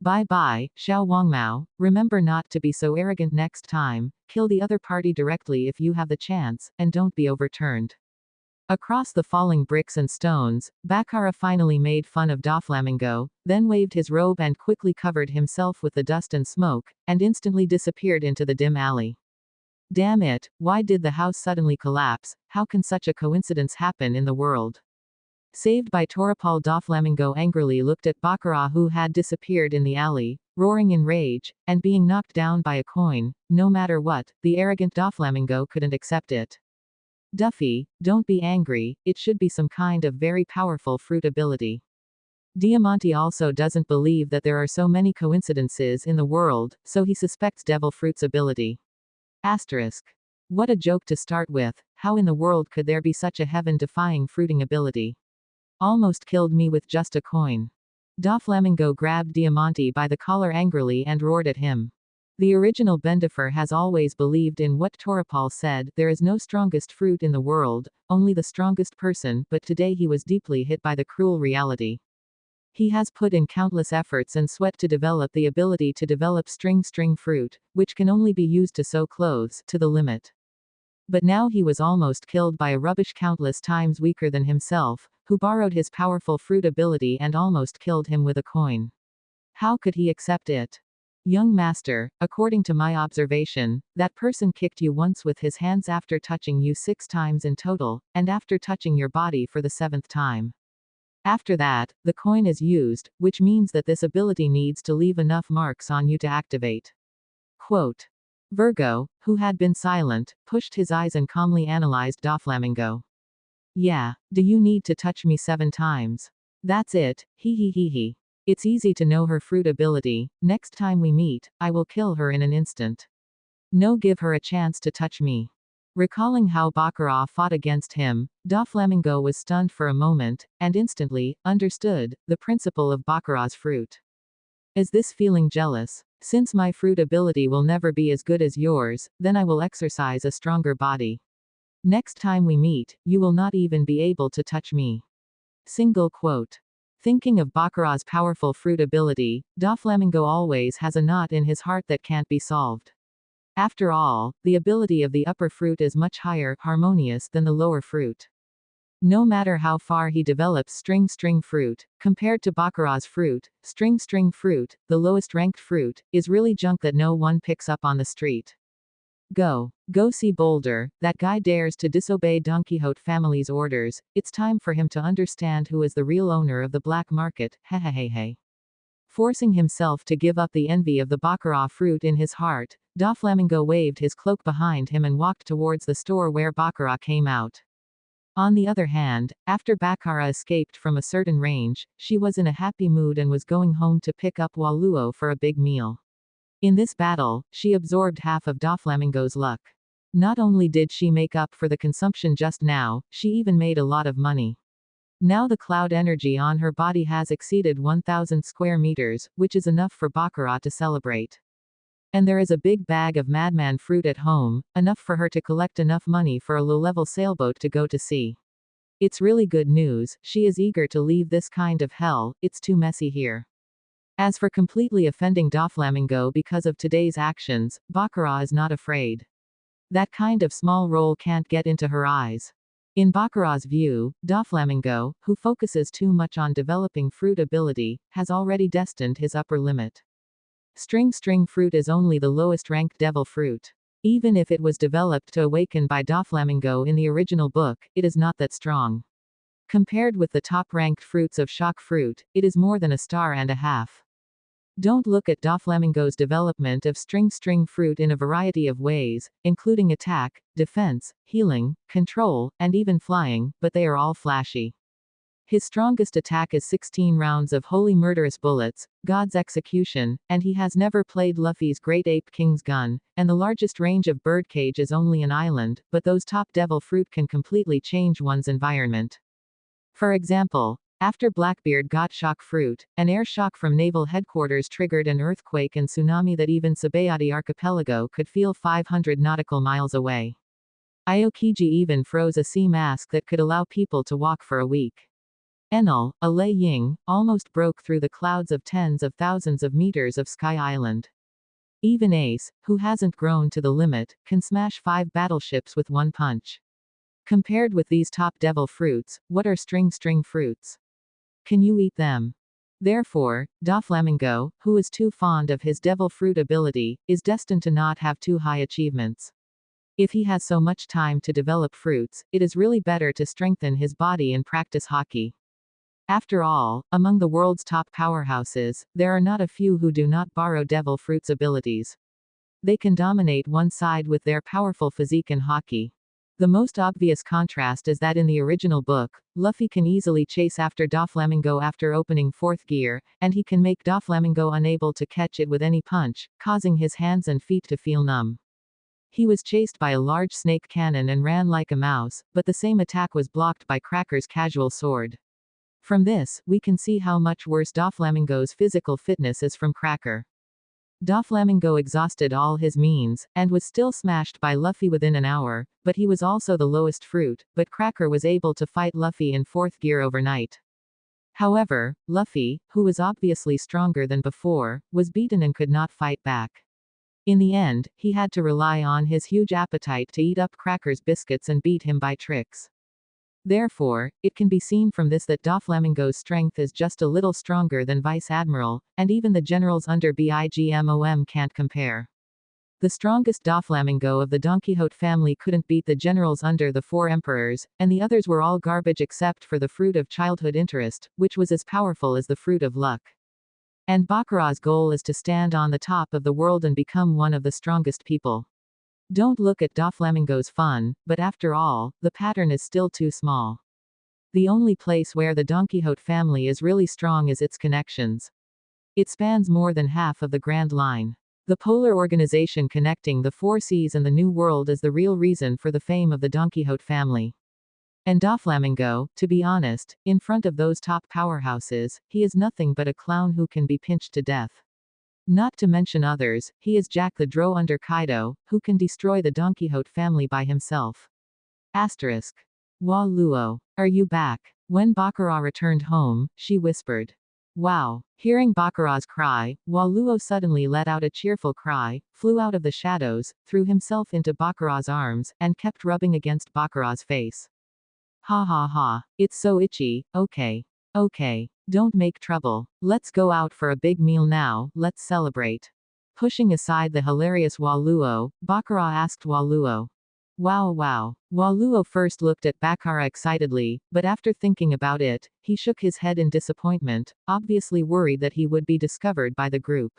Bye-bye, Xiao Wangmao, remember not to be so arrogant next time, kill the other party directly if you have the chance, and don't be overturned. Across the falling bricks and stones, Baccarat finally made fun of Doflamingo, then waved his robe and quickly covered himself with the dust and smoke, and instantly disappeared into the dim alley. Damn it, why did the house suddenly collapse? How can such a coincidence happen in the world? Saved by Torapal, Doflamingo angrily looked at Baccarat, who had disappeared in the alley, roaring in rage, and being knocked down by a coin. No matter what, the arrogant Doflamingo couldn't accept it. Duffy, don't be angry, it should be some kind of very powerful fruit ability. Diamante also doesn't believe that there are so many coincidences in the world, so he suspects Devil Fruit's ability. Asterisk. What a joke to start with, how in the world could there be such a heaven-defying fruiting ability? Almost killed me with just a coin. Doflamingo grabbed Diamante by the collar angrily and roared at him. The original Bendifer has always believed in what Torapal said, there is no strongest fruit in the world, only the strongest person, but today he was deeply hit by the cruel reality. He has put in countless efforts and sweat to develop the ability to develop string fruit, which can only be used to sew clothes, to the limit. But now he was almost killed by a rubbish countless times weaker than himself, who borrowed his powerful fruit ability and almost killed him with a coin. How could he accept it? Young master, according to my observation, that person kicked you once with his hands after touching you 6 times in total, and after touching your body for the 7th time. After that, the coin is used, which means that this ability needs to leave enough marks on you to activate. Quote. Virgo, who had been silent, pushed his eyes and calmly analyzed Doflamingo. Yeah, do you need to touch me 7 times? That's it, hee hee hee hee. It's easy to know her fruit ability. Next time we meet, I will kill her in an instant. No, give her a chance to touch me. Recalling how Baccarat fought against him, Doflamingo was stunned for a moment, and instantly understood the principle of Baccarat's fruit. Is this feeling jealous? Since my fruit ability will never be as good as yours, then I will exercise a stronger body. Next time we meet, you will not even be able to touch me. Single quote. Thinking of Baccarat's powerful fruit ability, Doflamingo always has a knot in his heart that can't be solved. After all, the ability of the upper fruit is much higher, harmonious than the lower fruit. No matter how far he develops string fruit, compared to Baccarat's fruit, string fruit, the lowest ranked fruit, is really junk that no one picks up on the street. Go see Boulder, that guy dares to disobey Don Quixote family's orders. It's time for him to understand who is the real owner of the black market, hehehehe. Forcing himself to give up the envy of the Baccarat fruit in his heart, Doflamingo waved his cloak behind him and walked towards the store where Baccarat came out. On the other hand, after Baccarat escaped from a certain range, she was in a happy mood and was going home to pick up Waluo for a big meal. In this battle, she absorbed half of Doflamingo's luck. Not only did she make up for the consumption just now, she even made a lot of money. Now the cloud energy on her body has exceeded 1,000 square meters, which is enough for Baccarat to celebrate. And there is a big bag of madman fruit at home, enough for her to collect enough money for a low-level sailboat to go to sea. It's really good news. She is eager to leave this kind of hell. It's too messy here. As for completely offending Doflamingo because of today's actions, Baccarat is not afraid. That kind of small roll can't get into her eyes. In Baccarat's view, Doflamingo, who focuses too much on developing fruit ability, has already destined his upper limit. String fruit is only the lowest ranked devil fruit. Even if it was developed to awaken by Doflamingo in the original book, it is not that strong. Compared with the top-ranked fruits of shock fruit, it is more than a star and a half. Don't look at Doflamingo's development of string fruit in a variety of ways, including attack, defense, healing, control, and even flying, but they are all flashy. His strongest attack is 16 rounds of holy murderous bullets, God's execution, and he has never played Luffy's Great Ape King's gun, and the largest range of birdcage is only an island, but those top devil fruit can completely change one's environment. For example, after Blackbeard got shock fruit, an air shock from naval headquarters triggered an earthquake and tsunami that even Sabayati Archipelago could feel 500 nautical miles away. Aokiji even froze a sea mask that could allow people to walk for a week. Enel, a Lei Ying, almost broke through the clouds of tens of thousands of meters of Sky Island. Even Ace, who hasn't grown to the limit, can smash 5 battleships with one punch. Compared with these top devil fruits, what are string fruits? Can you eat them? Therefore, Doflamingo, who is too fond of his devil fruit ability, is destined to not have too high achievements. If he has so much time to develop fruits, it is really better to strengthen his body and practice hockey. After all, among the world's top powerhouses, there are not a few who do not borrow devil fruit's abilities. They can dominate one side with their powerful physique in hockey. The most obvious contrast is that in the original book, Luffy can easily chase after Doflamingo after opening 4th gear, and he can make Doflamingo unable to catch it with any punch, causing his hands and feet to feel numb. He was chased by a large snake cannon and ran like a mouse, but the same attack was blocked by Cracker's casual sword. From this, we can see how much worse Doflamingo's physical fitness is from Cracker. Doflamingo exhausted all his means, and was still smashed by Luffy within an hour, but he was also the lowest fruit, but Cracker was able to fight Luffy in 4th gear overnight. However, Luffy, who was obviously stronger than before, was beaten and could not fight back. In the end, he had to rely on his huge appetite to eat up Cracker's biscuits and beat him by tricks. Therefore, it can be seen from this that Doflamingo's strength is just a little stronger than Vice Admiral, and even the generals under Bigmom can't compare. The strongest Doflamingo of the Don Quixote family couldn't beat the generals under the four emperors, and the others were all garbage except for the fruit of childhood interest, which was as powerful as the fruit of luck. And Baccarat's goal is to stand on the top of the world and become one of the strongest people. Don't look at Doflamingo's fun, but after all, the pattern is still too small. The only place where the Don Quixote family is really strong is its connections. It spans more than half of the Grand Line. The polar organization connecting the four seas and the New World is the real reason for the fame of the Don Quixote family. And Doflamingo, to be honest, in front of those top powerhouses, he is nothing but a clown who can be pinched to death. Not to mention others, he is Jack the Drow under Kaido, who can destroy the Don Quixote family by himself. Asterisk. Wa Luo. Are you back? When Baccarat returned home, she whispered. Wow. Hearing Baccarat's cry, Wa Luo suddenly let out a cheerful cry, flew out of the shadows, threw himself into Baccarat's arms, and kept rubbing against Baccarat's face. Ha ha ha. It's so itchy. Okay. Okay. Don't make trouble. Let's go out for a big meal now, let's celebrate. Pushing aside the hilarious Wa Luo, Baccarat asked Wa Luo. Wow wow. Wa Luo first looked at Baccarat excitedly, but after thinking about it, he shook his head in disappointment, obviously worried that he would be discovered by the group.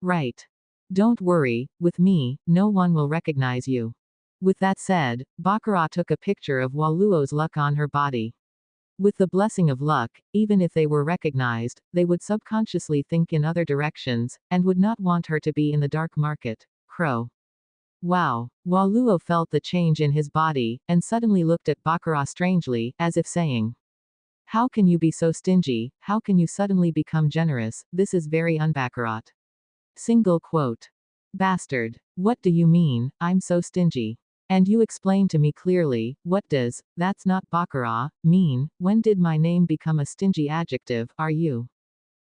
Right. Don't worry, with me, no one will recognize you. With that said, Baccarat took a picture of Wa Luo's luck on her body. With the blessing of luck, even if they were recognized, they would subconsciously think in other directions, and would not want her to be in the dark market. Crow. Wow. Wa Luo felt the change in his body, and suddenly looked at Baccarat strangely, as if saying, how can you be so stingy, how can you suddenly become generous, this is very un-Baccarat. Single quote. Bastard. What do you mean, I'm so stingy? And you explain to me clearly, what does, that's not Baccarat, mean, when did my name become a stingy adjective, are you?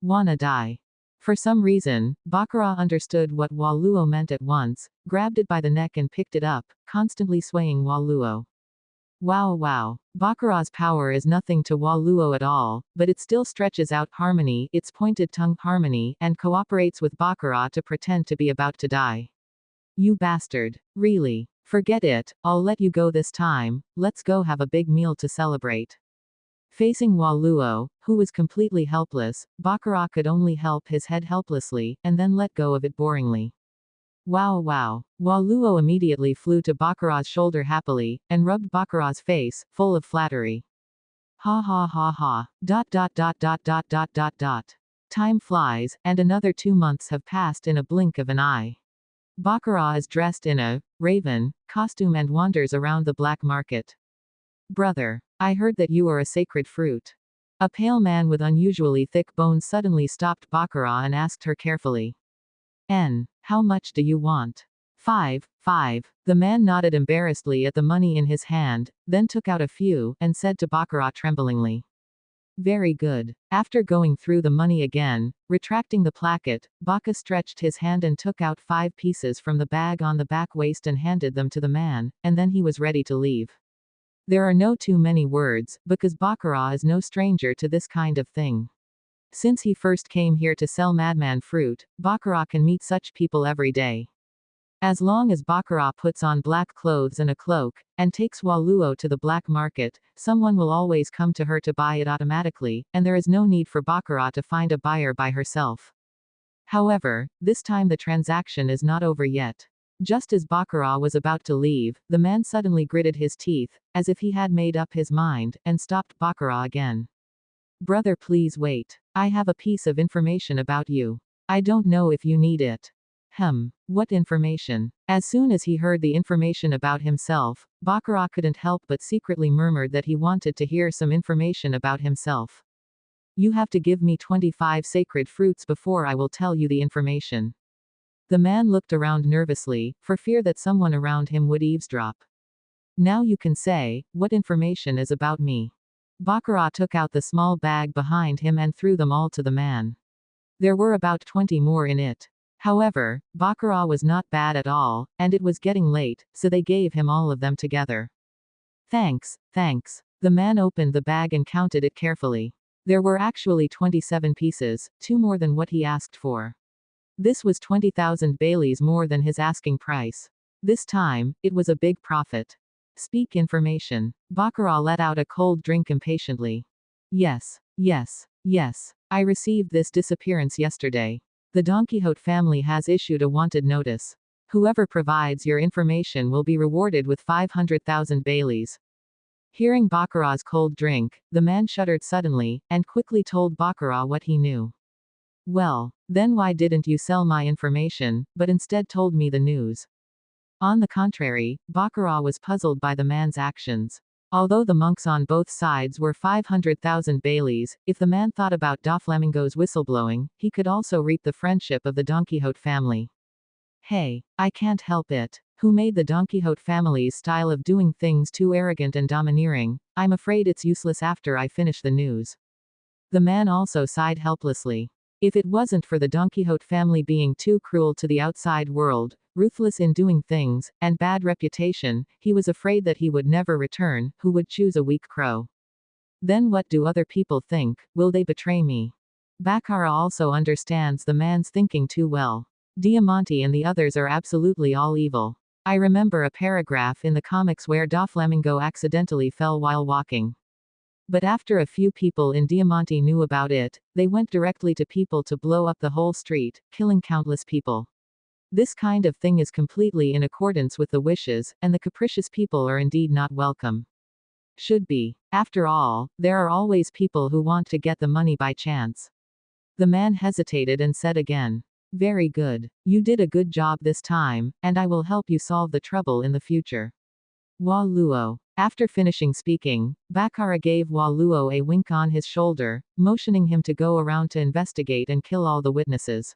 Wanna die? For some reason, Baccarat understood what Wa Luo meant at once, grabbed it by the neck and picked it up, constantly swaying Wa Luo. Wow wow. Baccarat's power is nothing to Wa Luo at all, but it still stretches out harmony, its pointed tongue harmony, and cooperates with Baccarat to pretend to be about to die. You bastard. Really? Forget it, I'll let you go this time, let's go have a big meal to celebrate. Facing Wa Luo, who was completely helpless, Baccarat could only help his head helplessly, and then let go of it boringly. Wow wow. Wa Luo immediately flew to Baccarat's shoulder happily, and rubbed Baccarat's face, full of flattery. Ha ha ha ha. ... Time flies, and another 2 months have passed in a blink of an eye. Baccarat is dressed in a raven costume and wanders around the black market. Brother, I heard that you are a sacred fruit. A pale man with unusually thick bones suddenly stopped Baccarat and asked her carefully. How much do you want? 5. The man nodded embarrassedly at the money in his hand, then took out a few, and said to Baccarat tremblingly. Very good. After going through the money again, retracting the placket, Bacca stretched his hand and took out 5 pieces from the bag on the back waist and handed them to the man, and then he was ready to leave. There are no too many words, because Baccarat is no stranger to this kind of thing. Since he first came here to sell madman fruit, Baccarat can meet such people every day. As long as Baccarat puts on black clothes and a cloak, and takes Wa Luo to the black market, someone will always come to her to buy it automatically, and there is no need for Baccarat to find a buyer by herself. However, this time the transaction is not over yet. Just as Baccarat was about to leave, the man suddenly gritted his teeth, as if he had made up his mind, and stopped Baccarat again. Brother, please wait. I have a piece of information about you. I don't know if you need it. What information? As soon as he heard the information about himself, Baccarat couldn't help but secretly murmured that he wanted to hear some information about himself. You have to give me 25 sacred fruits before I will tell you the information. The man looked around nervously, for fear that someone around him would eavesdrop. Now you can say, what information is about me? Baccarat took out the small bag behind him and threw them all to the man. There were about 20 more in it. However, Baccarat was not bad at all, and it was getting late, so they gave him all of them together. Thanks. The man opened the bag and counted it carefully. There were actually 27 pieces, 2 more than what he asked for. This was 20,000 Baileys more than his asking price. This time, it was a big profit. Speak information. Baccarat let out a cold drink impatiently. Yes, yes, yes. I received this disappearance yesterday. The Don Quixote family has issued a wanted notice. Whoever provides your information will be rewarded with 500,000 Baileys. Hearing Baccarat's cold drink, the man shuddered suddenly, and quickly told Baccarat what he knew. Well, then why didn't you sell my information, but instead told me the news? On the contrary, Baccarat was puzzled by the man's actions. Although the monks on both sides were 500,000 Baileys, if the man thought about Doflamingo's whistleblowing, he could also reap the friendship of the Don Quixote family. Hey, I can't help it. Who made the Don Quixote family's style of doing things too arrogant and domineering? I'm afraid it's useless after I finish the news. The man also sighed helplessly. If it wasn't for the Don Quixote family being too cruel to the outside world, ruthless in doing things, and bad reputation, he was afraid that he would never return. Who would choose a weak crow? Then what do other people think? Will they betray me? Baccarat also understands the man's thinking too well. Diamante and the others are absolutely all evil. I remember a paragraph in the comics where Doflamingo accidentally fell while walking. But after a few people in Diamante knew about it, they went directly to people to blow up the whole street, killing countless people. This kind of thing is completely in accordance with the wishes, and the capricious people are indeed not welcome. Should be. After all, there are always people who want to get the money by chance. The man hesitated and said again. Very good. You did a good job this time, and I will help you solve the trouble in the future. Wa Luo. After finishing speaking, Baccarat gave Wa Luo a wink on his shoulder, motioning him to go around to investigate and kill all the witnesses.